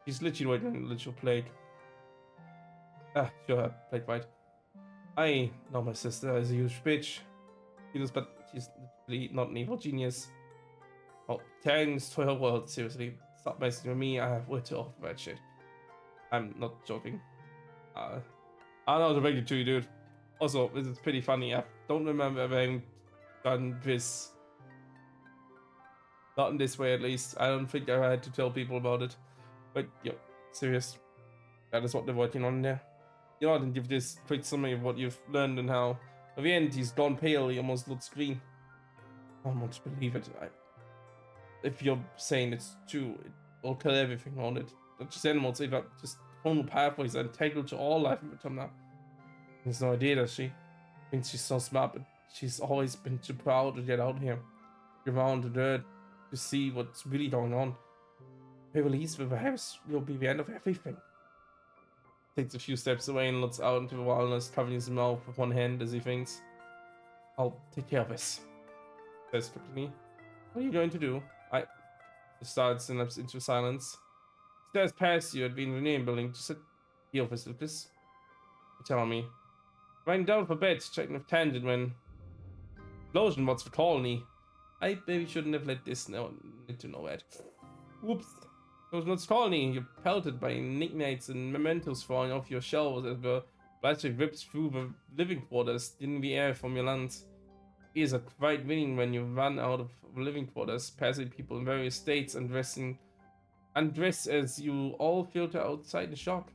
She's literally waiting in the literal plague. Ah, sure, plague right. I know my sister is a huge bitch. But she's literally not an evil genius. Oh, thanks to her world, seriously. Stop messing with me, we're too old for that shit. I'm not joking. I don't know what to bring it to you, dude. Also, this is pretty funny. I don't remember ever having done this. Not in this way, at least. I don't think I had to tell people about it. But, yo, serious. That is what they're working on there. You know, I didn't give this quick summary of what you've learned and how. At the end, he's gone pale, he almost looks green. I won't believe it. If you're saying it's true, it'll kill everything on it. Not just animals, even just hormonal pathways are integral to all life in Autumna. There's no idea that she thinks she's so smart, but she's always been too proud to get out here, around the dirt, to see what's really going on. If we release the virus, will be the end of everything. Takes a few steps away and looks out into the wilderness, covering his mouth with one hand as he thinks, I'll take care of this, says quickly. What are you going to do? Starts and lapses into silence. Stares past you at the engineering building. Just sit here, Office Lucas. Tell me. Lying down for bed, checking with Tangent when explosion what's the colony. I maybe shouldn't have let this need to know that. Whoops. Explosion what's colony. You're pelted by knickknacks and mementos falling off your shelves as the plastic rips through the living quarters, in the air from your lungs. Ears are quite ringing when you run out of living quarters, passing people in various states and undress as you all filter outside the shop.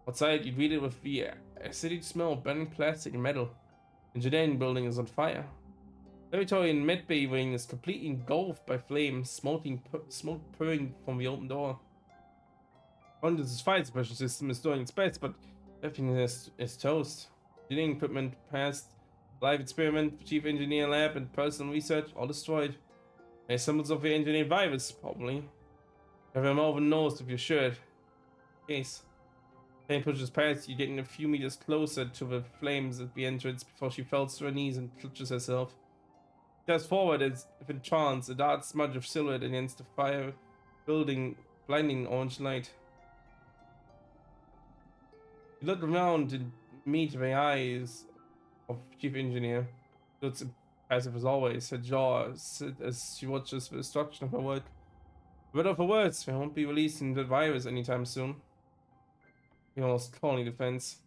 Outside, you greet it with the acidic smell of burning plastic and metal. The engineering building is on fire. Laboratory and medbay wing is completely engulfed by flames, smoke pouring from the open door. Congress's fire suppression system is doing its best, but everything is toast. Engineering equipment passed, live experiment, chief engineer lab, and personal research all destroyed. There's symbols of the engineered virus, probably. Everyone over knows if you're sure. Case. Payne pushes past you, getting a few meters closer to the flames at the entrance before she falls to her knees and clutches herself. Steps forward as if in trance, a dark smudge of silhouette against the fire building, blinding orange light. You look around and meet the eyes of Chief Engineer. Looks impassive as always, her jaw set as she watches the destruction of her work. But of her words, they won't be releasing the virus anytime soon. The almost colony defense.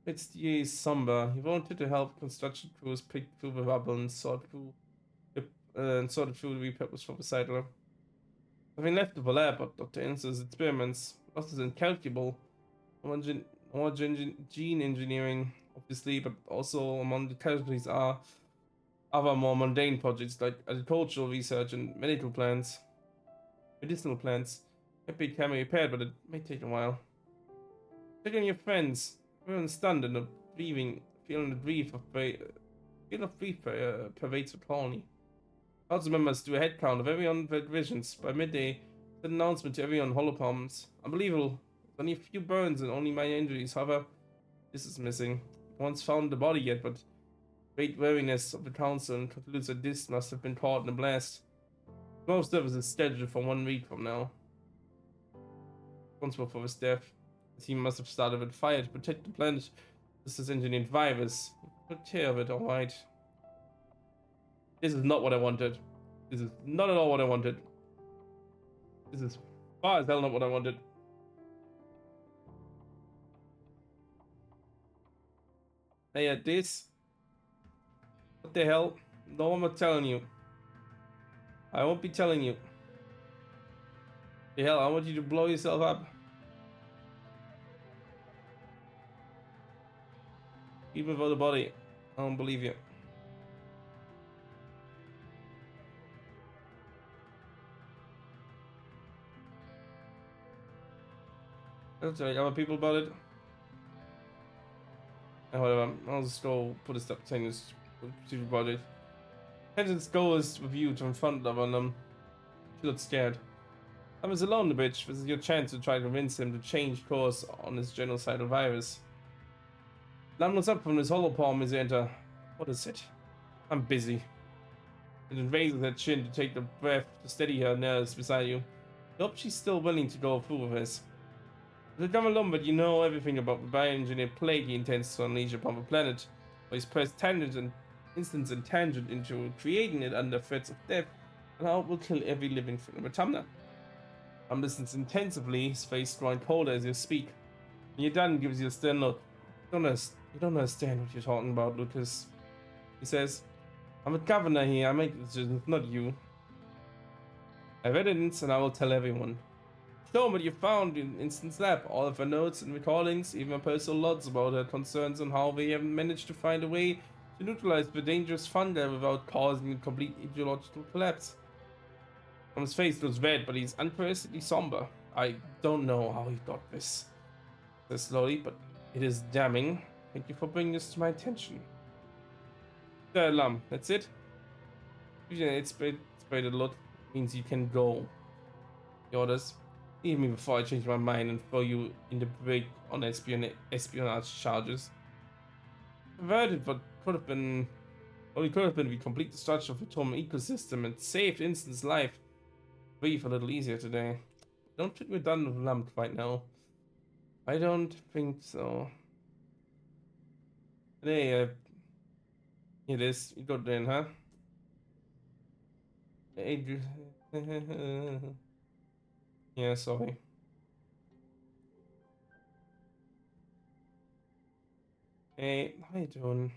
It's the somber. He wanted to help construction crews pick through the rubble and sort through the repurpose for the settler. Having left the lab, but Dr. Enser's experiments, losses incalculable. More gene engineering, obviously, but also among the casualties are other more mundane projects like agricultural research and medicinal plants. It can be repaired, but it may take a while. Check on your friends. Everyone's stunned and feeling the grief pervades the colony. Council members do a head count of everyone with visions. By midday, an announcement to everyone holopalms. Unbelievable. Only a few burns and only minor injuries. However, this is missing. No one's found the body yet, but great wariness of the council concludes that this must have been caught in a blast. Most of us is scheduled for 1 week from now. Responsible for his death. The team must have started with fire to protect the planet. This is engineered virus. Took care of it, alright. This is not what I wanted. This is not at all what I wanted. This is far as hell not what I wanted. Hey, this. What the hell? No, I'm not telling you. I won't be telling you. The hell, I want you to blow yourself up. Even for the body. I don't believe you. I'll tell other people about it. Whatever, I'll just go put a step saying this stupid project. Tangent's goal is with you to confront them and she looks scared. I was alone the bitch. This is your chance to try to convince him to change course on his genocidal virus. Lam looks up from his hollow palm as you enter. What is it? I'm busy. And then raises her chin to take the breath to steady her nerves beside you. I hope she's still willing to go through with this. You come along, but you know everything about the bioengineered plague he intends to unleash upon the planet. Or he's pressed Tangent and Instance and Tangent into creating it under threats of death, and how it will kill every living thing in Autumna. Listens intensively, his face growing colder as you speak. When you're done, gives you a stern look. You don't understand what you're talking about, Lucas. He says, I'm a governor here, I make decisions, not you. I have evidence and I will tell everyone. Show me what you found in Instance Lab. All of her notes and recordings, even her personal logs about her concerns on how they have managed to find a way to neutralize the dangerous fungi without causing a complete ecological collapse. His face looks red, but he's uncharacteristically somber. I don't know how he got this, says slowly, but it is damning. Thank you for bringing this to my attention. That's it? Yeah, it's sprayed a lot. Means you can go. The orders. Leave me before I change my mind and throw you in the brig on espionage charges. Averted what could have been, the complete destruction of the Tom ecosystem and saved Instance life. Breathe a little easier today. Don't think we're done with Lump right now. I don't think so. Hey, here it is. You got in, huh? Adrian. Yeah, sorry. Hey, how you doing?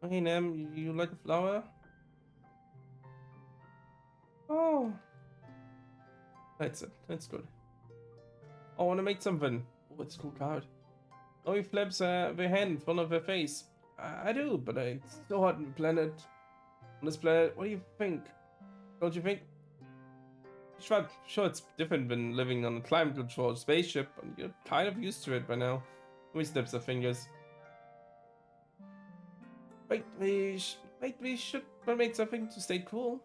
Hey, Nam, you like a flower? Oh, that's it. That's good. I want to make something. Oh, it's a cool card. Oh, he flaps their hand in front of her face. I do, but it's so hot on the planet. On this planet, what do you think? Don't you think? Sure, it's different than living on a climate-controlled spaceship, but you're kind of used to it by now. We snaps her fingers. Wait, we should make something to stay cool.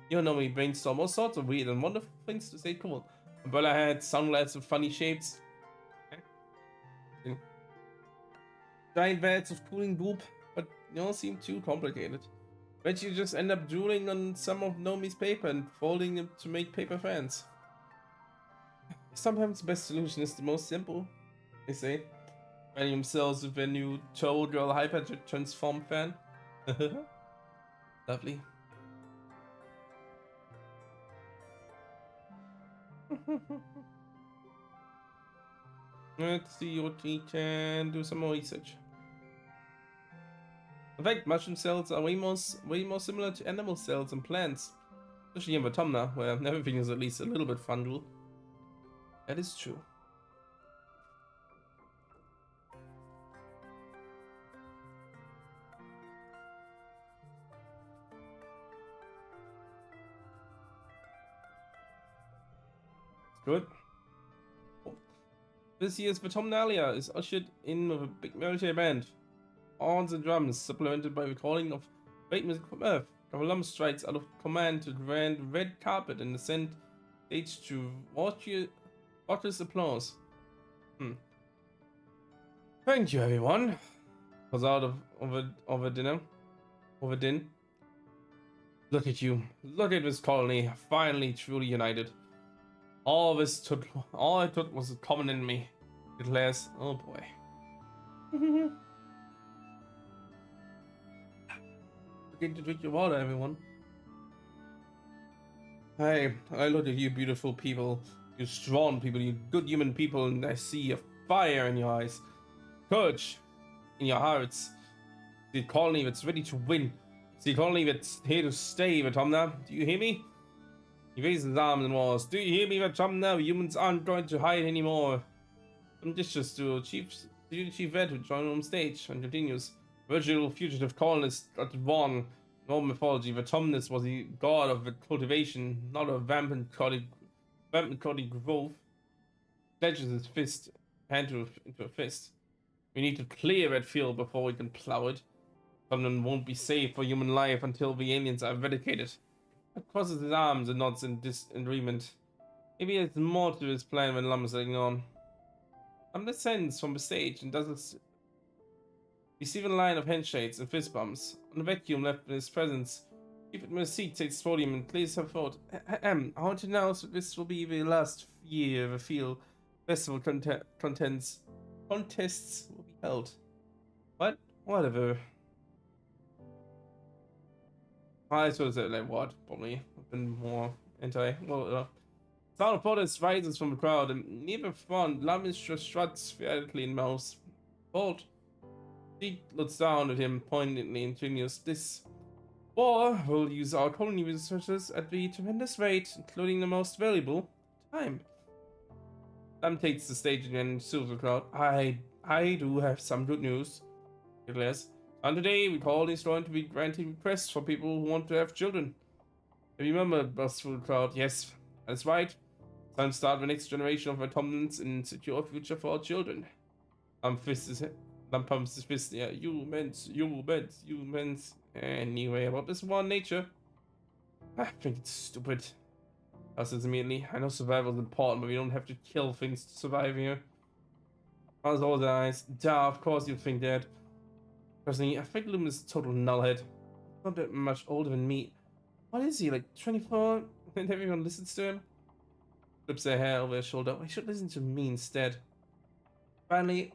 You know, we brainstorm all sorts of weird and wonderful things to stay cool. Umbrella hats, sunglasses with funny shapes. Giant vats of cooling goop, but you don't seem too complicated. Bet you just end up drooling on some of Nomi's paper and folding it to make paper fans. Sometimes the best solution is the most simple, they say. Finding themselves with their new Toe Girl Hyper Transform fan. Lovely. Let's see what we can do some more research. In fact, mushroom cells are way more similar to animal cells and plants. Especially in Vatomna, where everything is at least a little bit fungal. That is true. Good. This year's Vatomnalia is ushered in with a big military band. Horns and drums, supplemented by recording of great music from Earth. Kavalum strikes out of command to grand red carpet and ascend stage to watchers' applause. Thank you, everyone. Was out of a dinner. Over din. Look at you. Look at this colony. Finally truly united. All it took was a common enemy. Declares. Oh boy. Forget to drink your water, everyone. Hey, I look at you beautiful people. You strong people, you good human people, and I see a fire in your eyes. Courage in your hearts. The colony that's ready to win. The colony that's here to stay, Vatomna. Do you hear me? He raises his arms and roars. Do you hear me, Vatomna? Humans aren't going to hide anymore. Some gestures to Chief Red, who joined on stage and continues. Virtual fugitive colonists got wrong. In old mythology, Vatomnus was the god of cultivation, not a rampant growth. Clenches his fist, hand into a fist. We need to clear that field before we can plow it. Something won't be safe for human life until the aliens are eradicated. He crosses his arms and nods in disagreement. Maybe there's more to his plan when Lum is letting on. Lum descends from the stage and does receive a line of handshakes and fist bumps. On the vacuum left in his presence, Chief Administrator takes the podium and clears her throat. I want to announce that this will be the last year the field festival contests will be held. What? Whatever. I suppose that like what? Probably been more anti. Well, sound of protest rises from the crowd, and near the front, Lamish just struts theatrically in mouse. Bolt. She looks down at him poignantly and continues, "This war will use our colony resources at a tremendous rate, including the most valuable time." Sam takes the stage again and sues the crowd. I do have some good news, he declares. And today, we call is going to be granting requests for people who want to have children. Remember, burst through the crowd. Yes, that's right. Time to start the next generation of autonomous and secure future for our children. Pumps his fist. Yeah, humans. Anyway, about this one nature. I think it's stupid. I says immediately. I know survival is important, but we don't have to kill things to survive here. I was all the eyes. Duh, of course you think that. Personally, I think Loom is a total nullhead. Not that much older than me. What is he, like 24? And everyone listens to him? Flips their hair over his shoulder. I should listen to me instead. Finally,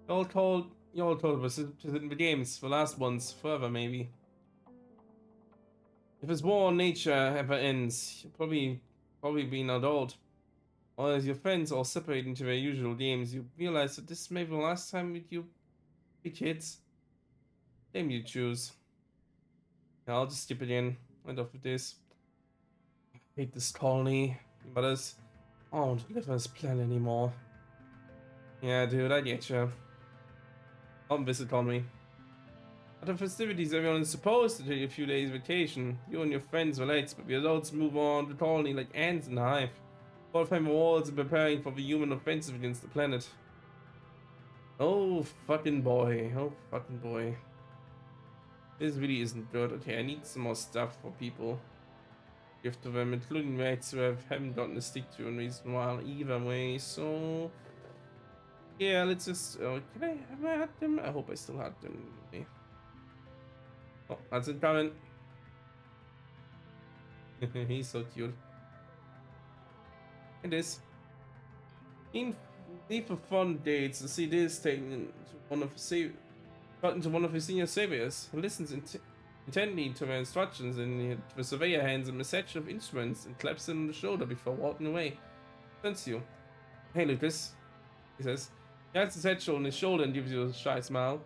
you all told us to sit in the games, the last ones, forever maybe. If this war on nature ever ends, you'll probably be not old. Or as your friends all separate into their usual games, you realize that this may be the last time with you be kids. Name you choose. Yeah, I'll just skip it in. End off with this. I hate this colony. But us, I won't live on this planet anymore. Yeah, dude, I get you. On this economy. At the festivities, everyone is supposed to take a few days vacation. You and your friends relax, but the adults move on to the colony like ants in a hive. Fortifying walls and preparing for the human offensive against the planet. Oh fucking boy. Oh fucking boy. This really isn't good. Okay, I need some more stuff for people. Give to them, including mates who haven't gotten a stick to in recent while either way, so... Yeah, let's just... have I had them? I hope I still had them. Oh, that's incoming. He's so cute. It is. Need for fun dates to see this taken to one of his senior saviors, who listens intently to their instructions, and the surveyor hands him a section of instruments and claps him on the shoulder before walking away. Turns to you. "Hey Lucas," he says. He hands his head on his shoulder and gives you a shy smile.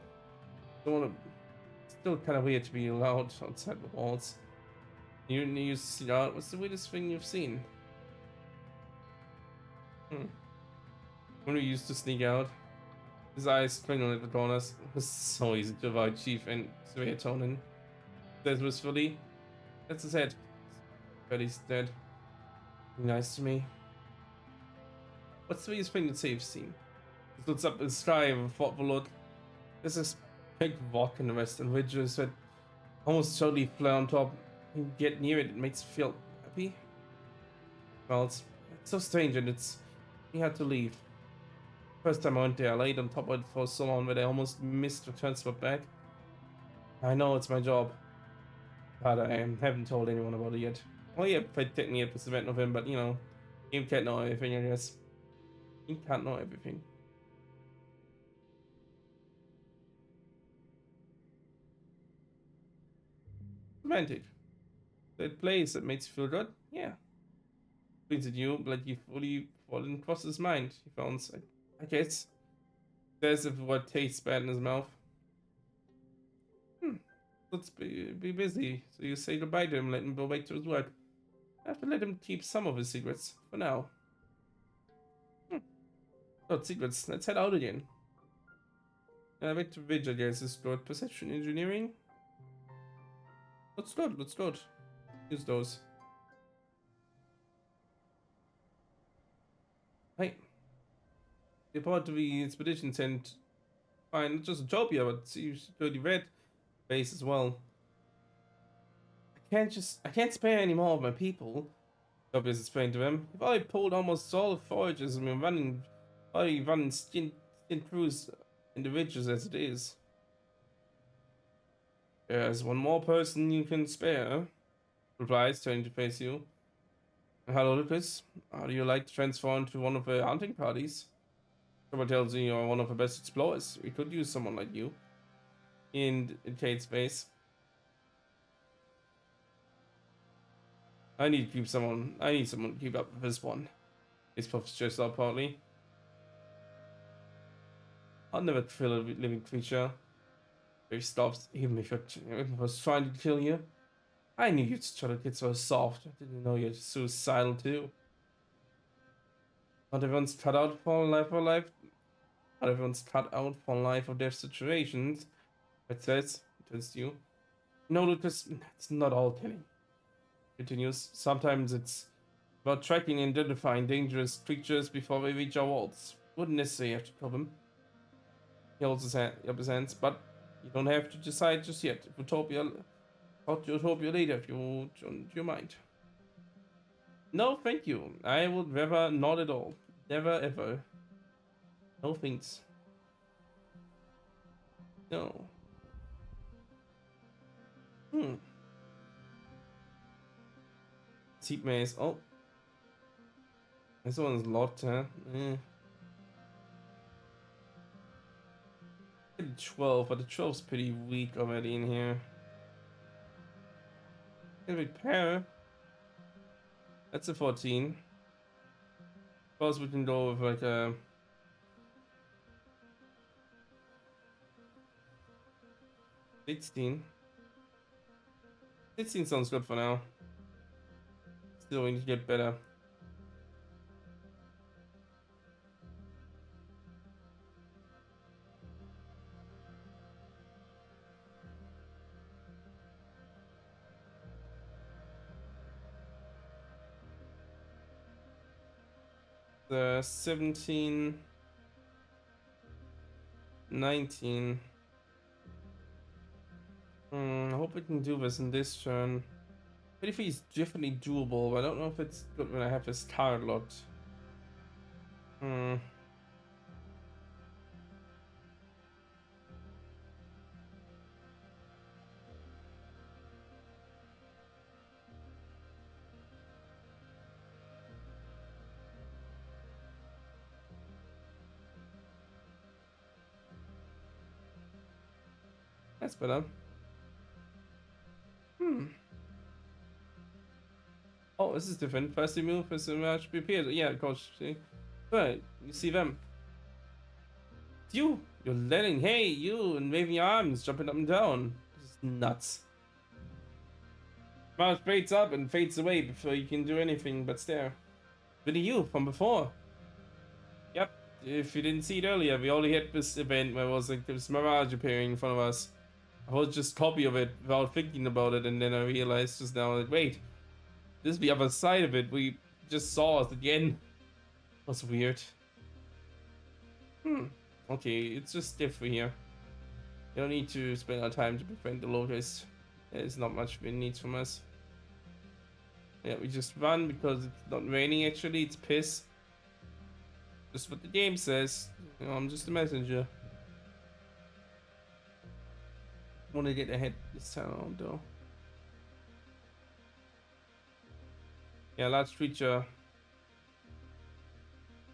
Don't wanna... Still kind of weird to be allowed outside the walls. You see out. What's the weirdest thing you've seen? When we used to sneak out. His eyes twinkling at the corners. It was so easy to avoid Chief and serotonin. Says wistfully. That's his head. But he's dead. Be nice to me. What's the weirdest thing that you've seen? He looks up at the sky with a thoughtful look. There's this big rock in the western ridges that almost totally flat on top. When you get near it, it makes you feel happy. Well, it's so strange, and we had to leave. First time I went there, I laid on top of it for so long that I almost missed the transport back. I know it's my job, but I haven't told anyone about it yet. Oh yeah, technically it was the event of him, but you know, you can't know everything, I guess. You can't know everything. Romantic. That place that makes you feel good? Yeah. Brings at you, like you fully fallen across his mind. He founds, I guess. Says if what tastes bad in his mouth. Let's be busy. So you say goodbye to him, let him go back to his work. I have to let him keep some of his secrets, for now. Oh, secrets. Let's head out again. Back to Ridge, I guess, is good. Perception engineering? That's good, that's good. Use those. Hey. Report to the expedition tent. Fine, not just Utopia, but security red base as well. I can't spare any more of my people. Utopia's explained to him. If I pulled almost all the forages and we're already running stint crews in the ridges as it is. There's one more person you can spare, replies, turning to face you. Hello, Lucas. How do you like to transform to one of the hunting parties? Someone tells you you're one of the best explorers. We could use someone like you. In Kate's face. I need someone to keep up with this one. His puffs chest out partly. I'll never kill a living creature. He stops, even if it was trying to kill you. I knew you'd try to get so soft. I didn't know you're suicidal too. Not everyone's cut out for life or life. Not everyone's cut out for life or death situations. It says, it tells you. No, Lucas, it's not all killing. Continues. Sometimes it's about tracking and identifying dangerous creatures before they reach our walls. Wouldn't necessarily have to kill them. He holds up his hands, but you don't have to decide just yet. Utopia, about Utopia later if you change your mind. No, thank you. I would rather not at all. Never ever. No thanks. No. Hmm. Seat maze. Oh, this one's locked, huh? Eh. 12, but the 12's pretty weak already in here. Can repair. That's a 14. Suppose we can go with like a 16. 16 sounds good for now. Still, we need to get better. The 17, 19. I hope we can do this in this turn. 23 is definitely doable, but I don't know if it's good when I have this card locked. Hmm. That's better. Hmm. Oh, this is different. First you move, first you match prepared. Yeah, of course. See? Right, you see them. It's you! You're letting, hey, you, and waving your arms, jumping up and down. This is nuts. Mouse fades up and fades away before you can do anything but stare. Really you, from before. Yep, if you didn't see it earlier, we already had this event where it was like this mirage appearing in front of us. I was just copy of it without thinking about it, and then I realized just now, like, wait, this is the other side of it. We just saw it again. That's weird. Okay, it's just different here. You don't need to spend our time to befriend the locust. There's not much it needs from us. Yeah, we just run because it's not raining actually, it's piss. Just what the game says. You know, I'm just a messenger. Want to get ahead this time though. Yeah, large creature.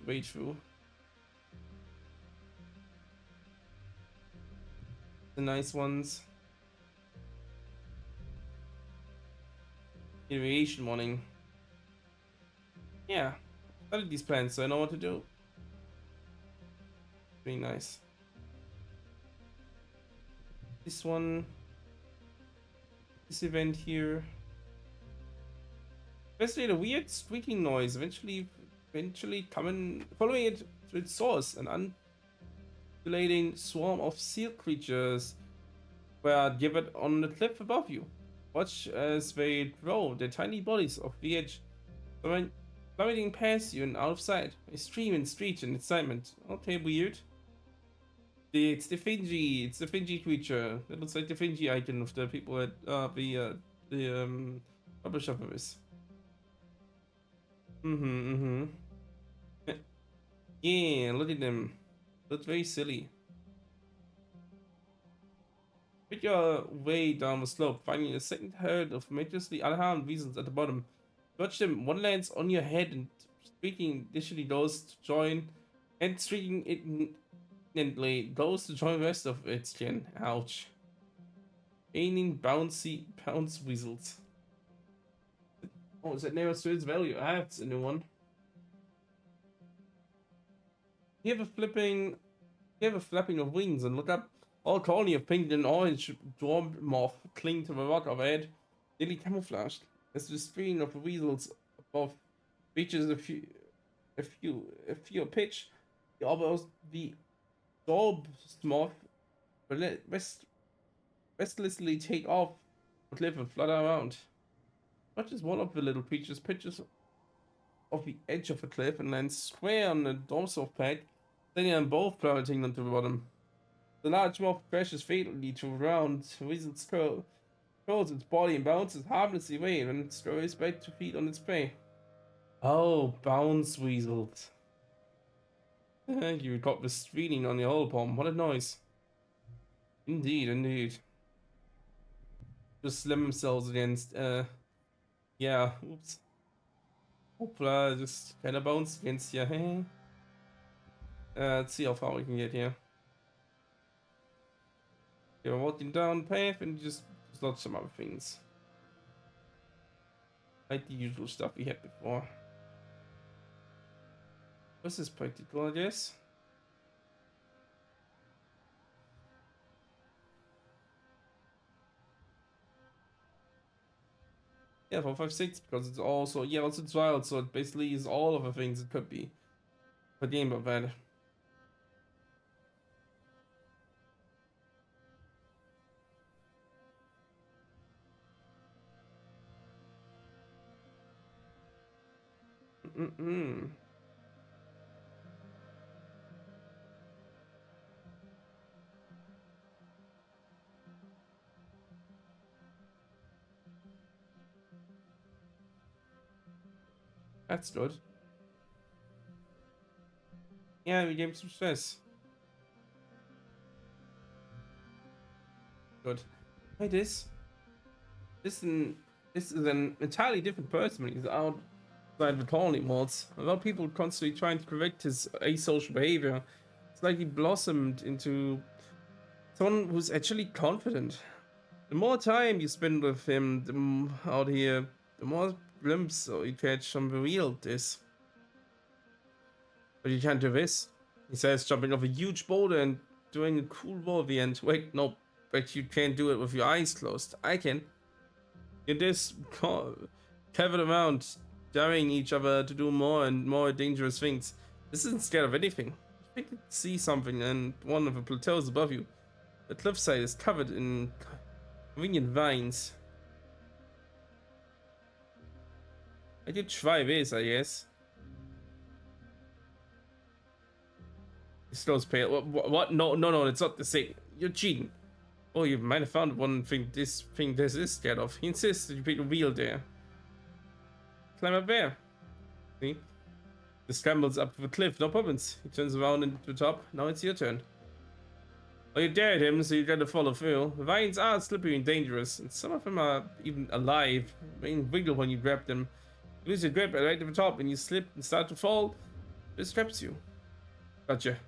Wade through. The nice ones. Irrigation warning. Yeah, studied these plants, so I know what to do. Very nice. This one. This event here. Investigated a weird squeaking noise, eventually coming, following it to its source. An undulating swarm of seal creatures were given on the cliff above you. Watch as they throw their tiny bodies off the edge, plummeting past you and out of sight. They scream and screech in excitement. Okay, weird. It's the Finji. It's the Finji creature. That looks like the Finji icon of the people at the publisher of this. Yeah, look at them. That's very silly. Make your way down the slope, finding a second herd of miraculously unharmed weasels at the bottom. Watch them. One lands on your head and shrieking initially goes to join, and shrieking instantly goes to join the rest of its kin. Ouch. Gaining bounce weasels. Oh, is that never its value? Ah, it's a new one. You have a flapping of wings and look up. All colony of pink and orange dwarf moth cling to the rock overhead, nearly camouflaged. As the screen of the weasels above reaches a few pitch, the orb moth rest, restlessly take off the cliff and flutter around. Not just one of the little creatures pitches off the edge of the cliff and lands square on the dorsal peg, sending them both plummeting onto the bottom. The large moth crashes fatally to the ground, weasels curls its body and bounces harmlessly away and it scurries back to feed on its prey. Oh, bounce weasels. You got the screaming on your whole palm. What a noise. Indeed, indeed. Just slam themselves against, yeah, oops. Hoopla, just kind of bounce against you. Hey. Let's see how far we can get here. You're walking down the path and just lots some other things. Like the usual stuff we had before. This is practical, I guess. Yeah, 456 because it's also also trial, so it basically is all of the things it could be. But the aim of that. That's good. Yeah, we gave some stress. Good. Hey, this is this is an entirely different person when he's outside the colony walls. A lot of people constantly trying to correct his asocial behavior. It's like he blossomed into someone who's actually confident. The more time you spend with him out here, the more glimpse you catch from the real this. But you can't do this. He says, jumping off a huge boulder and doing a cool roll at the end. Wait, no, but you can't do it with your eyes closed. I can. You just covered around, daring each other to do more and more dangerous things. This isn't scared of anything. You can see something, and one of the plateaus above you. The cliffside is covered in convenient vines. I did try this, I guess. He goes pale. What? No, no, no, it's not the same. You're cheating. Oh, you might have found one thing this is scared of. He insists that you put the wheel there. Climb up there. See? He scrambles up the cliff, no problems. He turns around into the top. Now it's your turn. Well, you dared him, so you gotta follow through. The vines are slippery and dangerous, and some of them are even alive. They wiggle when you grab them. You lose your grip right at the top, and you slip and start to fall. This traps you. Gotcha.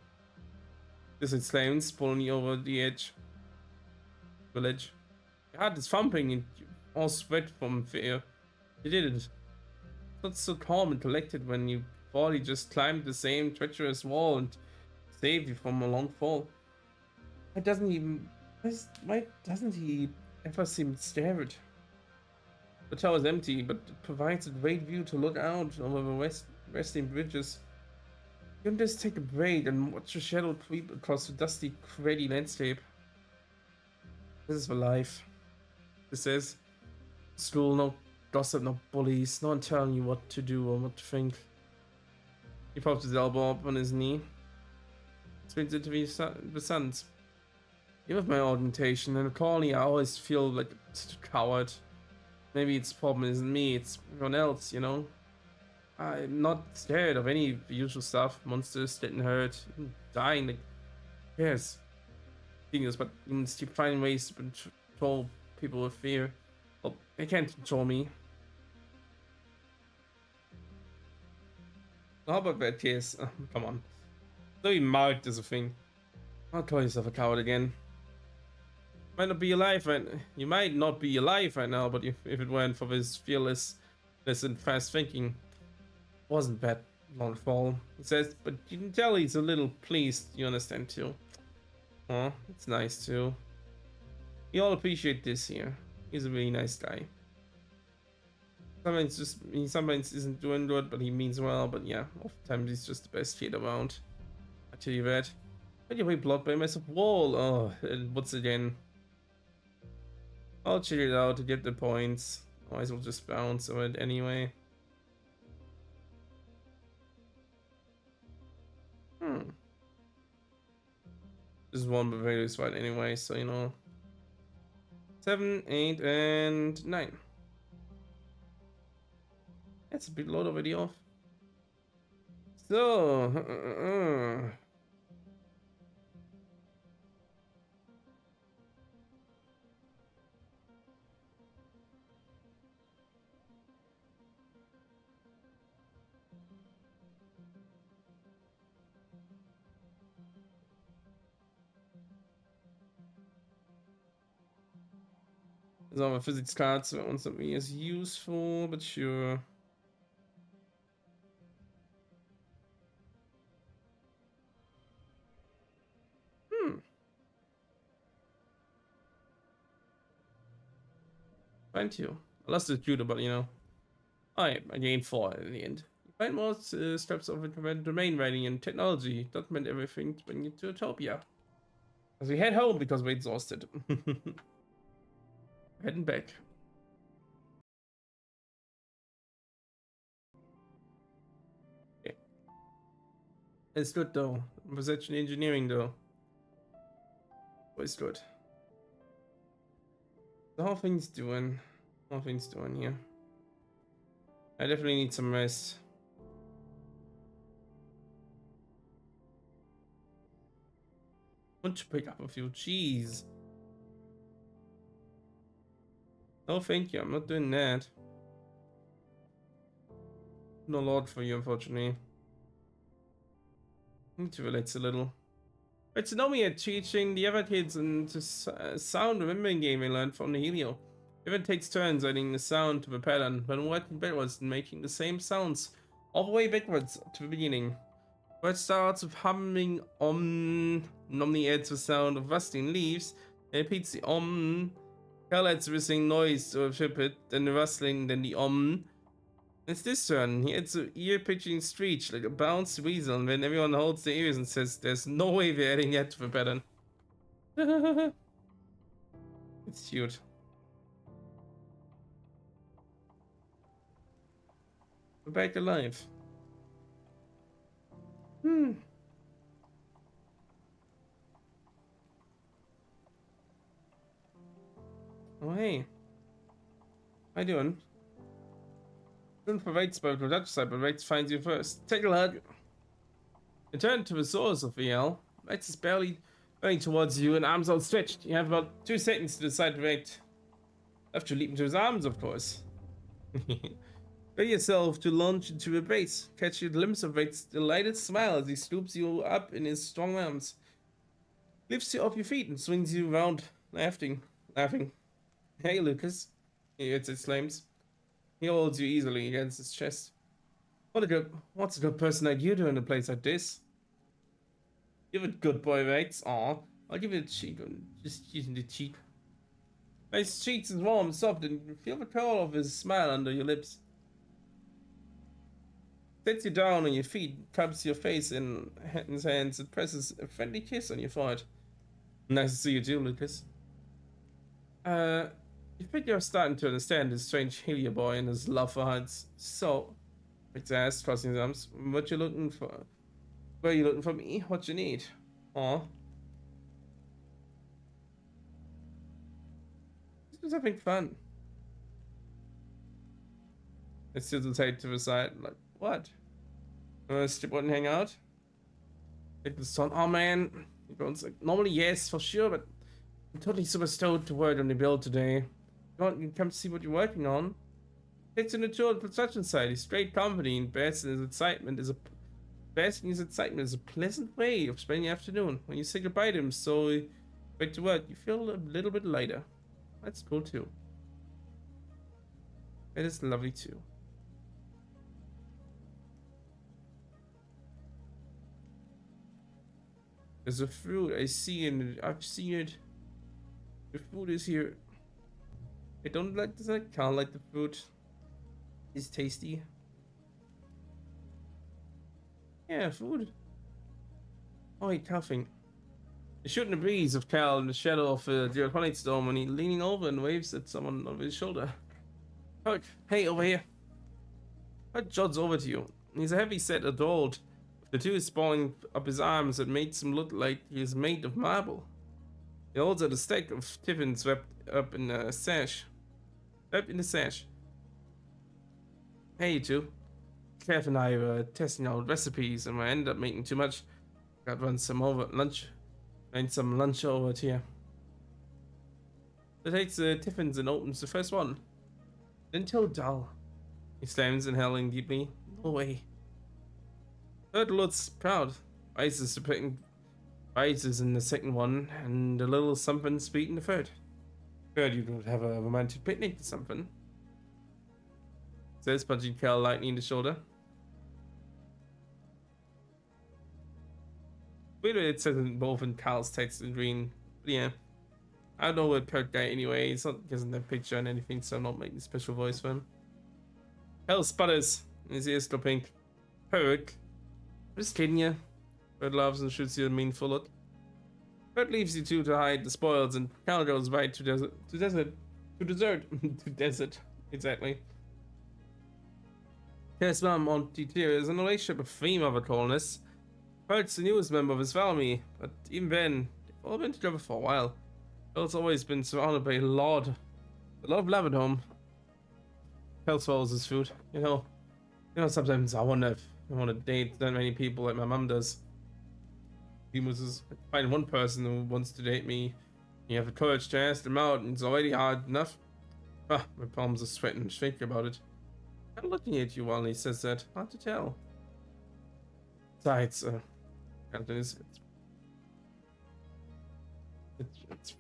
This exclaims, pulling you over the edge. The ledge. Your heart is thumping, and you all sweat from fear. You did it. It's not so calm and collected when you thought he just climbed the same treacherous wall and saved you from a long fall. Why doesn't he ever seem scared? The tower is empty, but it provides a great view to look out over the resting bridges. You can just take a break and watch the shadow creep across the dusty, craggy landscape. This is for life. This is school, no gossip, no bullies, no one telling you what to do or what to think. He pops his elbow up on his knee. Swings into the sun's. You have my orientation, and the colony I always feel like such a coward. Maybe its problem isn't me, it's everyone else, you know? I'm not scared of any of the usual stuff. Monsters getting hurt, even dying, like, yes. Things, but humans keep finding ways to control people with fear. Well, they can't control me. How about that case? Come on. So he marked as a thing. Don't call yourself a coward again. Might not be alive right. You might not be alive right now, but if it weren't for this fearlessness and fast thinking, wasn't that long fall. He says, but you can tell he's a little pleased. You understand too. Oh, it's nice too. We all appreciate this here. He's a really nice guy. Sometimes just he sometimes isn't doing good, but he means well. But yeah, oftentimes he's just the best kid around. I tell you that. But you play blocked by a massive wall. Oh, and what's again? I'll check it out to get the points. Might as well just bounce on it anyway. Hmm. This is one value is right anyway, so you know. 7, 8, and 9. That's a bit load already off. So, there's all the physics cards, so that one's not really as useful, but sure. Hmm. Thank you. I lost the tutor, but you know. I gained 4 in the end. You find more steps of domain writing and technology. Document everything to bring you to Utopia. As we head home because we're exhausted. Heading back. Okay. It's good though. Precision engineering though. Always good. So how things doing? How things doing here? I definitely need some rest. Want to pick up a few cheese. No thank you, I'm not doing that. No lord for you, unfortunately. Need to relax a little. But Tsunomi are teaching the other kids and sound remembering game we learned from the Helio. Everyone takes turns adding the sound to the pattern, but working backwards and making the same sounds all the way backwards to the beginning. Word starts with humming normally adds the sound of rustling leaves, and repeats the Cal adds the whistling noise to ship it, then the rustling, then the It's this turn. He adds an ear-pitching screech like a bounced weasel, and then everyone holds their ears and says, "There's no way we're adding that to the pattern." It's cute. We're back alive. Hmm. Oh hey. How you doing? Don't for Waits by the Dutch side, but Waits finds you first. Take a look. Return to the source of the yell. Waits is barely going towards you and arms outstretched. You have about 2 seconds to decide to act. Have to leap into his arms, of course. Ready yourself to launch into a base. Catch a glimpse of Waits' delighted smile as he scoops you up in his strong arms. Lifts you off your feet and swings you around, laughing. Hey, Lucas, he exclaims. He holds you easily against his chest. What's a good person like you do in a place like this? Give it good boy, mates. Aw, I'll give it a cheek. Just using the cheek. His cheeks is warm and soft, and you feel the curl of his smile under your lips. Sets you down on your feet, cups your face in his hands, and presses a friendly kiss on your forehead. Nice to see you too, Lucas. You think you're starting to understand this strange Helio boy and his love for heights. So, Vic's asked, crossing his arms, what you looking for? Where you looking for me? What you need? Aw. This was having fun. I still hesitate to the side, like, what? Still wouldn't hang out? Like the sun. Oh man. Everyone's like, normally yes, for sure, but I'm totally super stoked to work on the build today. You can come see what you're working on. Takes an tour on the construction site. He's straight company and basking his excitement is a pleasant way of spending the afternoon. When you say goodbye to him, so back to work, you feel a little bit lighter. That's cool too. That is lovely too. There's a fruit. I see it. I've seen it. The fruit is here. I don't like this. I can't like the fruit. It's tasty. Yeah, food. Oh, wait, coughing. The shooting a breeze of Cal in the shadow of the Exocolonist storm when he leaning over and waves at someone over his shoulder. Huck, hey, over here. Huck jogs over to you. He's a heavy-set adult. The two sprawling up his arms that makes him look like he is made of marble. He holds out a stack of tiffins wrapped up in a sash. Wrapped in a sash. Hey, you two. Kev and I were testing out recipes and we ended up making too much. Got run some over lunch. Made some lunch over to you. He takes the tiffins and opens the first one. Until dull. He slams, inhaling deeply. No way. Third looks proud. Rises in the second one, and a little something sweet in the third. Heard you don't have a romantic picnic or something. Says, punching Cal lightly in the shoulder. Weirdly, it says in both in Cal's text in green. But yeah. I don't know what Perk guy anyway. It's not doesn't have picture and anything, so I'm not making a special voice for him. Cal sputters. His ears go pink. Perk. Just kidding ya. Bird laughs and shoots you a mean full look. Bird leaves you two to hide the spoils, and Cal goes right to dessert. To desert. Exactly. His mom, Auntie Tira, is in a relationship with three other colonists. Bird's the newest member of his family, but even then, they've all been together for a while. Bill's always been surrounded by a lot of love at home. Cal swallows his food. You know, sometimes I wonder if I want to date that many people like my mom does. He was just find one person who wants to date me. You have the courage to ask them out, and it's already hard enough. Ah, my palms are sweating thinking about it. I'm looking at you while he says that. Hard to tell. Besides,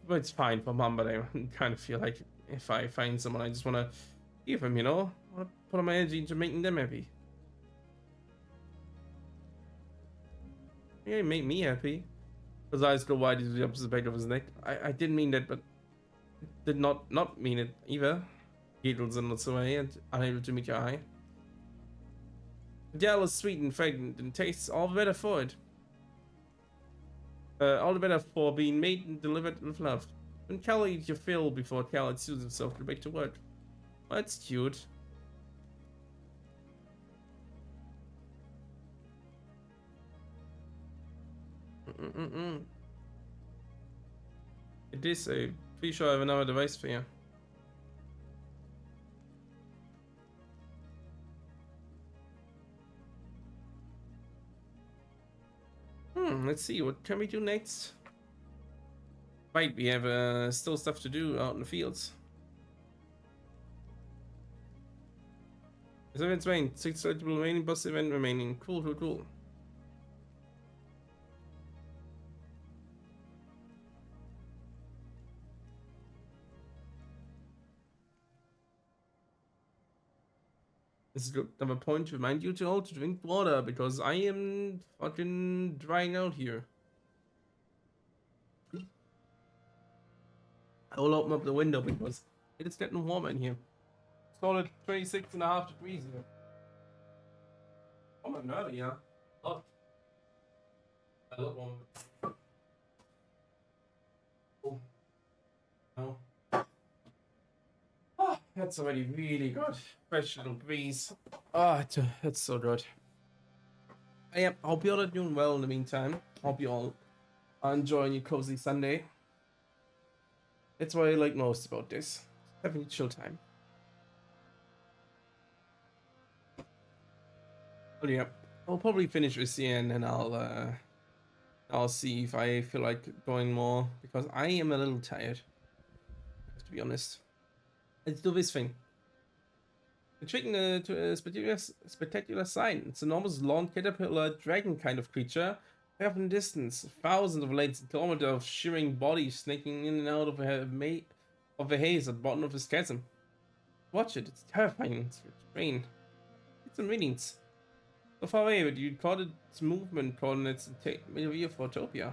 it's fine for mom, but I kind of feel like if I find someone, I just want to give him, you know? I want to put my energy into making them happy. Yeah, make me happy. His eyes go wide as he jumps the back of his neck. I didn't mean that, but did not mean it either. Giggles and looks away and unable to meet your eye. The gel is sweet and fragrant and tastes all the better for it. All the better for being made and delivered with love. When Cal eats your fill before Cal excuses himself to back to work. Well, that's cute. It is a pretty sure I have another device for you. Let's see, what can we do next? Right, we have still stuff to do out in the fields. As events remain, 6 selectable remaining, boss event remaining. Cool. This is another point to remind you to all to drink water, because I am fucking drying out here. I will open up the window because it is getting warmer in here. It's called 26.5 degrees here. Oh my god, yeah. Oh. I love warm. Oh. No. Oh, that's already really good. Fresh little breeze. Oh, it's so good. Yeah, hope you all are doing well in the meantime. Hope you all are enjoying your cozy Sunday. That's what I like most about this. Having a chill time. But yeah, I'll probably finish with CN and I'll see if I feel like going more, because I am a little tired, to be honest. Let's do this thing. Intriguing to a spectacular sight. It's an enormous lawn caterpillar dragon kind of creature. Way up in the distance, thousands of legs, a kilometer of shimmering bodies snaking in and out of the haze at the bottom of this chasm. Watch it, it's terrifying. It's rain. Get some readings. So far away, but you caught its movement coordinates and take me over for Utopia.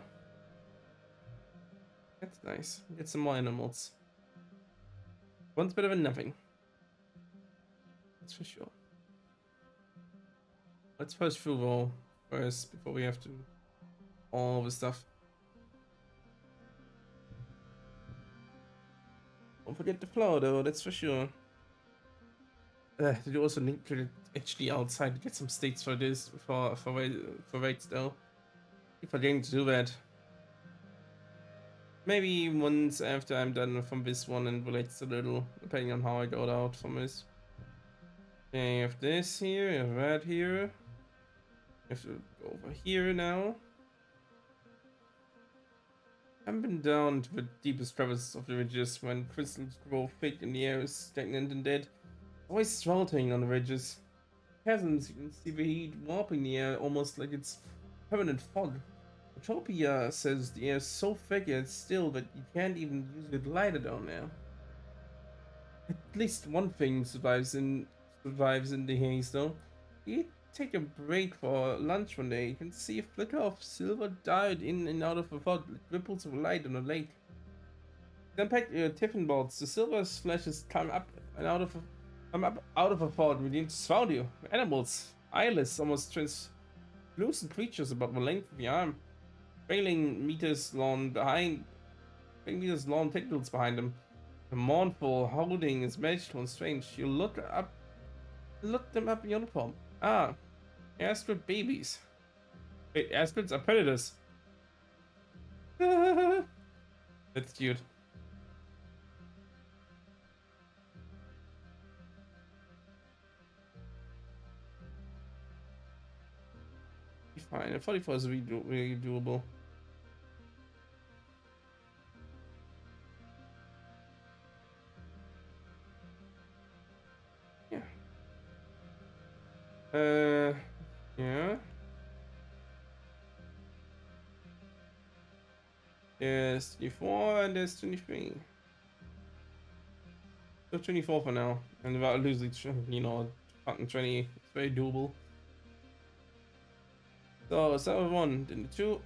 That's nice. Get some more animals. One's better than nothing. That's for sure. Let's push through though first before we have to all the stuff. Don't forget the flower though, that's for sure. Did you also need to actually outside to get some states for this for rates though? Keep forgetting to do that. Maybe once after I'm done from this one and relates a little, depending on how I got out from this. Okay, you have this here, you have that here. You have to go over here now. I haven't been down to the deepest crevices of the ridges when crystals grow thick and the air is stagnant and dead. Always sweltering on the ridges. Chasms, you can see the heat warping the air almost like it's permanent fog. Utopia says the air is so thick and still that you can't even use a glider down there. At least one thing survives in the haze though. You take a break for lunch one day, you can see a flicker of silver dyed in and out of the fog, like ripples of light on a lake. Unpack your tiffin boards. The silver flashes come up out of a fog, begin to swallow you. Animals, eyeless, almost translucent creatures about the length of your arm, trailing meters long tentacles behind them. A mournful howling is magical and strange. You look them up in uniform. Ah, astrid babies. Wait, astrids are predators. That's cute. Fine, 44 is really doable. Yeah. Yeah. There's 24 and there's 23. So 24 for now. And without losing, fucking 20, it's very doable. So, start with 1, then the 2,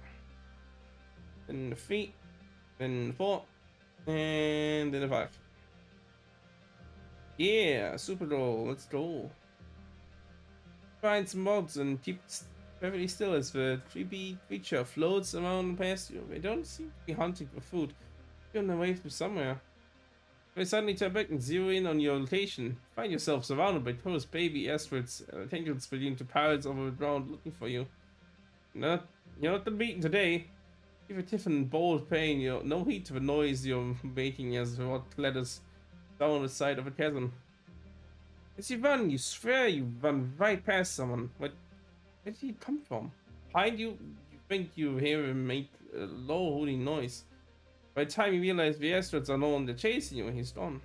then the 3, then the 4, and then the 5. Yeah, super roll, let's go. Find some mods and keep perfectly still as the creepy creature floats around past you. They don't seem to be hunting for food. You're on the way from somewhere. They suddenly turn back and zero in on your location. Find yourself surrounded by tourist baby asteroids. Tentacles begin to pirates over the ground looking for you. You're not the beaten today. Give a Tiffin bold pain. No heed to the noise you're making as the rock clatters down the side of a chasm. As you run, you swear you run right past someone. Where did he come from? Behind you, you think you hear him make a low hooting noise. By the time you realize the asteroids are no longer chasing you, he's gone.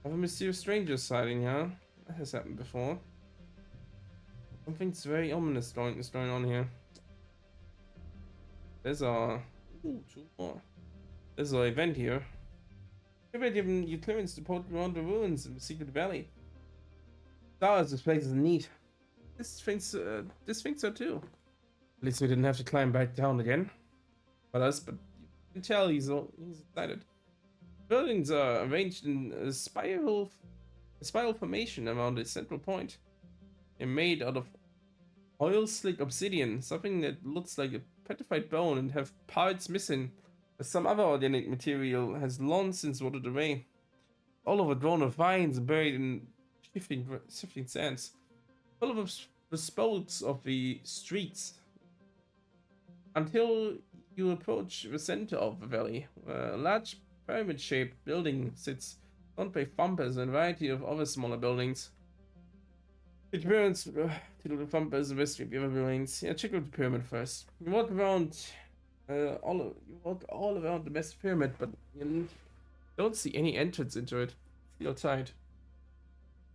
Have a mysterious stranger sighting, huh? That has happened before. Something's very ominous is going on here. There's a... Ooh, 2 more. There's an event here. Maybe given you clearance to poke around the ruins in the secret valley. Stars, this place is neat. This thinks so too. At least we didn't have to climb back down again. But you can tell he's excited. Buildings are arranged in a spiral formation around a central point. They're made out of oil slick obsidian, something that looks like a petrified bone and have parts missing. Some other organic material has long since rotted away. All overgrown with vines buried in shifting sands. Full of the spokes of the streets. Until you approach the center of the valley, where a large pyramid-shaped building sits, surrounded by thumpers and a variety of other smaller buildings. The pyramids to the thumpers and rest of the other buildings. Yeah, check out the pyramid first. You walk all around the massive pyramid, but you don't see any entrance into it. It's outside.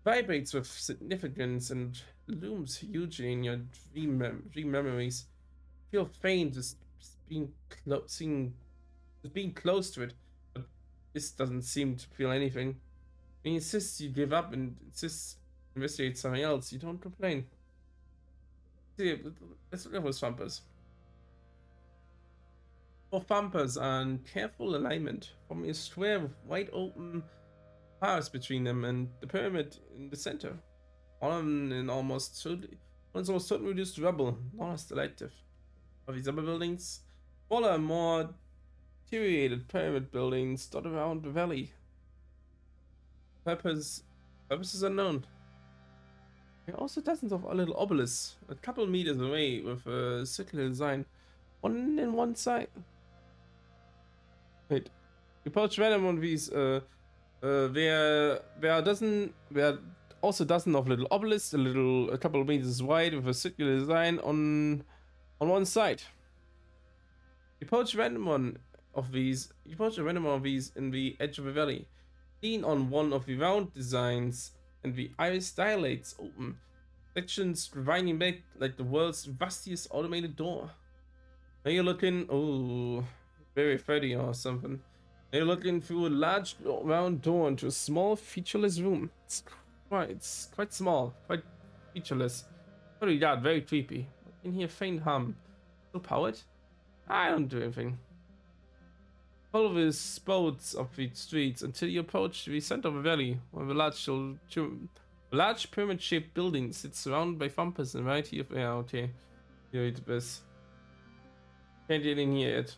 Vibrates with significance and looms hugely in your dream memories. Feel faint just being close to it, but this doesn't seem to feel anything. When he insists you give up and insists investigate something else, you don't complain. See, let's look at those thumpers. for bumpers and careful alignment, forming a square with wide open paths between them and the pyramid in the center. On in almost certainly, once almost certainly reduced to rubble, not as delective. Of these other buildings, smaller, more deteriorated pyramid buildings dot around the valley. Purpose, purpose is unknown. There are also dozens of little obelisks, a couple meters away, with a circular design, one in one side. Wait, you approach random one of these. There also dozen of little obelisks, a couple of meters wide, with a circular design on one side. You approach a random one of these. You approach a random one of these in the edge of the valley. Lean on one of the round designs, and the iris dilates open, sections winding back like the world's rustiest automated door. Now you're looking, oh, very 30 or something. Now you're looking through a large round door into a small featureless room. It's quite small, quite featureless. Very dark, very creepy. In here, faint hum. So powered? I don't do anything. Follow the spokes of the streets until you approach the center of the valley, where the large pyramid-shaped building sits surrounded by thumpers and right here. Yeah, okay. Here it is. Can't get in here yet.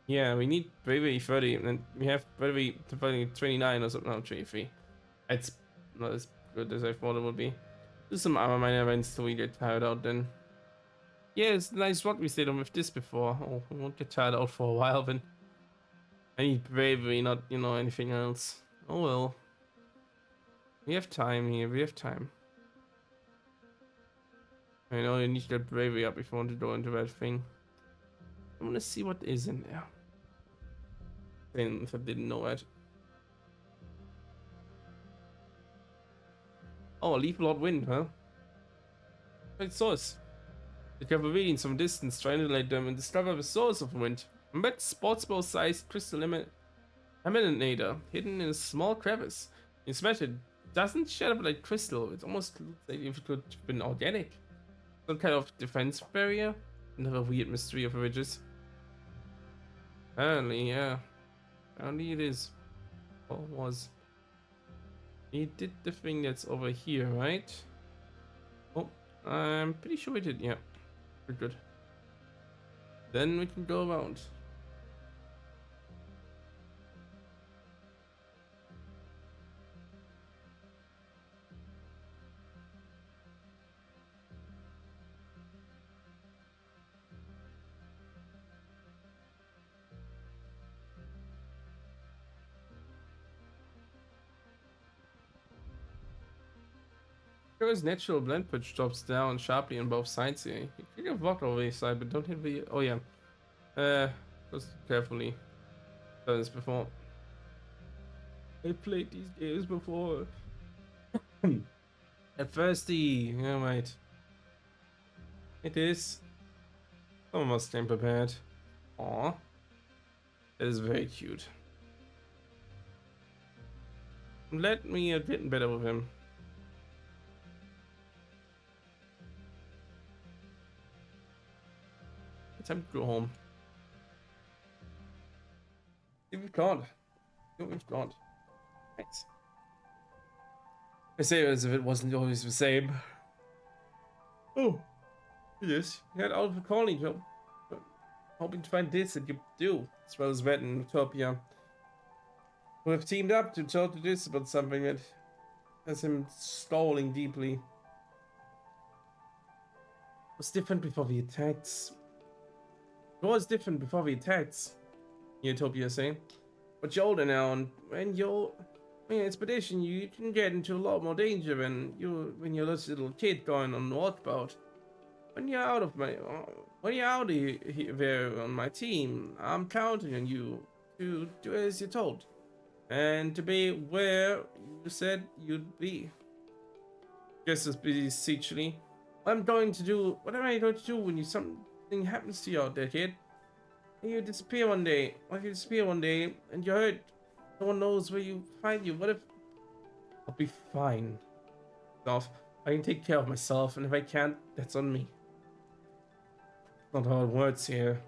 Yeah, we need bravery 30, and we have bravery 29 or something. No, 23. It's not as good as I thought it would be. Do some armor minor events till we get tired out then. Yeah, it's nice what we stayed on with this before. Oh, we won't get tired out for a while then. I need bravery, not, you know, anything else. Oh well. We have time here, we have time. I know you need to get bravery up if you want to go into that thing. I want to see what is in there. If I didn't know it. Oh, leaf Lord Wind, huh? Great source. The readings from distance, triangulate them, and discover the source of wind. A met sports ball-sized crystal emanator hidden in a small crevice. Its method doesn't shatter like crystal. It almost looks like if it could have been organic. Some kind of defense barrier. Another weird mystery of the ridges. Apparently, yeah. Apparently it is. Or was. He did the thing that's over here, right? Oh, I'm pretty sure we did, yeah. We're good. Then we can go around. There's natural blend pitch drops down sharply on both sides here. You can have walked over the side, but don't hit the. Oh yeah. Just carefully. Done this before. I played these games before. At first, yeah, right. It is. Almost came prepared. Aw. That is very cute. Let me have written better with him. Time to go home. See what we've got. See what we've got. Thanks. I say it as if it wasn't always the same. Oh, it is. You had out of the colony, Joe. Hoping to find this, and you do, as well as Red and Utopia, who have teamed up to talk to this about something that has him stalling deeply. It was different before the attacks. It was different before the attacks, Utopia saying. But you're older now, and when you're on an expedition, you can get into a lot more danger than when you're this little kid going on walkabout. When you're out of there on my team, I'm counting on you to do as you're told, and to be where you said you'd be. Just as beseechingly, what am I going to do when something happens to you out there, kid? And you disappear one day. What if you disappear one day and you're hurt? No one knows where you find you. What if... I'll be fine. I can take care of myself, and if I can't, that's on me. Not how it works here.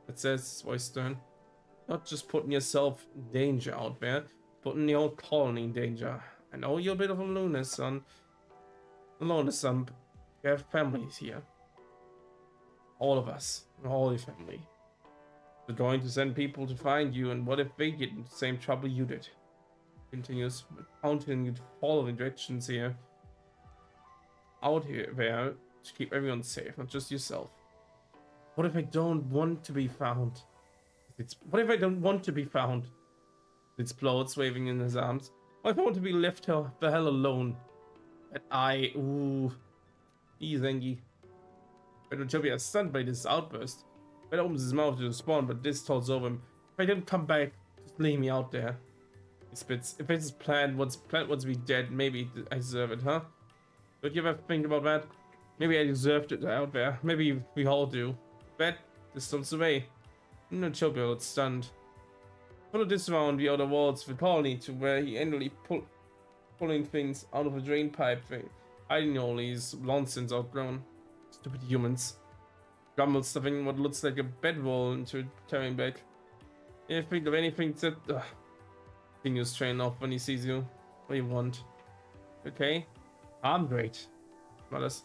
It says, voice stern. Not just putting yourself in danger out there, putting the whole colony in danger. I know you're a bit of a loner, son. Alone, son. You have families here. All of us. All your family. They're going to send people to find you, and what if they get into the same trouble you did? Continues counting and following directions here. Out here, there, to keep everyone safe, not just yourself. What if I don't want to be found? What if I don't want to be found? It explodes, waving in his arms. What if I want to be left the hell alone? And ooh, he's angry. But Joby is stunned by this outburst. Ben opens his mouth to respond, but this tells over him. If I didn't come back, just leave me out there. He spits. If it's planned wants to be dead, maybe I deserve it, huh? Don't you ever think about that? Maybe I deserved it out there. Maybe we all do. Bet distance away. No, Joby looks stunned. Followed this around the outer walls of the colony to where he endlessly pulling things out of a drain pipe thing. Hiding all these nonsense outgrown. Stupid humans. Grumbles, stuffing what looks like a bedroll into a carrying bag. If you think of anything that continues straining off when he sees you. What do you want? Okay. I'm great. Well, that's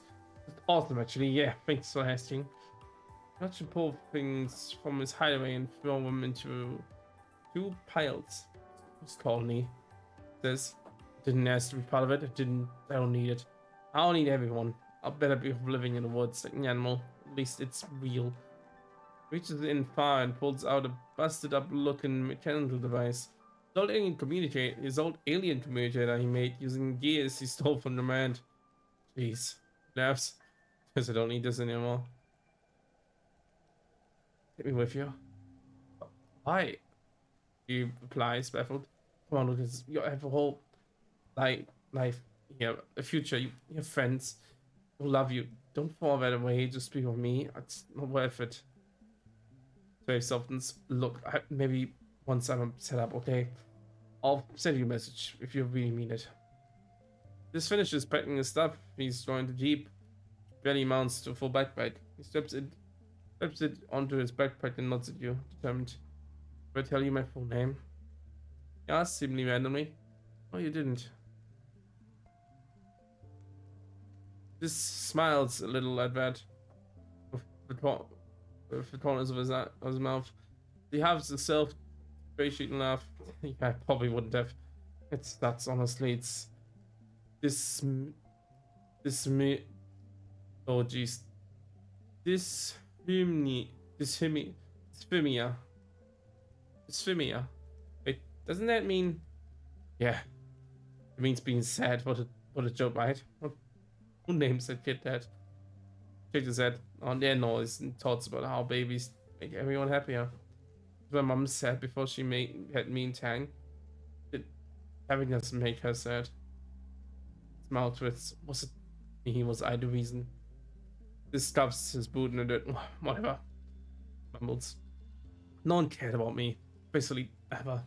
awesome actually. Yeah, thanks for asking. Not to pull things from his hideaway and throw them into 2 piles. This colony says, didn't ask to be part of it. I don't need it. I don't need everyone. I'll better be living in the woods like an animal. At least it's real. Reaches in far and pulls out a busted up looking mechanical device. His old alien communicator he made using gears he stole from the man. Jeez. Laughs. Because I don't need this anymore. Take me with you. Why? He replies, baffled. Come on, Lucas. You have a whole life here, a future. You have friends who love you. Don't fall that away. Just be with me. It's not worth it. Very softens. Look, maybe once I'm set up, okay? I'll send you a message if you really mean it. This finishes packing his stuff. He's going to Jeep. Barely mounts to a full backpack. He straps it onto his backpack and nods at you, determined. Did I tell you my full name? He asked seemingly randomly. Oh, you didn't. This smiles a little at that. With the corners of his mouth. He has a self-depreciating laugh. I probably wouldn't have. It's nuts, honestly. It's this me. Oh jeez. Dysphonia. Wait, doesn't that mean? Yeah, it means being sad. What a joke, right? Who names that kid that? Shake his head on their noise and thoughts about how babies make everyone happier. My mom said before she had me and Tang. Having us make her sad. Smile twists. Was I the reason? This stuffs his boot in the dirt. Whatever. Mumbles. No one cared about me. Basically, ever.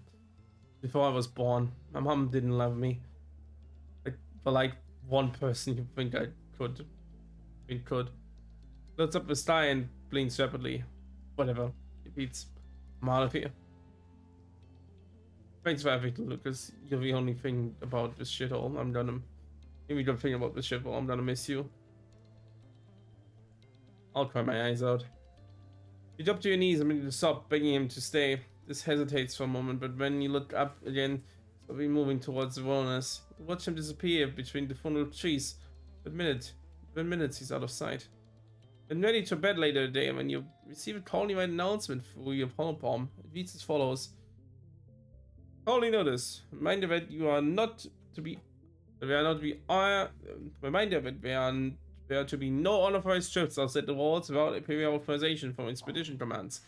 Before I was born, my mom didn't love me. For like one person you think I could. Looks up the sky and blinks rapidly. Whatever. It beats. I'm out of here. Thanks for everything, Lucas. You're the only thing about this shithole. If you don't think about this shithole, I'm gonna miss you. I'll cry my eyes out. You drop to your knees and to stop, begging him to stay. This hesitates for a moment, but when you look up again, slowly moving towards the wilderness, you watch him disappear between the funnel trees. Within minutes, he's out of sight. When ready to bed later today, when you receive a colony-wide announcement through your palm, it reads as follows. Colony notice. Reminder that you are not to be... Reminder that there are to be no unauthorized trips outside the walls without a prior authorization from expedition commands.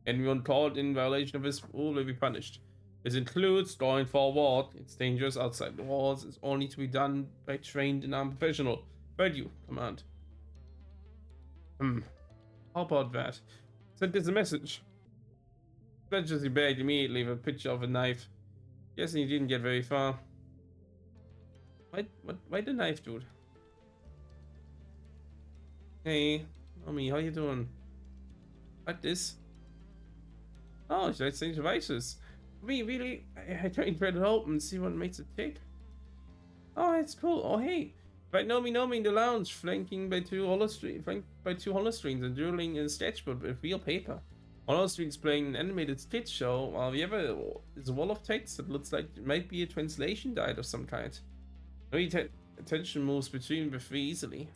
Anyone caught in violation of this rule will be punished. This includes going for a walk. It's dangerous outside the walls. It's only to be done by trained and armed professional. Read you, command. How about that? Sent this a message. Fletcher's bagged immediately with a picture of a knife. Guessing he didn't get very far. Why the knife, dude? Hey, mommy, how you doing? Like this. Oh, should I change devices? Me, really? I try and thread it open and see what makes it tick. Oh, it's cool. Oh, hey. Right, know me in the lounge, flanked by two holostreams and doodling in a sketchbook with real paper. Holostreams playing an animated sketch show, while the other is a wall of text that looks like it might be a translation guide of some kind. No attention moves between the three easily.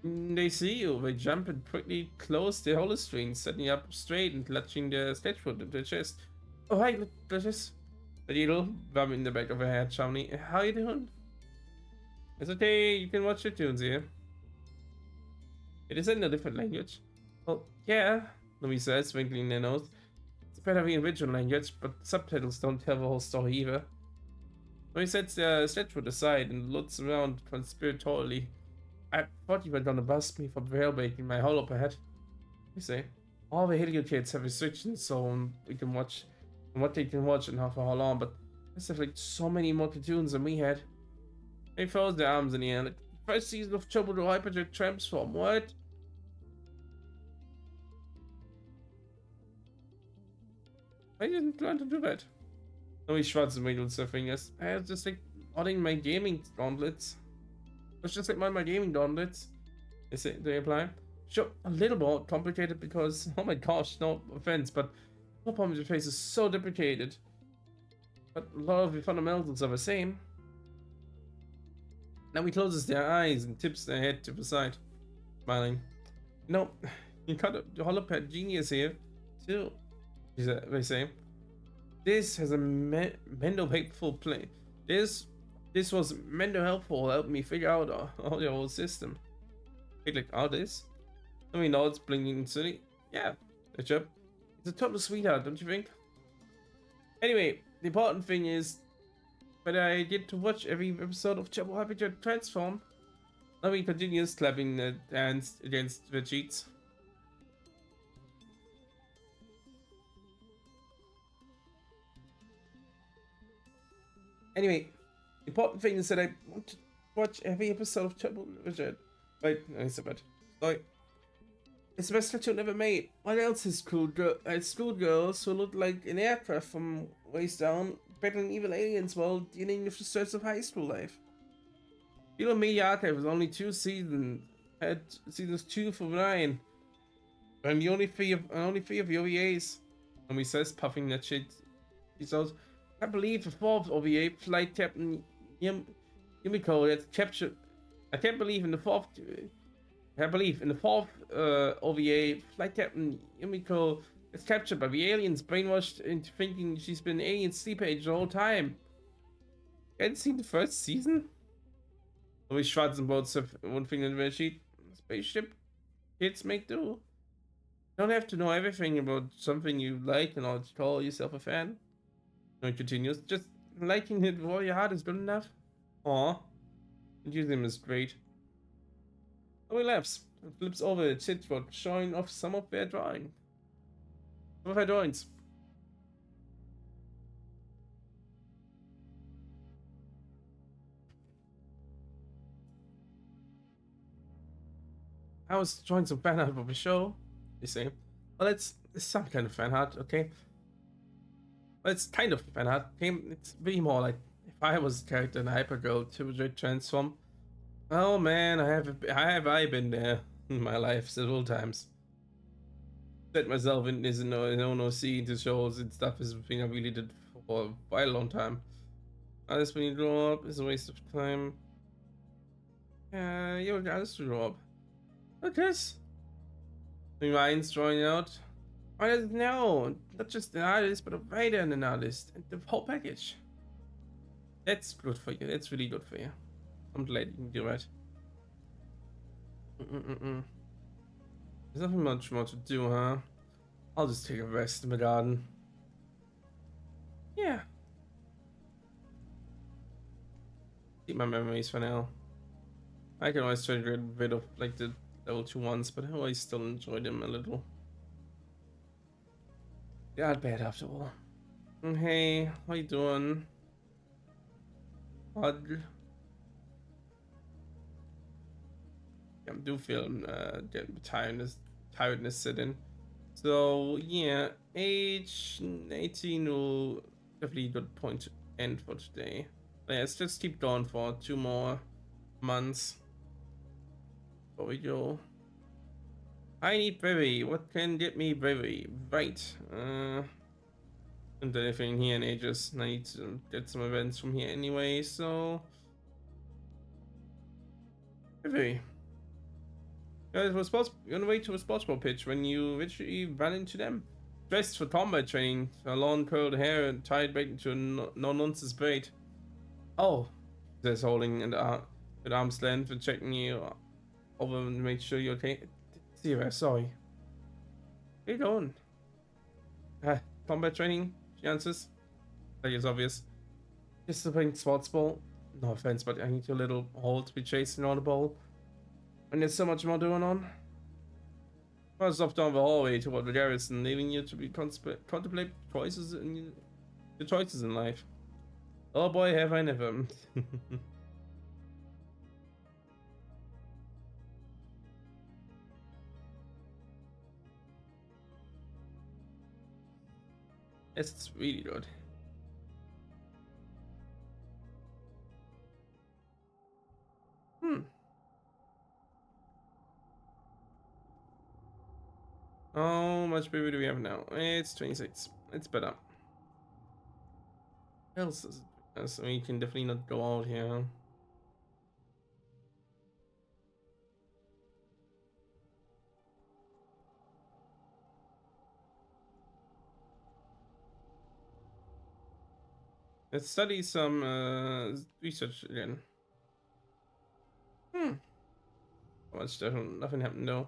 They see you, they jump and quickly close the holostream, setting up straight and clutching their sketchbook to their chest. Oh, hi, Duchess. The needle, bum in the back of her head, Shawnee. How you doing? It's okay, you can watch your tunes here. It is in a different language. Well, yeah, Louis says, twinkling their nose. It's better in original language, but subtitles don't tell the whole story either. Louis sets the sketchbook aside and looks around conspiratorially. I thought you were gonna bust me for jailbreaking my hollow pad. You say. All the Helio kids have restrictions, so we can watch what they can watch and for how long, but there's like so many more cartoons than we had. They throws their arms in the air like, first season of Trouble to Hyperjet Transform, what? I didn't plan to do that. No, he shrugs and wiggles their fingers. I was just like modding my gaming gauntlets. It's just like my gaming gauntlets. Is it, they apply? Sure, a little more complicated because, oh my gosh, no offense, but no problem your face is so deprecated. But a lot of the fundamentals are the same. Now he closes their eyes and tips their head to the side, smiling. No, you got a holopad genius here, too, they say. This has a mental helpful play. This was mental helpful, helped me figure out all the whole system. Like all this? I mean, all it's blinking silly. Yeah, good job. It's a total sweetheart, don't you think? Anyway, the important thing is that I get to watch every episode of Trouble Habitat Transform. Now he continues clapping the hands against the cheeks. Anyway, the important thing is that I want to watch every episode of Trouble Habitat. Wait, I said that. Sorry. It's the best cartoon ever made. What else is schoolgirls who look like an aircraft from waist down, battling evil aliens while dealing with the stress of high school life. Hero Media Archive was only 2 seasons, had seasons 2 for 9, and only three of the OVAs. And he says, puffing that shit. He says, I believe the 4th OVA, Flight Captain Yumiko, that captured. I can't believe in the 4th. I believe in the 4th OVA, Flight Captain Yumiko is captured by the aliens, brainwashed into thinking she's been an alien sleeper age the whole time. You hadn't seen the first season? Louis shrugs and bolts one finger in the sheet. Spaceship kids make do. You don't have to know everything about something you like in order to call yourself a fan. No, it continues. Just liking it with all your heart is good enough. Aw. And using him is great. Louis laughs and flips over a chitboard, showing off some of their drawing. Some of her drawings. I was drawing some fan art of a show, they say. Well, it's some kind of fan art, okay? Well, it's kind of fan art, okay? It's really more like if I was a character in Hypergirl to transform. Oh man, have I been there in my life several times. Set myself in this OC into shows and stuff is a thing I really did for quite a long time. Alles when you grow up is a waste of time. You're just to grow up. Okay. Reminds drawing out. I don't know, not just an artist, but a writer and an artist, and the whole package. That's good for you. That's really good for you. I'm glad you can do that. There's nothing much more to do, huh? I'll just take a rest in the garden. Yeah. Keep my memories for now. I can always try to get rid of like the level 2 ones, but I always still enjoy them a little. They aren't bad after all. Hey, how you doing? Hug. I do feel tiredness set in. So yeah, age 18 will definitely the point to end for today. But yeah, let's just keep going for 2 more months. Before we go. I need bravery. What can get me bravery? Right. Haven't done anything here in ages. I need to get some events from here anyway, so bravery. Guys, you're on the way to a sports ball pitch when you eventually ran into them. Dressed for combat training, a long curled hair and tied back into a no-nonsense braid. Oh, says holding at arm's length and checking you over and make sure you're okay. Zero, sorry. How you doing? Combat training, she answers. Like it's obvious. Just to playing sports ball. No offense, but I need your little hole to be chasing on the ball. And there's so much more going on. First off down the hallway toward the garrison, leaving you to be contemplate choices in the choices in life. Oh boy, have I never. It's really good. Hmm. How much baby do we have now? It's 26. It's better. What else is it? So we can definitely not go out here. Let's study some research again. Hmm. Much different. Nothing happened though.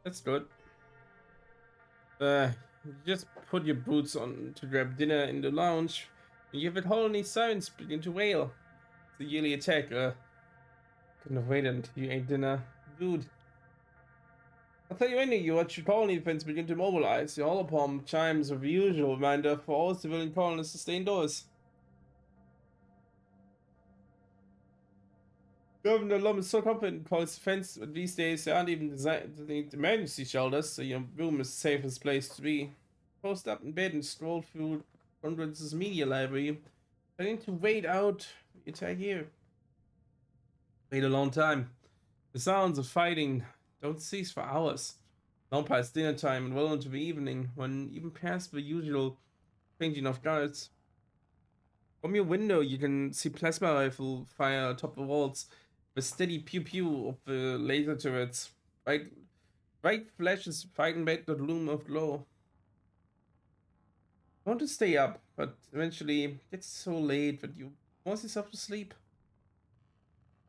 That's good. Just put your boots on to grab dinner in the lounge. You have a colony sirens begin to wail. It's a yearly attack. Couldn't have waited until you ate dinner. Dude. I'll tell you when you watch your colony defense begin to mobilize. The holopalm chimes with the usual reminder for all civilian colonists to stay indoors. Governor Lum is so confident in his defense, but these days there aren't even designed emergency shelters, so your room is the safest place to be. Post up in bed and stroll through Conference's media library. I need to wait out the attack here. Wait a long time. The sounds of fighting don't cease for hours. Long past dinner time and well into the evening, when even past the usual changing of guards. From your window, you can see plasma rifle fire atop the walls, the steady pew pew of the laser turrets. Bright flashes fighting back the gloom of glow. You want to stay up, but eventually it gets so late that you force yourself to sleep.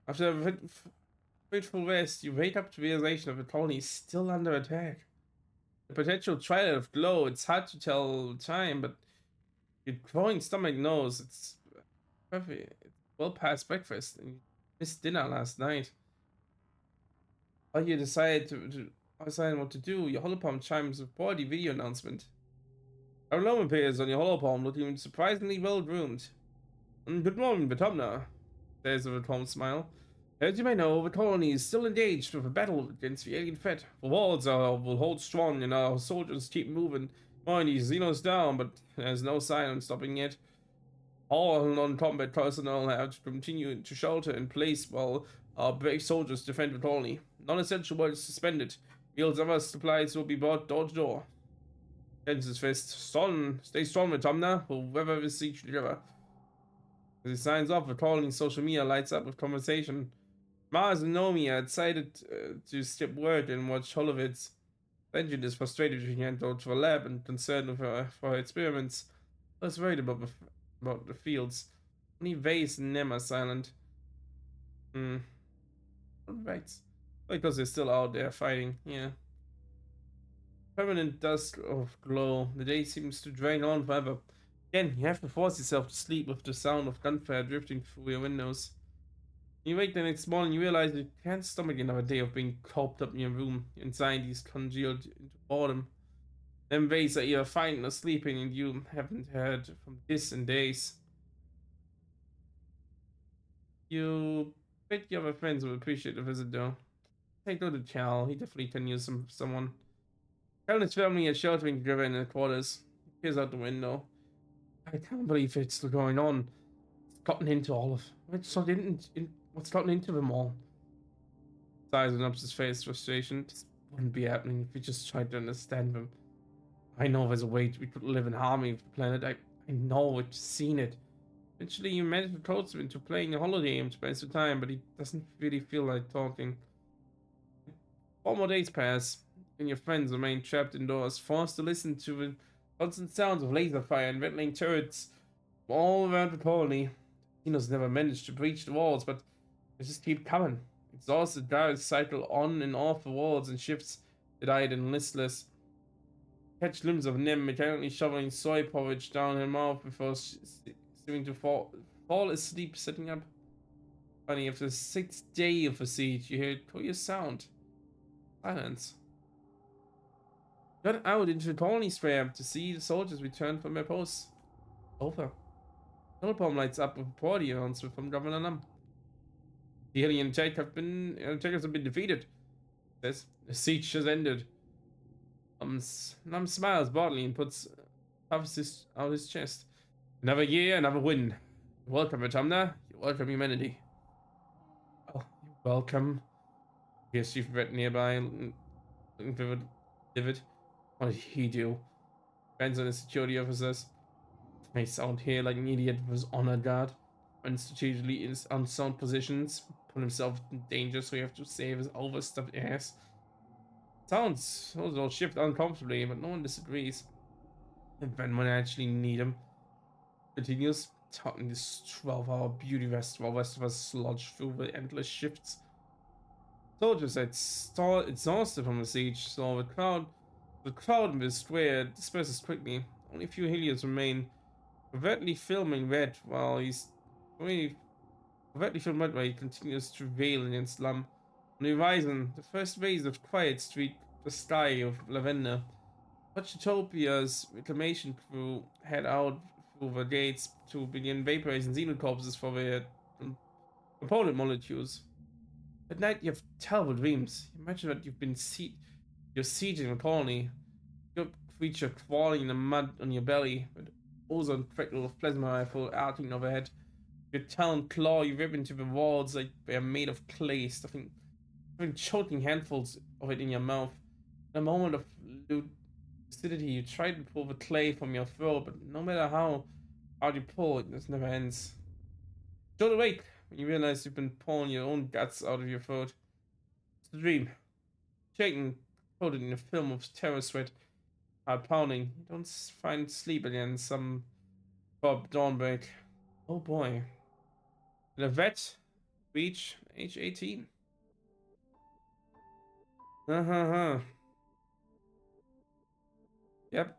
After a grateful rest, you wake up to the realization that the colony is still under attack. The potential twilight of glow, it's hard to tell time, but your growing stomach knows it's perfect. It's well past breakfast, and you missed dinner last night. While you decide what to do, your holopalm chimes with body video announcement. A gnome appears on your holopalm looking surprisingly well groomed. Good morning, Batomna, says with a calm smile. As you may know, the colony is still engaged with a battle against the alien threat. The walls will hold strong and our soldiers keep moving. Mind you, Xenos down, but there's no sign of stopping yet. All non-combat personnel have to continue to shelter in place while our brave soldiers defend the colony. Non-essential work is suspended. Meals and other supplies will be brought door to door. Tense his fist. Stay strong, Matomna. We'll weather this siege together. As he signs off, the colony's social media lights up with conversation. Mars and Nomi are excited to skip work and watch Holovids. Benjamin is frustrated she can't go to the lab and concerned with for her experiments. Less worried about the fields. Only Vase and Nem are silent. Hmm. Right. Because they're still out there fighting, yeah. Permanent dusk of glow. The day seems to drain on forever. Again, you have to force yourself to sleep with the sound of gunfire drifting through your windows. You wake the next morning, you realize you can't stomach another day of being coped up in your room. Anxiety's congealed into boredom. Them ways are either fine or sleeping, and you haven't heard from this in days. You bet your other friends will appreciate the visit, though. Take go to Cal. He definitely can use someone. Cal and his family are sheltering together in the quarters. He peers out the window. I can't believe it's still going on. It's gotten into all of. What's gotten into them all? Sighs and ups his face, frustration. This wouldn't be happening if we just tried to understand them. I know there's a way we could live in harmony with the planet. I know, I've seen it. Eventually, you manage to coax him into playing a holiday game to pass the time, but he doesn't really feel like talking. 4 more days pass, and your friends remain trapped indoors, forced to listen to the constant sounds of laser fire and rattling turrets all around the colony. Tino's never managed to breach the walls, but they just keep coming. Exhausted, guards cycle on and off the walls and shifts that eyed and listless. Catch glimpses of Nim mechanically shoveling soy porridge down her mouth before seeming to fall asleep, sitting up. Funny, after the 6th day of the siege, you hear a curious sound. Silence. Got out into the colony square to see the soldiers return from their posts. Over. Telepalm lights up with a party announcement from Governor Num. The alien attackers have been defeated. Says the siege has ended. Num smiles broadly and puffs out his chest. Another year, another win. Welcome, Autumna. You're welcome, humanity. Oh, you're welcome. Yes, you've read nearby, looking vivid. What did he do? Depends on the security officers. May sound here like an idiot with his honor guard. And strategically in unsound positions, put himself in danger, so you have to save his overstuffed ass. Sounds will shift uncomfortably, but no one disagrees. And then when I actually need him, continues talking this 12-hour beauty rest while rest of us sludge through the endless shifts. Soldiers had exhausted from the siege, so the crowd in the square disperses quickly. Only a few Helios remain, covertly filming Red while he's only covertly filming Red while he continues to rail against Slum. On the horizon, the first rays of quiet streak the sky of lavender. Utopia's reclamation crew head out through the gates to begin vaporizing xeno corpses for their component molecules. At night, you have terrible dreams. Imagine that you're sieging a colony. Your creature crawling in the mud on your belly, with ozone crackle of plasma rifle arcing overhead. Your talon claw you rip into the walls like they're made of clay, having choking handfuls of it in your mouth. In a moment of lucidity, you try to pull the clay from your throat, but no matter how hard you pull, it just never ends. Short awake when you realize you've been pulling your own guts out of your throat. It's a dream. Shaking, coated in a film of terror sweat, heart pounding. You don't find sleep again. Some Bob Dawnbreak. Oh boy. The vet reach age 18. Uh-huh. Yep.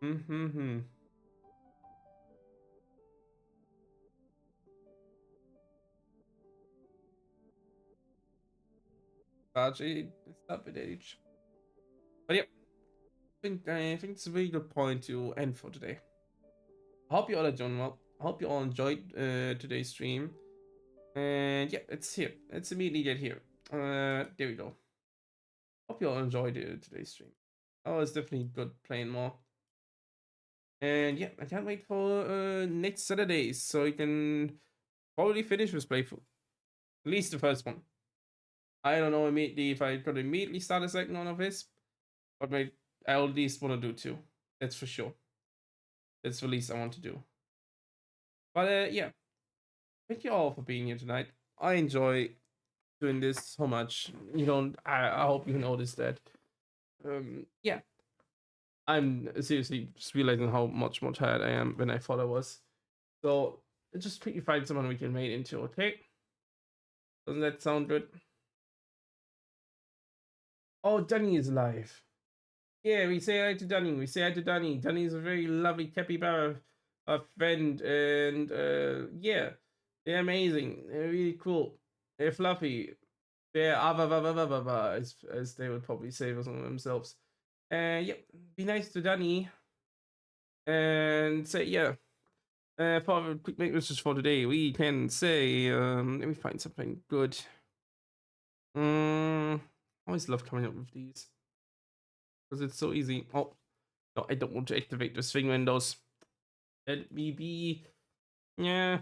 Mm-hmm. Largely, it's up at age. But yep, I think it's a very good point to end for today. I hope you all are doing well. I hope you all enjoyed today's stream. And yeah, it's here. Let's immediately get here. There we go. Hope you all enjoyed today's stream. Oh, it's definitely good playing more. And yeah, I can't wait for next Saturdays so you can probably finish this playthrough. At least the first one. I don't know immediately if I could immediately start a second one of this, but I at least want to do two. That's for sure. That's the least I want to do. But yeah, thank you all for being here tonight. I enjoy doing this so much. You don't. I hope you noticed that. Yeah, I'm seriously just realizing how much more tired I am than I thought I was. So just quickly find someone we can mate into. Okay, doesn't that sound good? Oh, Danny is alive. Yeah, we say hi to Danny. We say hi to Danny. Danny's a very lovely capybara friend, and yeah, they're amazing. They're really cool. They're fluffy. They're as they would probably say for some of themselves. Yep, be nice to Danny and say, yeah. For a quick messages for today, we can say, let me find something good. I always love coming up with these because it's so easy. Oh, no, I don't want to activate the swing windows. Let me be. Yeah.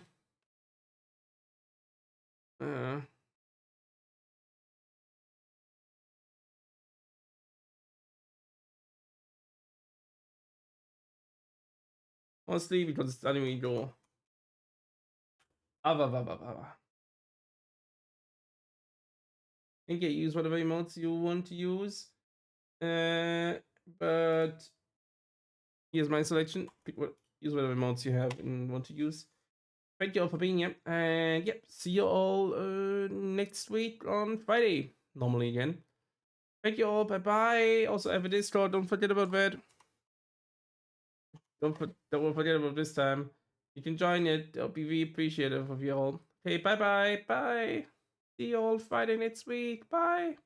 Uh, Mostly because it's anime go. You can use whatever emotes you want to use. But here's my selection. Use whatever emotes you have and want to use. Thank you all for being here. And yep, see you all next week on Friday. Normally again. Thank you all. Bye bye. Also, I have a Discord. Don't forget about that. Don't forget about this time. You can join it. I'll be really appreciative of you all. Okay, bye bye. Bye. See you all Friday next week. Bye.